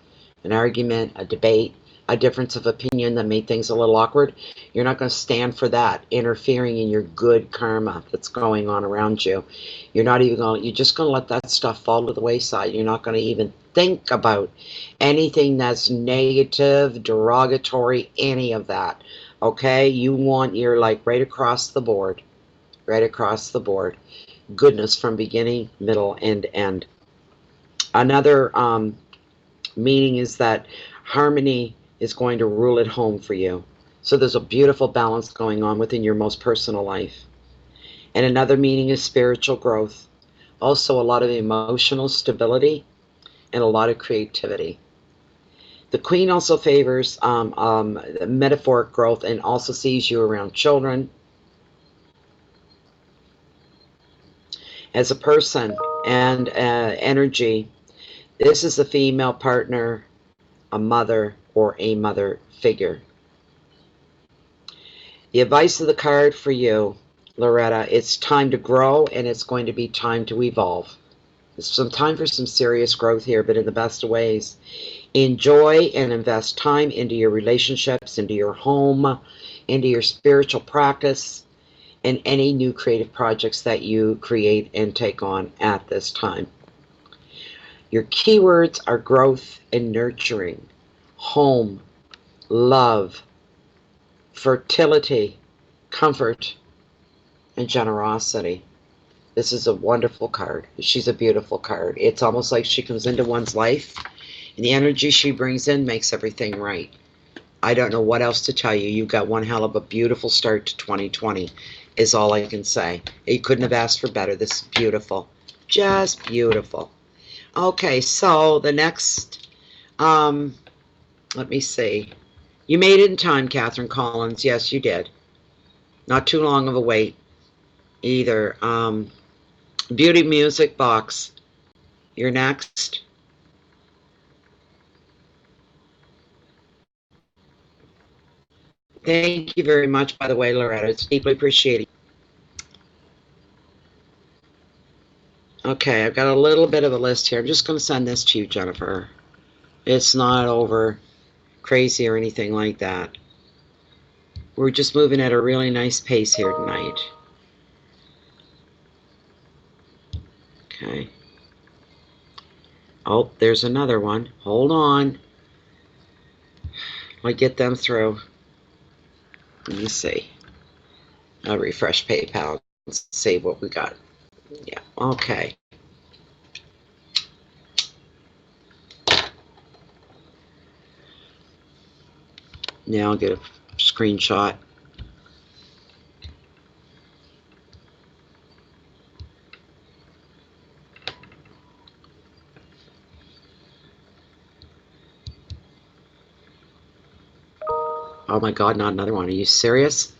an argument, a debate, a difference of opinion that made things a little awkward, you're not going to stand for that interfering in your good karma that's going on around you. You're not even going, you're just going to let that stuff fall to the wayside. You're not going to even think about anything that's negative, derogatory, any of that. Okay? You're like right across the board. Right across the board. Goodness from beginning, middle, and end. Another meaning is that harmony is going to rule at home for you. So there's a beautiful balance going on within your most personal life. And another meaning is spiritual growth. Also a lot of emotional stability and a lot of creativity. The Queen also favors metaphoric growth and also sees you around children. As a person and energy, this is a female partner, a mother, or a mother figure. The advice of the card for you, Loretta, it's time to grow and it's going to be time to evolve. There's some time for some serious growth here, but in the best of ways. Enjoy and invest time into your relationships, into your home, into your spiritual practice, and any new creative projects that you create and take on at this time. Your keywords are growth and nurturing, home, love, fertility, comfort, and generosity. This is a wonderful card. She's a beautiful card. It's almost like she comes into one's life, and the energy she brings in makes everything right. I don't know what else to tell you. You've got one hell of a beautiful start to 2020, is all I can say. You couldn't have asked for better. This is beautiful. Just beautiful. Okay, so the next, let me see. You made it in time, Catherine Collins. Yes, you did. Not too long of a wait either. Beauty Music Box. You're next. Thank you very much, by the way, Loretta. It's deeply appreciated. Okay, I've got a little bit of a list here. I'm just going to send this to you, Jennifer. It's not over crazy or anything like that. We're just moving at a really nice pace here tonight. Okay. Oh, there's another one. Hold on. I'll get them through. Let me see. I'll refresh PayPal and see what we got. Yeah, okay. Now I'll get a screenshot. Oh my God, not another one. Are you serious?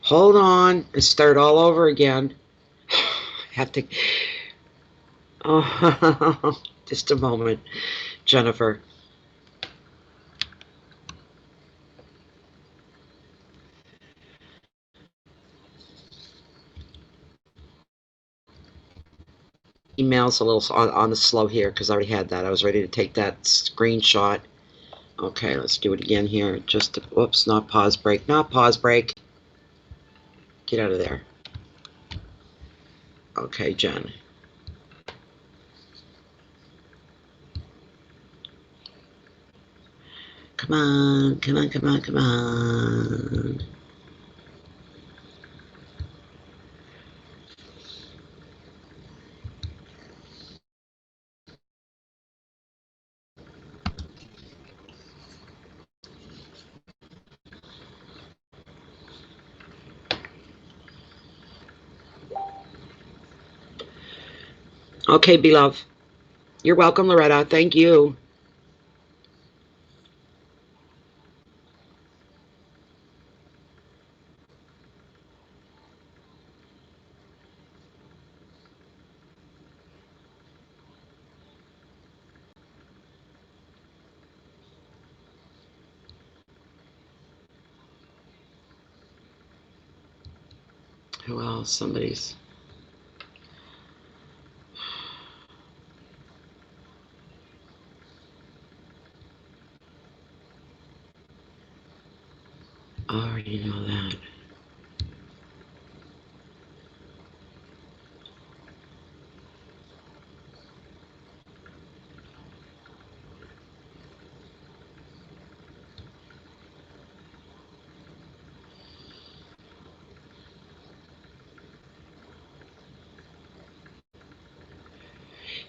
Hold on. Let's start all over again. I have to... Oh, just a moment, Jennifer. Email's a little on the slow here because I already had that. I was ready to take that screenshot. Okay, let's do it again here. Just, whoops, not pause break. Not pause break. Get out of there. Okay, Jen. Come on, come on, come on, come on. Okay, beloved. You're welcome, Loretta. Thank you. Who else? Somebody's... I already know that.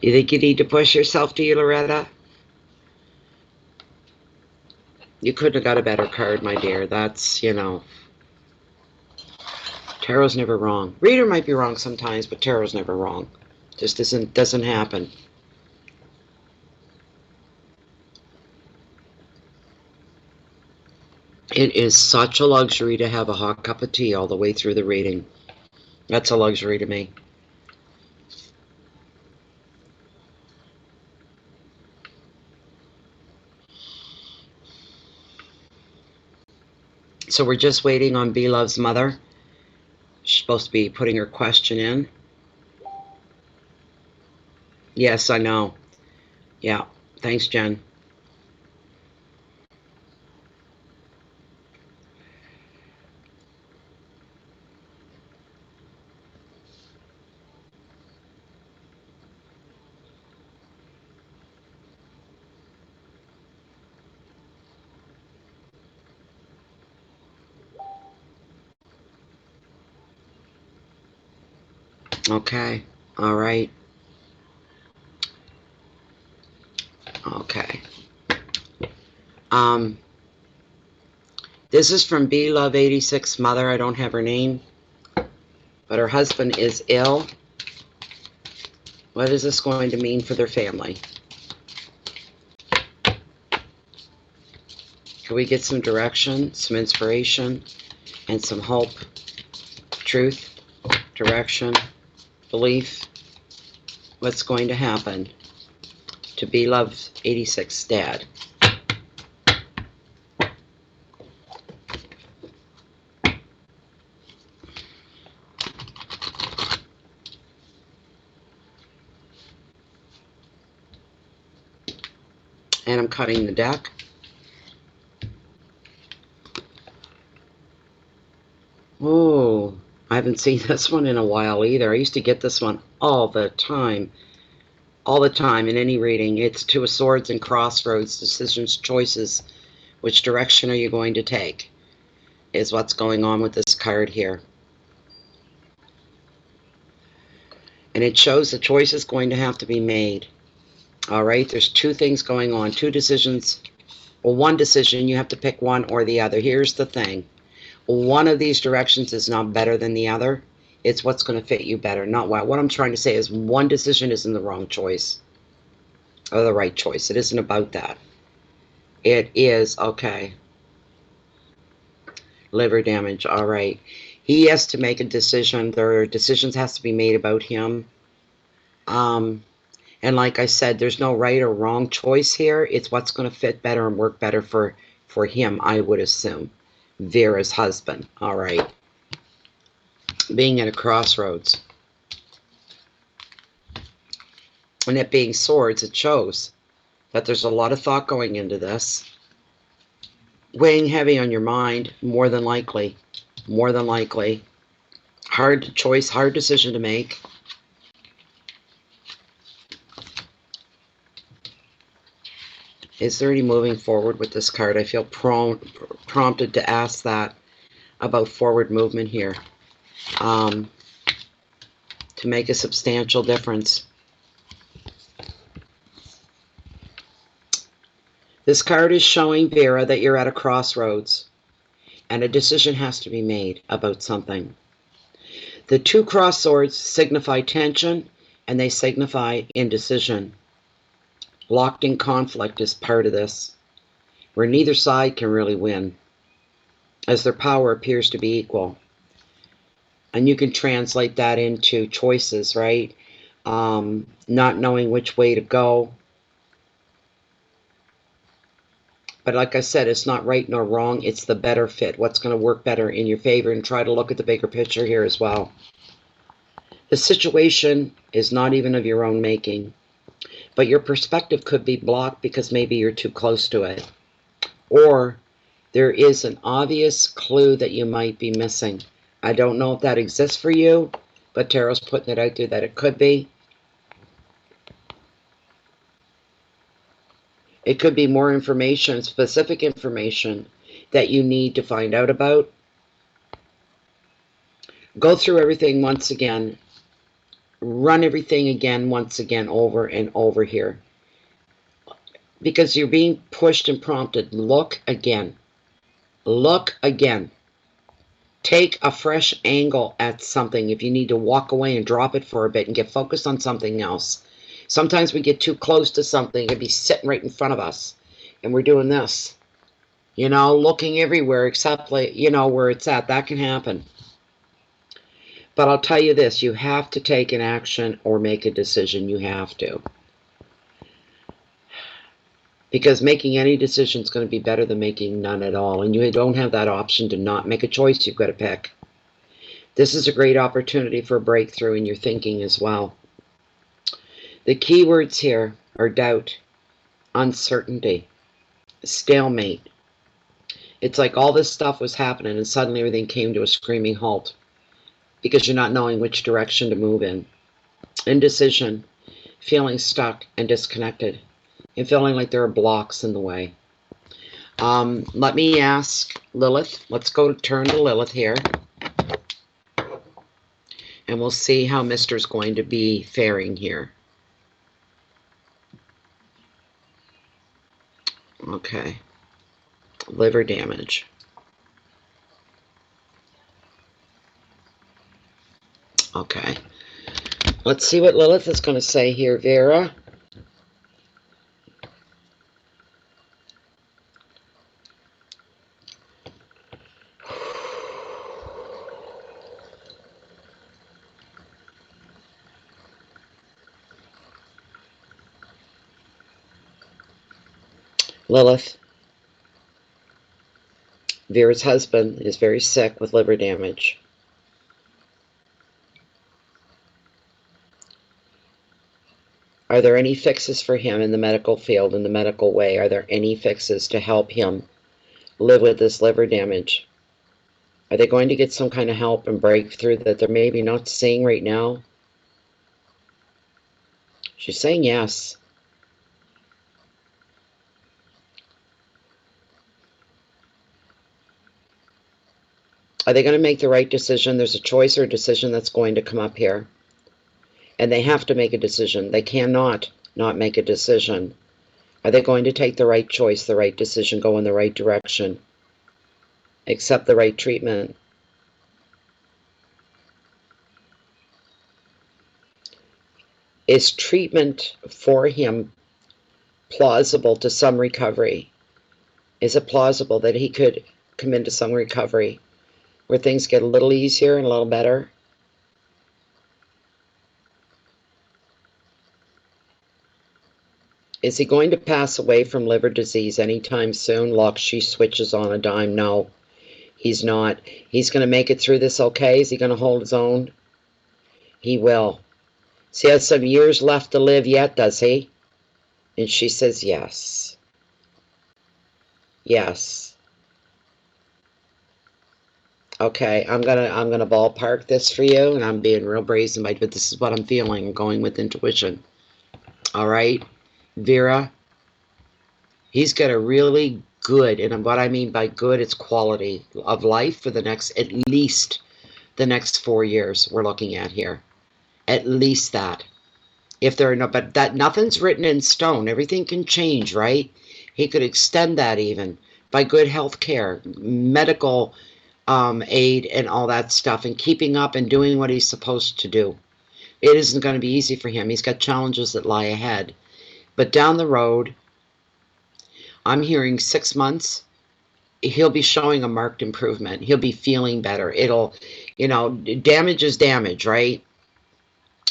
You think you need to push yourself, do you, Loretta? You couldn't have got a better card, my dear. That's, you know, tarot's never wrong. Reader might be wrong sometimes, but tarot's never wrong. Just doesn't happen. It is such a luxury to have a hot cup of tea all the way through the reading. That's a luxury to me. So we're just waiting on Beloved's mother. She's supposed to be putting her question in. Yes, I know. Yeah. Thanks, Jen. Okay. All right. Okay. This is from Beloved 86 mother. I don't have her name, but her husband is ill. What is this going to mean for their family? Can we get some direction, some inspiration, and some hope? Truth, direction, belief. What's going to happen to Beloved 86 dad? And I'm cutting the deck. Oh, I haven't seen this one in a while either. I used to get this one all the time. All the time in any reading. It's Two of Swords and Crossroads, decisions, choices. Which direction are you going to take? Is what's going on with this card here. And it shows the choice is going to have to be made. All right, there's two things going on, two decisions. Well, one decision, you have to pick one or the other. Here's the thing. One of these directions is not better than the other. It's what's going to fit you better, not what. What I'm trying to say is one decision isn't the wrong choice or the right choice. It isn't about that. It is, okay. Liver damage, all right. He has to make a decision. There are decisions has to be made about him. And like I said, there's no right or wrong choice here. It's what's going to fit better and work better for him, I would assume. Vera's husband. All right. Being at a crossroads. And it being swords, it shows that there's a lot of thought going into this. Weighing heavy on your mind, more than likely. More than likely. Hard choice, hard decision to make. Is there any moving forward with this card? I feel prompted to ask that about forward movement here. To make a substantial difference. This card is showing Vera that you're at a crossroads and a decision has to be made about something. The two cross swords signify tension and they signify indecision. Locked in conflict is part of this, where neither side can really win, as their power appears to be equal. And you can translate that into choices, right? Not knowing which way to go. But like I said, it's not right nor wrong. It's the better fit. What's going to work better in your favor, and try to look at the bigger picture here as well. The situation is not even of your own making, but your perspective could be blocked because maybe you're too close to it. Or there is an obvious clue that you might be missing. I don't know if that exists for you, but Tarot's putting it out there that it could be. It could be more information, specific information that you need to find out about. Go through everything once again. Run everything again, once again, over and over here. Because you're being pushed and prompted. Look again. Look again. Take a fresh angle at something if you need to walk away and drop it for a bit and get focused on something else. Sometimes we get too close to something. It could be sitting right in front of us, and we're doing this. You know, looking everywhere except, like, you know, where it's at. That can happen. But I'll tell you this, you have to take an action or make a decision. You have to. Because making any decision is going to be better than making none at all. And you don't have that option to not make a choice. You've got to pick. This is a great opportunity for a breakthrough in your thinking as well. The key words here are doubt, uncertainty, stalemate. It's like all this stuff was happening and suddenly everything came to a screaming halt because you're not knowing which direction to move in. Indecision, feeling stuck and disconnected, and feeling like there are blocks in the way. Let me ask Lilith. Let's go turn to Lilith here. And we'll see how Mister's going to be faring here. Okay. Liver damage. Okay. Let's see what Lilith is going to say here, Vera. Lilith, Vera's husband is very sick with liver damage. Are there any fixes for him in the medical field, in the medical way? Are there any fixes to help him live with this liver damage? Are they going to get some kind of help and breakthrough that they're maybe not seeing right now? She's saying yes. Are they going to make the right decision? There's a choice or a decision that's going to come up here. And they have to make a decision. They cannot not make a decision. Are they going to take the right choice, the right decision, go in the right direction, accept the right treatment? Is treatment for him plausible to some recovery? Is it plausible that he could come into some recovery where things get a little easier and a little better? Is he going to pass away from liver disease anytime soon? Like she switches on a dime? No, he's not. He's going to make it through this okay. Is he going to hold his own? He will. So he has some years left to live yet, does he? And she says yes. Yes. Okay, I'm gonna ballpark this for you, and I'm being real brazen, but this is what I'm feeling. I'm going with intuition. All right, Vera. He's got a really good, and what I mean by good, it's quality of life for the next, at least the next 4 years. We're looking at here, at least that. If there are no, but that nothing's written in stone. Everything can change, right? He could extend that even by good health care, medical aid and all that stuff, and keeping up and doing what he's supposed to do. It isn't going to be easy for him. He's got challenges that lie ahead. But down the road, I'm hearing 6 months, he'll be showing a marked improvement. He'll be feeling better. It'll, damage is damage, right?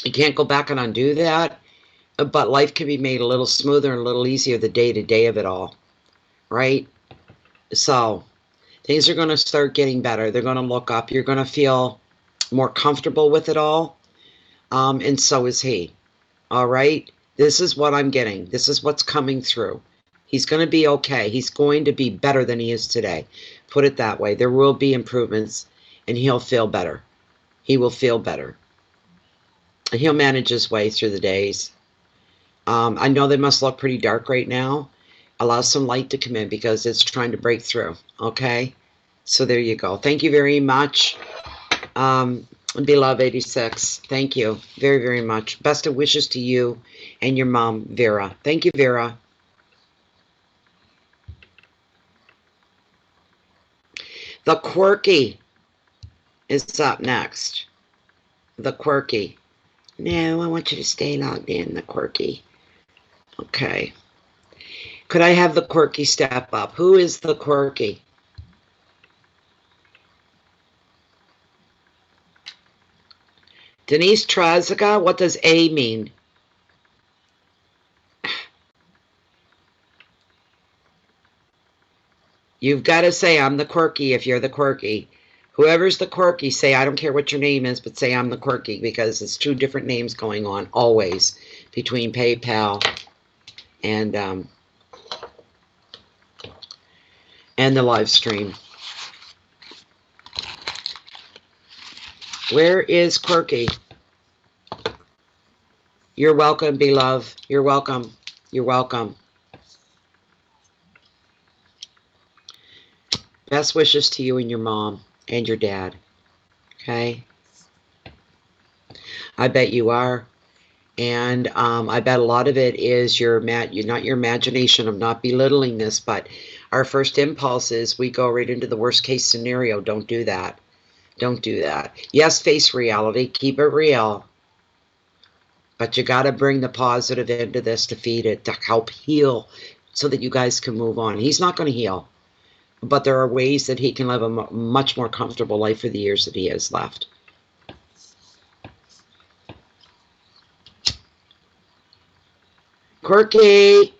You can't go back and undo that, but life can be made a little smoother and a little easier the day-to-day of it all, right? So things are going to start getting better. They're going to look up. You're going to feel more comfortable with it all, and so is he. All right? This is what I'm getting. This is what's coming through. He's going to be okay. He's going to be better than he is today. Put it that way. There will be improvements, and he'll feel better. He will feel better. And he'll manage his way through the days. I know they must look pretty dark right now. Allow some light to come in because it's trying to break through. Okay? So there you go. Thank you very much. Beloved 86. Thank you very, very much. Best of wishes to you and your mom, Vera. Thank you, Vera. The quirky is up next. The quirky. No, I want you to stay logged in, the quirky. Okay. Could I have the quirky step up? Who is the quirky? Denise Trazica? What does A mean? You've got to say, I'm the quirky if you're the quirky. Whoever's the quirky, say, I don't care what your name is, but say I'm the quirky, because it's 2 different names going on, always, between PayPal and the live stream. Where is quirky? You're welcome, beloved. You're welcome. You're welcome. Best wishes to you and your mom and your dad. Okay? I bet you are. And I bet a lot of it is not your imagination. I'm not belittling this, but our first impulse is we go right into the worst case scenario. Don't do that. Don't do that. Yes, face reality. Keep it real. But you got to bring the positive into this to feed it, to help heal so that you guys can move on. He's not going to heal. But there are ways that he can live a much more comfortable life for the years that he has left. Quirky!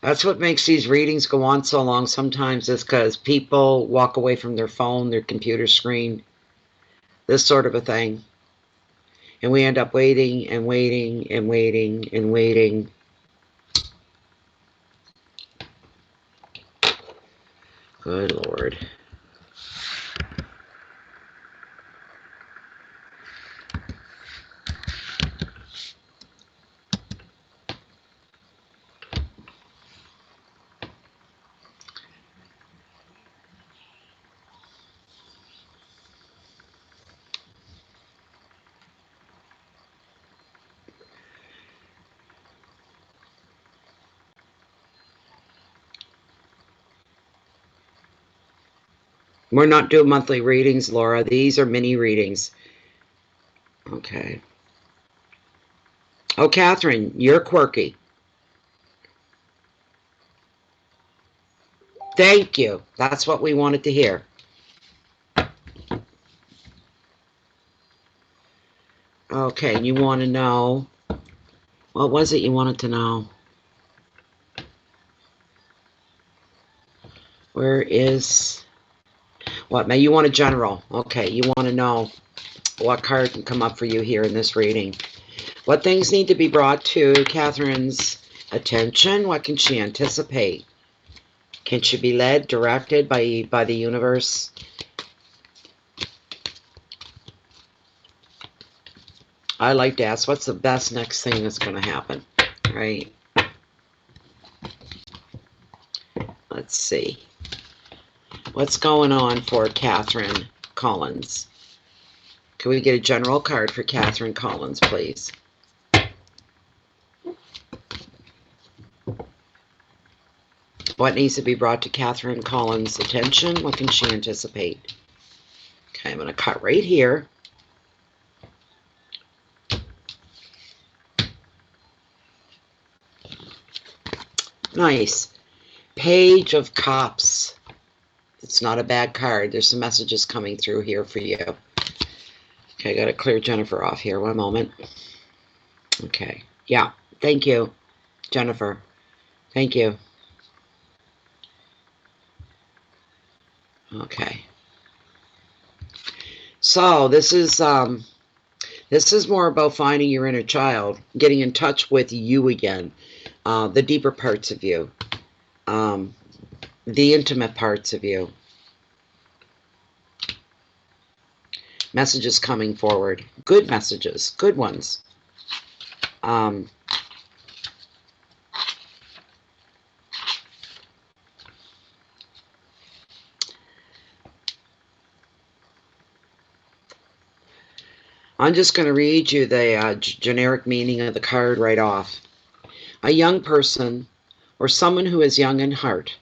That's what makes these readings go on so long sometimes, is because people walk away from their phone, their computer screen, this sort of a thing. And we end up waiting and waiting and waiting and waiting. Good Lord. We're not doing monthly readings, Laura. These are mini readings. Okay. Oh, Catherine, you're quirky. Thank you. That's what we wanted to hear. Okay, you want to know, what was it you wanted to know? Where is, what, you want a general? Okay, you want to know what card can come up for you here in this reading. What things need to be brought to Catherine's attention? What can she anticipate? Can she be led, directed by the universe? I like to ask, what's the best next thing that's going to happen? Right? Let's see. What's going on for Catherine Collins? Can we get a general card for Catherine Collins, please? What needs to be brought to Catherine Collins' attention? What can she anticipate? Okay, I'm going to cut right here. Nice. Page of Cups. It's not a bad card. There's some messages coming through here for you. Okay, I got to clear Jennifer off here. One moment. Okay. Yeah. Thank you, Jennifer. Thank you. Okay. So this is more about finding your inner child, getting in touch with you again, the deeper parts of you, the intimate parts of you. Messages coming forward. Good messages. Good ones. I'm just going to read you the generic meaning of the card right off. A young person, or someone who is young in heart,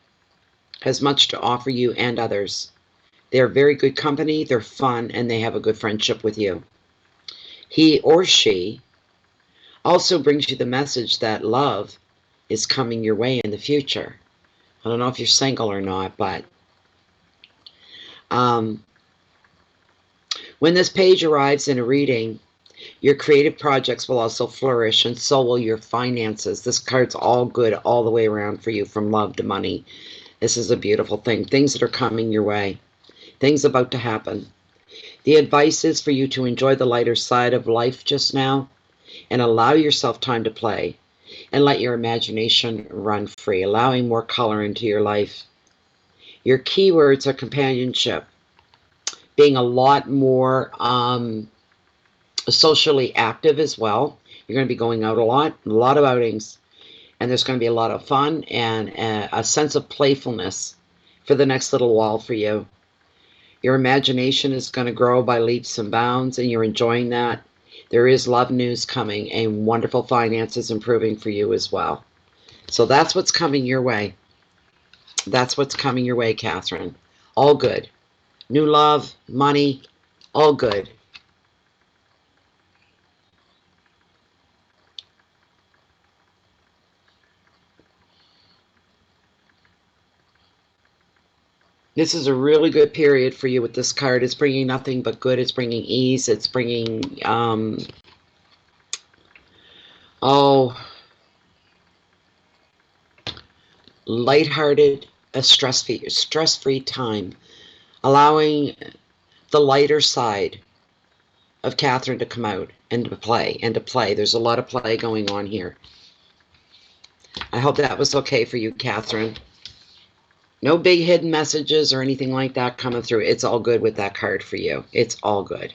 has much to offer you and others. They are very good company, they're fun, and they have a good friendship with you. He or she also brings you the message that love is coming your way in the future. I don't know if you're single or not, but when this page arrives in a reading, your creative projects will also flourish, and so will your finances. This card's all good all the way around for you, from love to money. This is a beautiful thing. Things that are coming your way. Things about to happen. The advice is for you to enjoy the lighter side of life just now and allow yourself time to play and let your imagination run free, allowing more color into your life. Your keywords are companionship, being a lot more socially active as well. You're going to be going out a lot of outings, and there's going to be a lot of fun and a sense of playfulness for the next little while for you. Your imagination is going to grow by leaps and bounds, and you're enjoying that. There is love news coming, and wonderful finances improving for you as well. So that's what's coming your way. That's what's coming your way, Catherine. All good. New love, money, all good. This is a really good period for you with this card. It's bringing nothing but good. It's bringing ease. It's bringing, lighthearted, a stress-free time, allowing the lighter side of Catherine to come out and to play. There's a lot of play going on here. I hope that was okay for you, Catherine. No big hidden messages or anything like that coming through. It's all good with that card for you. It's all good.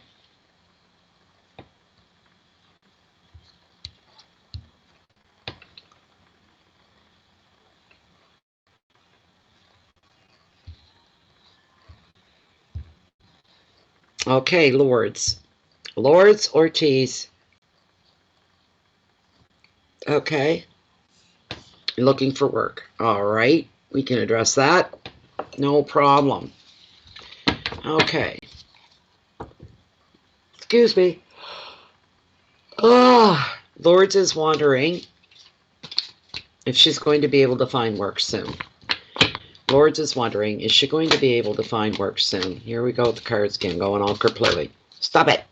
Okay, Lourdes. Lourdes Ortiz. Okay. You're looking for work. All right. We can address that. No problem. Okay. Excuse me. Lourdes is wondering if she's going to be able to find work soon. Lourdes is wondering, is she going to be able to find work soon? Here we go with the cards again, going all kerplooey. Stop it.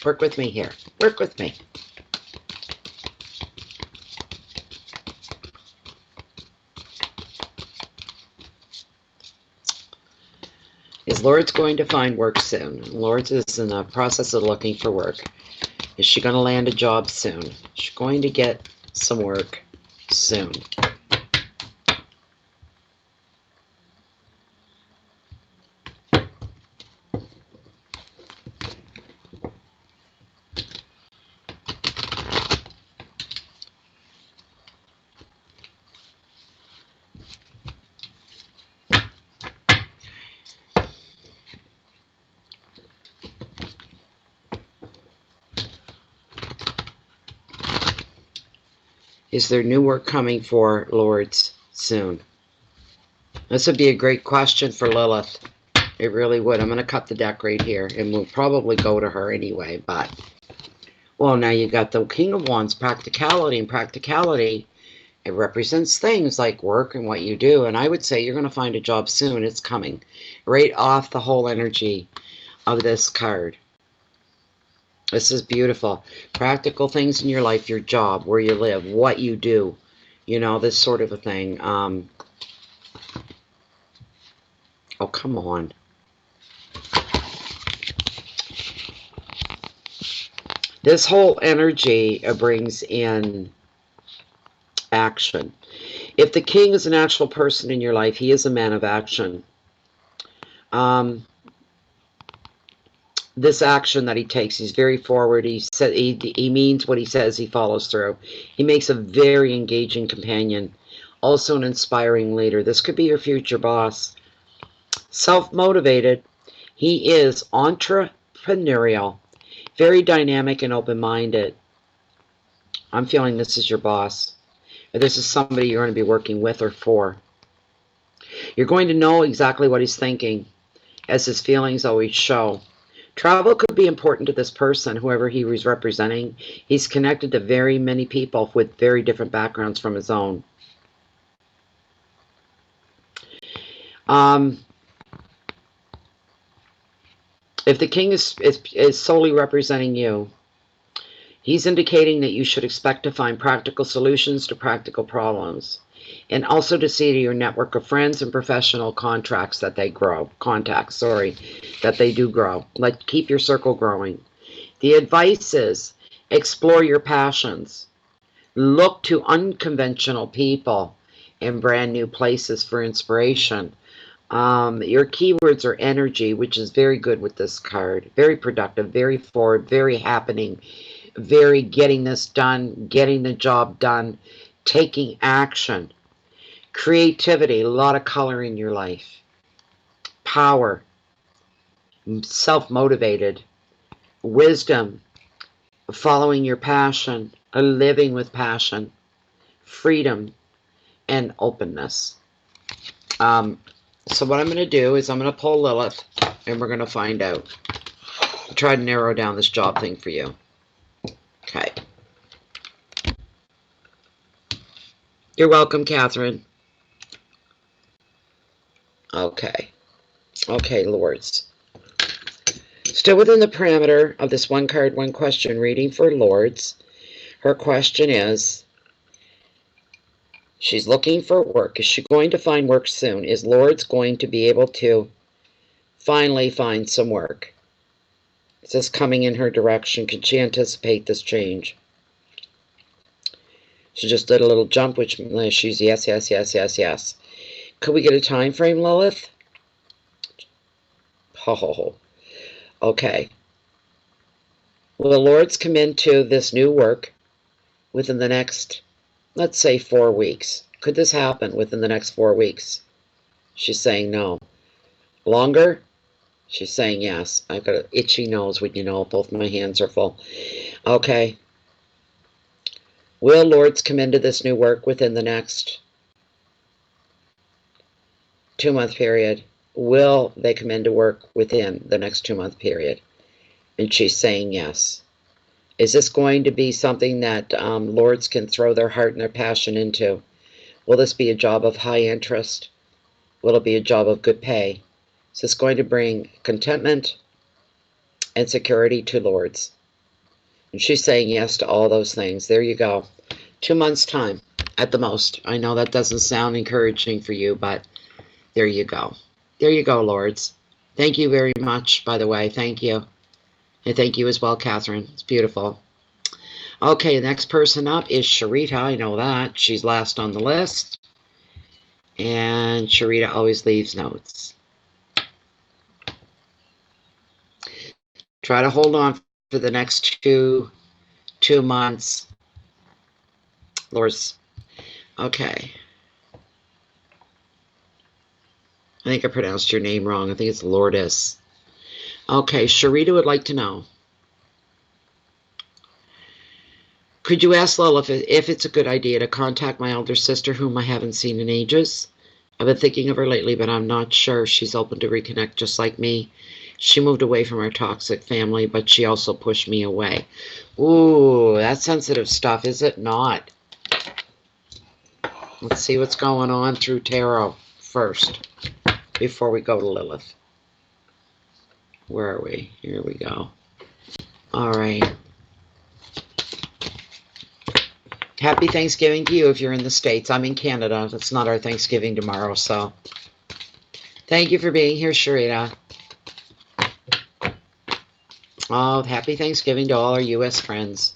Work with me here. Work with me. Is Lourdes going to find work soon? Lourdes is in the process of looking for work. Is she going to land a job soon? Is she going to get some work soon? Is there new work coming for Lourdes soon? This would be a great question for Lilith. It really would. I'm going to cut the deck right here, and we'll probably go to her anyway. But, well, now you got the King of Wands, practicality, and practicality. It represents things like work and what you do. And I would say you're going to find a job soon. It's coming. Right off the whole energy of this card. This is beautiful. Practical things in your life, your job, where you live, what you do. You know, this sort of a thing. Oh, come on. This whole energy brings in action. If the king is an actual person in your life, he is a man of action. This action that he takes, he's very forward. He means what he says. He follows through. He makes a very engaging companion. Also an inspiring leader. This could be your future boss. Self-motivated. He is entrepreneurial. Very dynamic and open-minded. I'm feeling this is your boss. This is somebody you're going to be working with or for. You're going to know exactly what he's thinking, as his feelings always show. Travel could be important to this person, whoever he was representing. He's connected to very many people with very different backgrounds from his own. If the king is solely representing you, he's indicating that you should expect to find practical solutions to practical problems, and also to see to your network of friends and professional contacts that they grow. That they do grow. Like, keep your circle growing. The advice is explore your passions. Look to unconventional people and brand new places for inspiration. Your keywords are energy, which is very good with this card. Very productive, very forward, very happening, very getting this done, getting the job done, taking action. Creativity, a lot of color in your life. Power, self-motivated. Wisdom, following your passion, living with passion. Freedom, and openness. So what I'm going to do is I'm going to pull Lilith, and we're going to find out. Try to narrow down this job thing for you. Okay. You're welcome, Catherine. Okay. Okay, Lourdes. Still within the parameter of this one card, one question reading for Lourdes. Her question is, she's looking for work. Is she going to find work soon? Is Lourdes going to be able to finally find some work? Is this coming in her direction? Can she anticipate this change? She just did a little jump, which she's yes, yes, yes, yes, yes. Could we get a time frame, Lilith? Oh, okay. Will Lourdes come into this new work within the next, let's say, 4 weeks? Could this happen within the next 4 weeks? She's saying no. Longer? She's saying yes. I've got an itchy nose when you know both my hands are full. Okay. Will Lourdes come into this new work within the next 2-month period? Will they come into work within the next 2-month period? And she's saying yes. Is this going to be something that Lourdes can throw their heart and their passion into? Will this be a job of high interest? Will it be a job of good pay? Is this going to bring contentment and security to Lourdes? And she's saying yes to all those things. There you go. 2 months' time at the most. I know that doesn't sound encouraging for you, but there you go. There you go, Lourdes. Thank you very much, by the way. Thank you. And thank you as well, Catherine. It's beautiful. Okay, the next person up is Sherita. I know that. She's last on the list. And Sherita always leaves notes. Try to hold on for the next two months. Lourdes. Okay. I think I pronounced your name wrong. I think it's Lourdes. Okay, Sherita would like to know. Could you ask Lilith if it's a good idea to contact my elder sister, whom I haven't seen in ages? I've been thinking of her lately, but I'm not sure she's open to reconnect just like me. She moved away from her toxic family, but she also pushed me away. Ooh, that's sensitive stuff, is it not? Let's see what's going on through tarot first, before we go to Lilith. Where are we? Here we go. All right. Happy Thanksgiving to you if you're in the States. I'm in Canada. It's not our Thanksgiving tomorrow, so. Thank you for being here, Sherita. Oh, happy Thanksgiving to all our U.S. friends.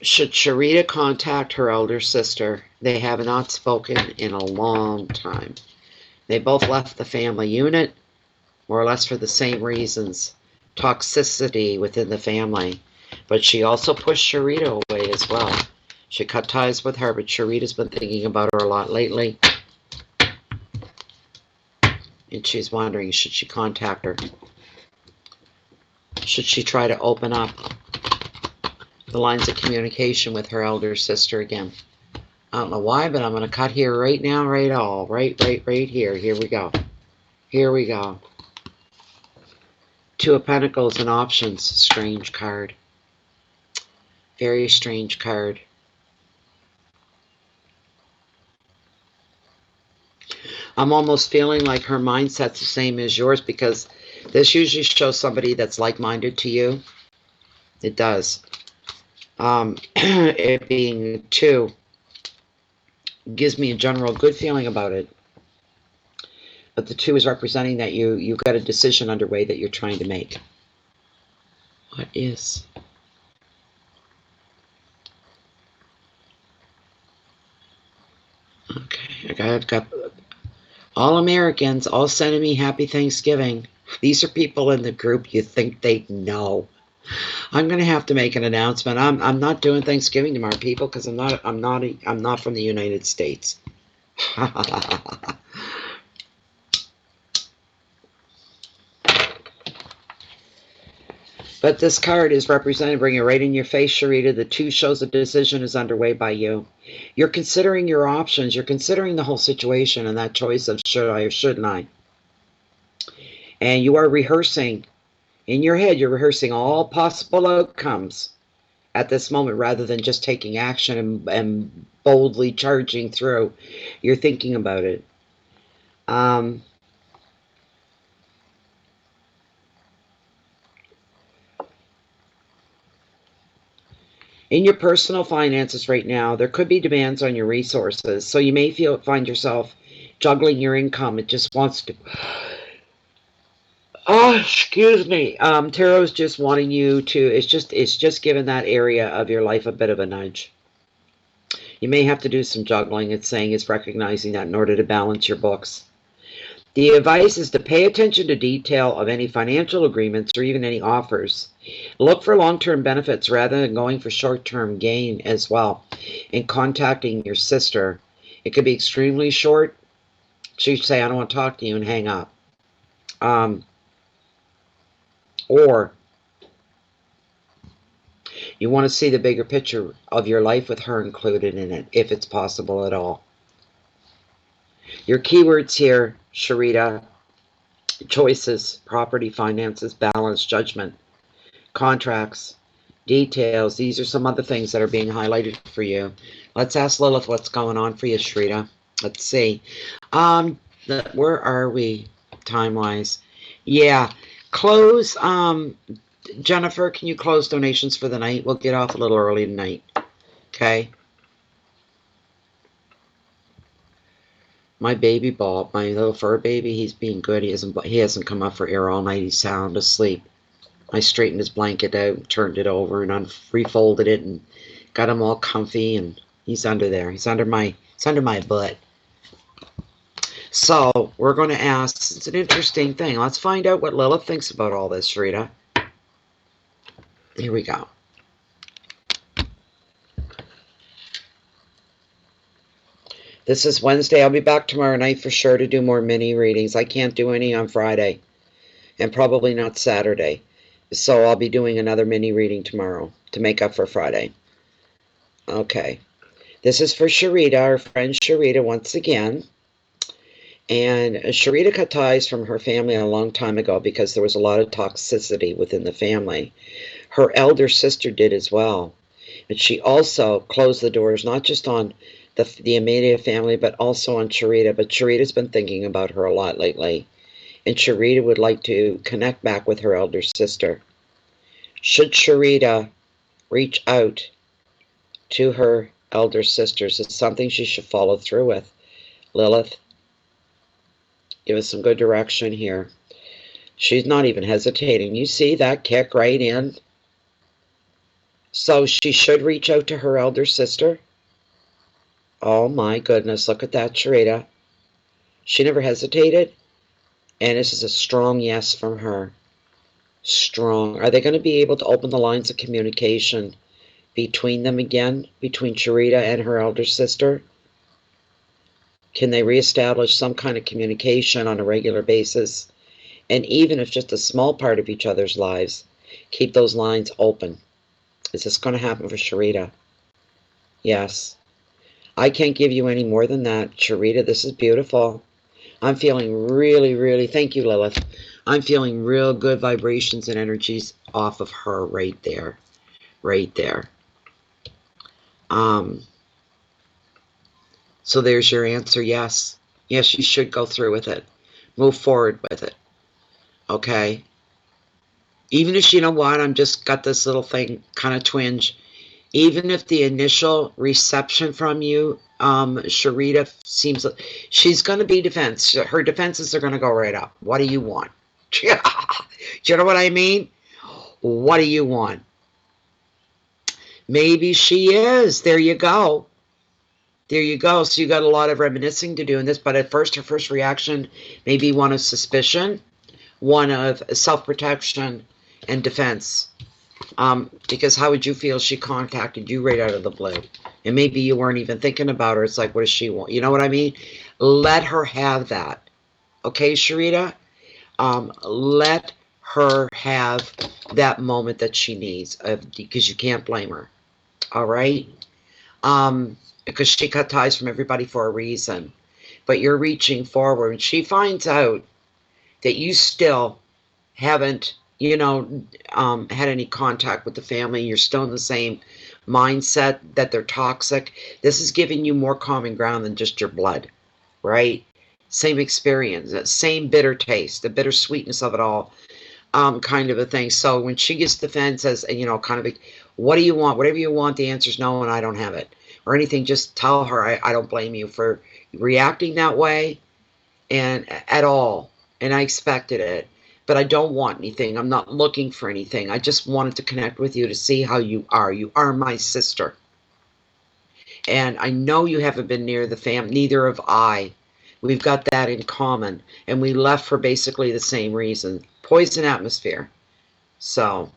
Should Sherita contact her elder sister? They have not spoken in a long time. They both left the family unit, more or less for the same reasons. Toxicity within the family. But she also pushed Sherita away as well. She cut ties with her, but Sherita's been thinking about her a lot lately. And she's wondering, should she contact her? Should she try to open up the lines of communication with her elder sister again? I don't know why, but I'm going to cut here right now, right here. Here we go. Here we go. Two of Pentacles and Options. Strange card. Very strange card. I'm almost feeling like her mindset's the same as yours, because this usually shows somebody that's like-minded to you. It does. It being 2 gives me a general good feeling about it. But the 2 is representing that you've got a decision underway that you're trying to make. What is? Okay, I've got all Americans, all sending me happy Thanksgiving. These are people in the group you think they know. I'm going to have to make an announcement. I'm not doing Thanksgiving tomorrow, people, because I'm not from the United States. But this card is represented, bring it right in your face, Sherita. The 2 shows a decision is underway by you. You're considering your options. You're considering the whole situation and that choice of should I or shouldn't I. And you are rehearsing. In your head, you're rehearsing all possible outcomes at this moment rather than just taking action and boldly charging through. You're thinking about it. In your personal finances right now, there could be demands on your resources. So you may find yourself juggling your income. It just wants to... Oh, excuse me. Tarot's just wanting you to... It's just giving that area of your life a bit of a nudge. You may have to do some juggling. It's saying it's recognizing that in order to balance your books. The advice is to pay attention to detail of any financial agreements or even any offers. Look for long-term benefits rather than going for short-term gain as well. In contacting your sister, it could be extremely short. She'd say, I don't want to talk to you, and hang up. Or you want to see the bigger picture of your life with her included in it, if it's possible at all. Your keywords here, Sherita: choices, property, finances, balance, judgment, contracts, details. These are some other things that are being highlighted for you. Let's ask Lilith what's going on for you, Sherita. Let's see. Where are we time-wise? Yeah. Close. Jennifer, can you close donations for the night? We'll get off a little early tonight. Okay. My baby Bob, my little fur baby, he's being good. He hasn't come up for air all night. He's sound asleep. I straightened his blanket out, turned it over, and refolded it, and got him all comfy. And he's under there. He's under my butt. So we're going to ask. It's an interesting thing. Let's find out what Lilith thinks about all this, Sherita. Here we go. This is Wednesday. I'll be back tomorrow night for sure to do more mini readings. I can't do any on Friday and probably not Saturday. So I'll be doing another mini reading tomorrow to make up for Friday. Okay. This is for Sherita, our friend Sherita, once again. And Sherita cut ties from her family a long time ago because there was a lot of toxicity within the family. Her elder sister did as well. And she also closed the doors, not just on the immediate family, but also on Sherita. But Sherita's been thinking about her a lot lately. And Sherita would like to connect back with her elder sister. Should Sherita reach out to her elder sisters, it's something she should follow through with. Lilith, give us some good direction here. She's not even hesitating. You see that kick right in? So she should reach out to her elder sister. Oh my goodness, look at that, Sherita. She never hesitated. And this is a strong yes from her. Strong. Are they going to be able to open the lines of communication between them again? Between Sherita and her elder sister? Can they reestablish some kind of communication on a regular basis? And even if just a small part of each other's lives, keep those lines open. Is this going to happen for Sherita? Yes. I can't give you any more than that, Sherita. This is beautiful. I'm feeling really, really, thank you, Lilith. I'm feeling real good vibrations and energies off of her right there. Right there. So there's your answer, yes. Yes, you should go through with it. Move forward with it. Okay? Even if, you know what, I'm just got this little thing, kind of twinge. Even if the initial reception from you, Sherita, seems like she's going to be defense. Her defenses are going to go right up. What do you want? Do you know what I mean? What do you want? Maybe she is. There you go. There you go. So you got a lot of reminiscing to do in this, but at first, her first reaction may be one of suspicion, one of self-protection and defense. Because how would you feel she contacted you right out of the blue? And maybe you weren't even thinking about her. It's like, what does she want? You know what I mean? Let her have that. Okay, Sherita? Let her have that moment that she needs, because you can't blame her. All right? Because she cut ties from everybody for a reason. But you're reaching forward. And she finds out that you still haven't, had any contact with the family. You're still in the same mindset that they're toxic. This is giving you more common ground than just your blood, right? Same experience, same bitter taste, the bitter sweetness of it all, kind of a thing. So when she gets defense, says, kind of, what do you want? Whatever you want, the answer's no, and I don't have it. Or anything, just tell her, I don't blame you for reacting that way and at all. And I expected it. But I don't want anything. I'm not looking for anything. I just wanted to connect with you to see how you are. You are my sister. And I know you haven't been near the family. Neither have I. We've got that in common. And we left for basically the same reason. Poison atmosphere. So.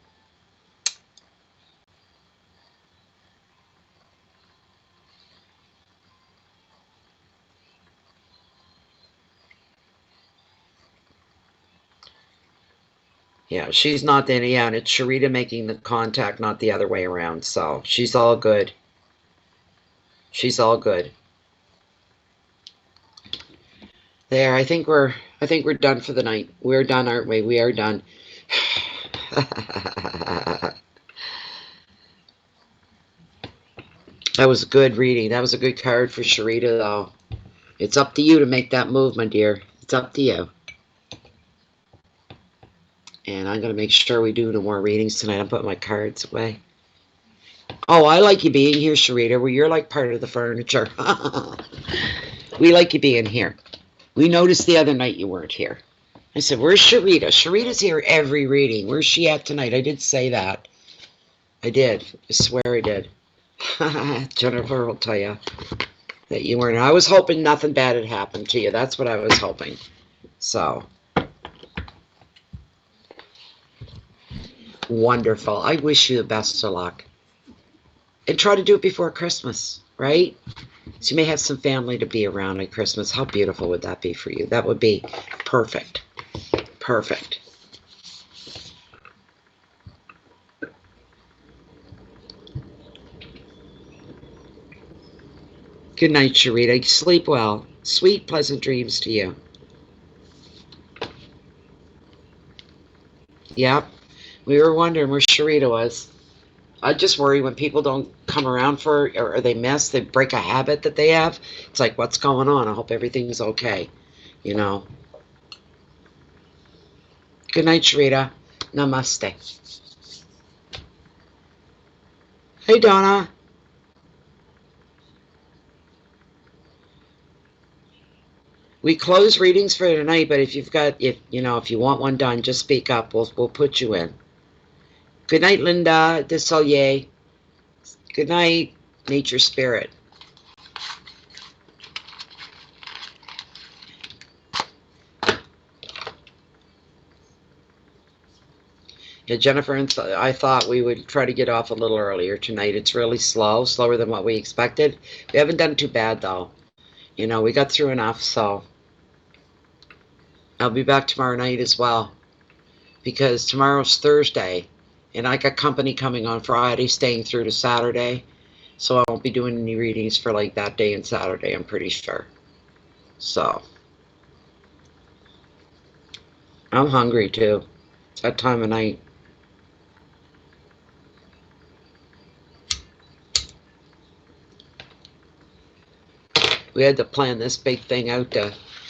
Yeah, she's not there. Yeah, and it's Sherita making the contact, not the other way around. So she's all good. She's all good. There, I think we're done for the night. We're done, aren't we? We are done. That was a good reading. That was a good card for Sherita, though. It's up to you to make that move, my dear. It's up to you. And I'm going to make sure we do no more readings tonight. I'm putting my cards away. Oh, I like you being here, Sherita. Well, you're like part of the furniture. We like you being here. We noticed the other night you weren't here. I said, where's Sherita? Sherita's here every reading. Where's she at tonight? I did say that. I did. I swear I did. Jennifer will tell you that you weren't. I was hoping nothing bad had happened to you. That's what I was hoping. So. Wonderful. I wish you the best of luck. And try to do it before Christmas, right? So you may have some family to be around at Christmas. How beautiful would that be for you? That would be perfect. Perfect. Good night, Sherita. Sleep well. Sweet, pleasant dreams to you. Yep. We were wondering where Sherita was. I just worry when people don't come around for, or they miss, they break a habit that they have. It's like, what's going on? I hope everything's okay. You know. Good night, Sherita. Namaste. Hey, Donna. We close readings for tonight, but if you want one done, just speak up. We'll put you in. Good night, Linda Desollier. Good night, Nature Spirit. Yeah, Jennifer, I thought we would try to get off a little earlier tonight. It's really slower than what we expected. We haven't done too bad, though. You know, we got through enough, so I'll be back tomorrow night as well, because tomorrow's Thursday, and I got company coming on Friday, staying through to Saturday, so I won't be doing any readings for like that day and Saturday, I'm pretty sure. So I'm hungry too. It's that time of night. We had to plan this big thing out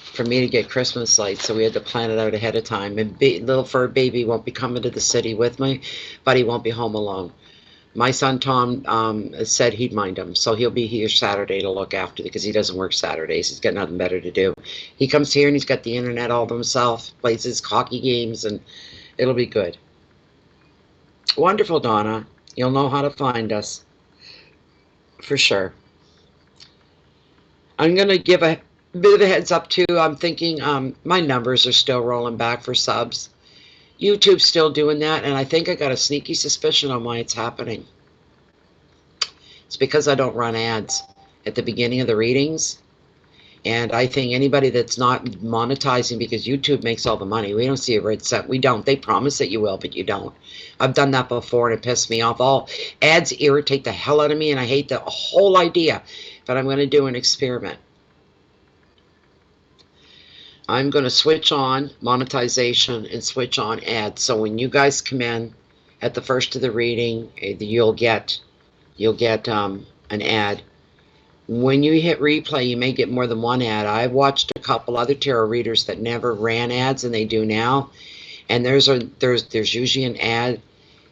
for me to get Christmas lights, so we had to plan it out ahead of time. And little fur baby won't be coming to the city with me, but he won't be home alone. My son Tom said he'd mind him, so he'll be here Saturday to look after, because he doesn't work Saturdays. He's got nothing better to do. He comes here and he's got the internet all to himself, plays his hockey games, and it'll be good. Wonderful, Donna. You'll know how to find us. For sure. I'm going to give a bit of a heads up, too. I'm thinking my numbers are still rolling back for subs. YouTube's still doing that, and I think I got a sneaky suspicion on why it's happening. It's because I don't run ads at the beginning of the readings. And I think anybody that's not monetizing, because YouTube makes all the money. We don't see a red cent. We don't. They promise that you will, but you don't. I've done that before, and it pissed me off. All ads irritate the hell out of me, and I hate the whole idea. But I'm going to do an experiment. I'm going to switch on monetization and switch on ads. So when you guys come in at the first of the reading, you'll get an ad. When you hit replay, you may get more than one ad. I've watched a couple other tarot readers that never ran ads, and they do now. And there's usually an ad,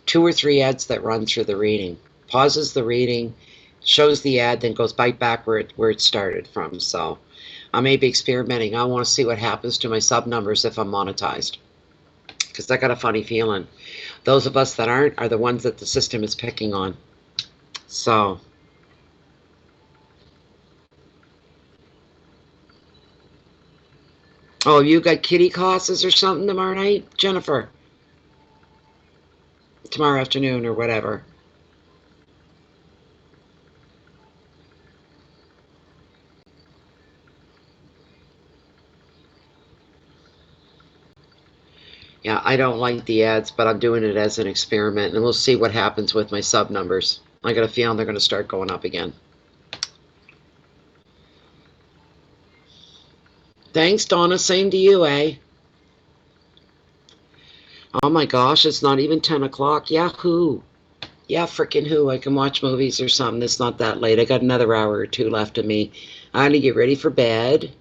2 or 3 ads that run through the reading. Pauses the reading, shows the ad, then goes right back where it started from. So I may be experimenting. I want to see what happens to my sub numbers if I'm monetized, because I got a funny feeling those of us that aren't are the ones that the system is picking on. So oh, you got kitty classes or something tomorrow night, Jennifer? Tomorrow afternoon or whatever. Yeah, I don't like the ads, but I'm doing it as an experiment, and we'll see what happens with my sub numbers. I got a feeling they're going to start going up again. Thanks, Donna. Same to you, eh? Oh my gosh, it's not even 10 o'clock. Yahoo! Yeah, frickin' who? I can watch movies or something. It's not that late. I got another hour or 2 left of me. I need to get ready for bed.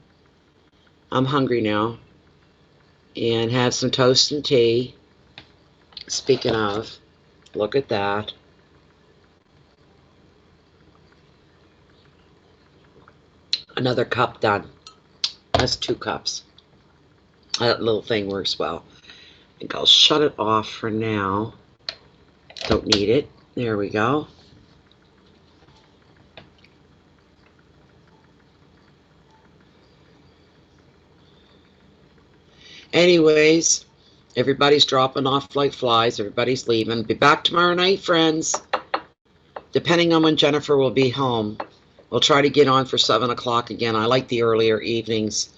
I'm hungry now. And have some toast and tea. Speaking of, look at that. Another cup done. That's 2 cups. That little thing works well. I think I'll shut it off for now. Don't need it. There we go. Anyways, everybody's dropping off like flies. Everybody's leaving. Be back tomorrow night, friends. Depending on when Jennifer will be home. We'll try to get on for 7 o'clock again. I like the earlier evenings.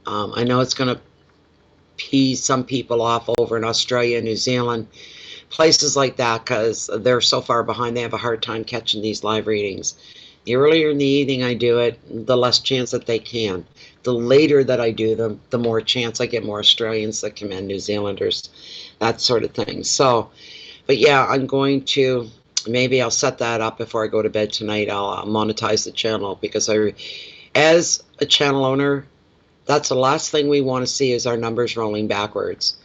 I know it's going to pee some people off over in Australia, New Zealand, places like that, because they're so far behind. They have a hard time catching these live readings. The earlier in the evening I do it, the less chance that they can. The later that I do them, the more chance I get more Australians that come in, New Zealanders, that sort of thing. So, but yeah, I'm going to, maybe I'll set that up before I go to bed tonight. I'll monetize the channel, because as a channel owner, that's the last thing we want to see is our numbers rolling backwards.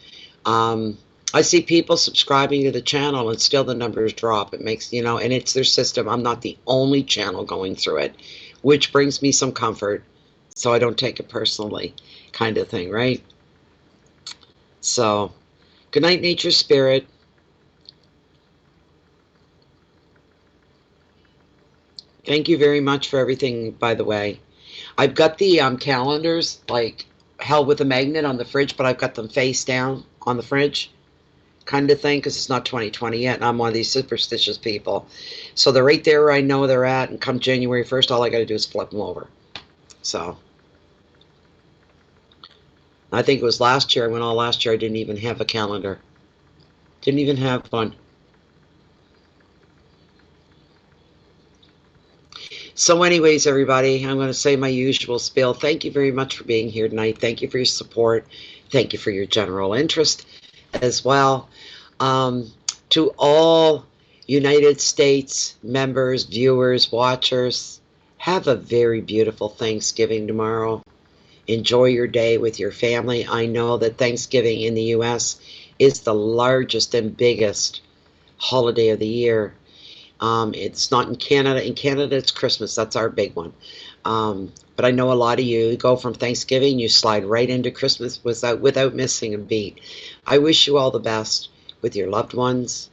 I see people subscribing to the channel and still the numbers drop. It makes, and it's their system. I'm not the only channel going through it, which brings me some comfort, so I don't take it personally, kind of thing, right? So, good night, nature spirit. Thank you very much for everything, by the way. I've got the calendars, like, held with a magnet on the fridge, but I've got them face down on the fridge, kind of thing, because it's not 2020 yet, and I'm one of these superstitious people. So they're right there where I know they're at, and come January 1st, all I got to do is flip them over. So, I think it was last year, last year I didn't even have a calendar. Didn't even have one. So anyways, everybody, I'm going to say my usual spiel. Thank you very much for being here tonight. Thank you for your support. Thank you for your general interest as well. To all United States members, viewers, watchers, have a very beautiful Thanksgiving tomorrow. Enjoy your day with your family. I know that Thanksgiving in the U.S. is the largest and biggest holiday of the year. It's not in Canada. In Canada, it's Christmas. That's our big one. But I know a lot of you go from Thanksgiving, you slide right into Christmas without missing a beat. I wish you all the best with your loved ones.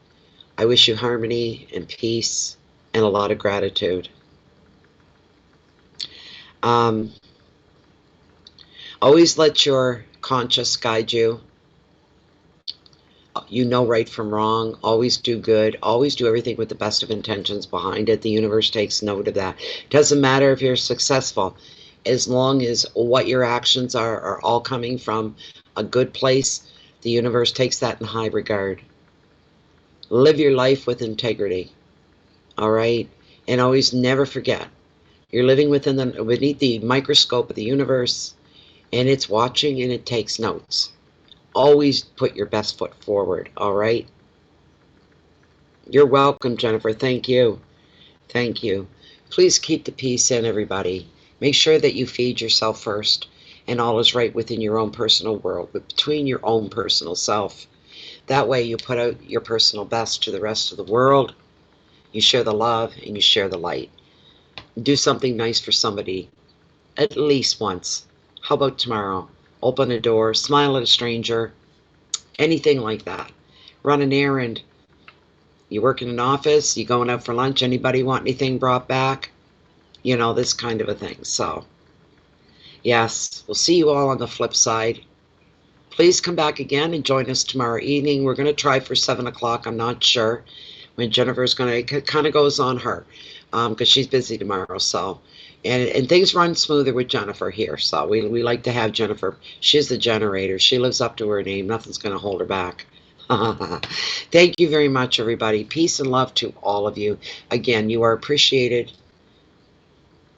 I wish you harmony and peace and a lot of gratitude. Always let your conscience guide you. You know right from wrong. Always do good. Always do everything with the best of intentions behind it. The universe takes note of that. Doesn't matter if you're successful, as long as what your actions are all coming from a good place. The universe takes that in high regard. Live your life with integrity. All right, and always never forget you're living beneath the microscope of the universe, and it's watching and it takes notes. Always put your best foot forward, all right? You're welcome, Jennifer. Thank you. Thank you. Please keep the peace in, everybody. Make sure that you feed yourself first, and all is right within your own personal world, but between your own personal self. That way you put out your personal best to the rest of the world. You share the love, and you share the light. Do something nice for somebody at least once. How about tomorrow? Open a door, smile at a stranger, anything like that. Run an errand. You work in an office, you going out for lunch, anybody want anything brought back? This kind of a thing. So, yes, we'll see you all on the flip side. Please come back again and join us tomorrow evening. We're going to try for 7 o'clock. I'm not sure when Jennifer's going to, it kind of goes on her, because she's busy tomorrow, so. And things run smoother with Jennifer here, so we like to have Jennifer. She's the generator. She lives up to her name. Nothing's going to hold her back. Thank you very much, everybody. Peace and love to all of you. Again, you are appreciated.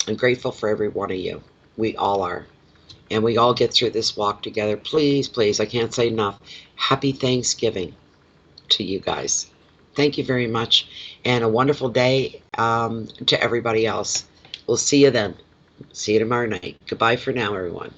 I'm grateful for every one of you. We all are. And we all get through this walk together. Please, please, I can't say enough. Happy Thanksgiving to you guys. Thank you very much. And a wonderful day to everybody else. We'll see you then. See you tomorrow night. Goodbye for now, everyone.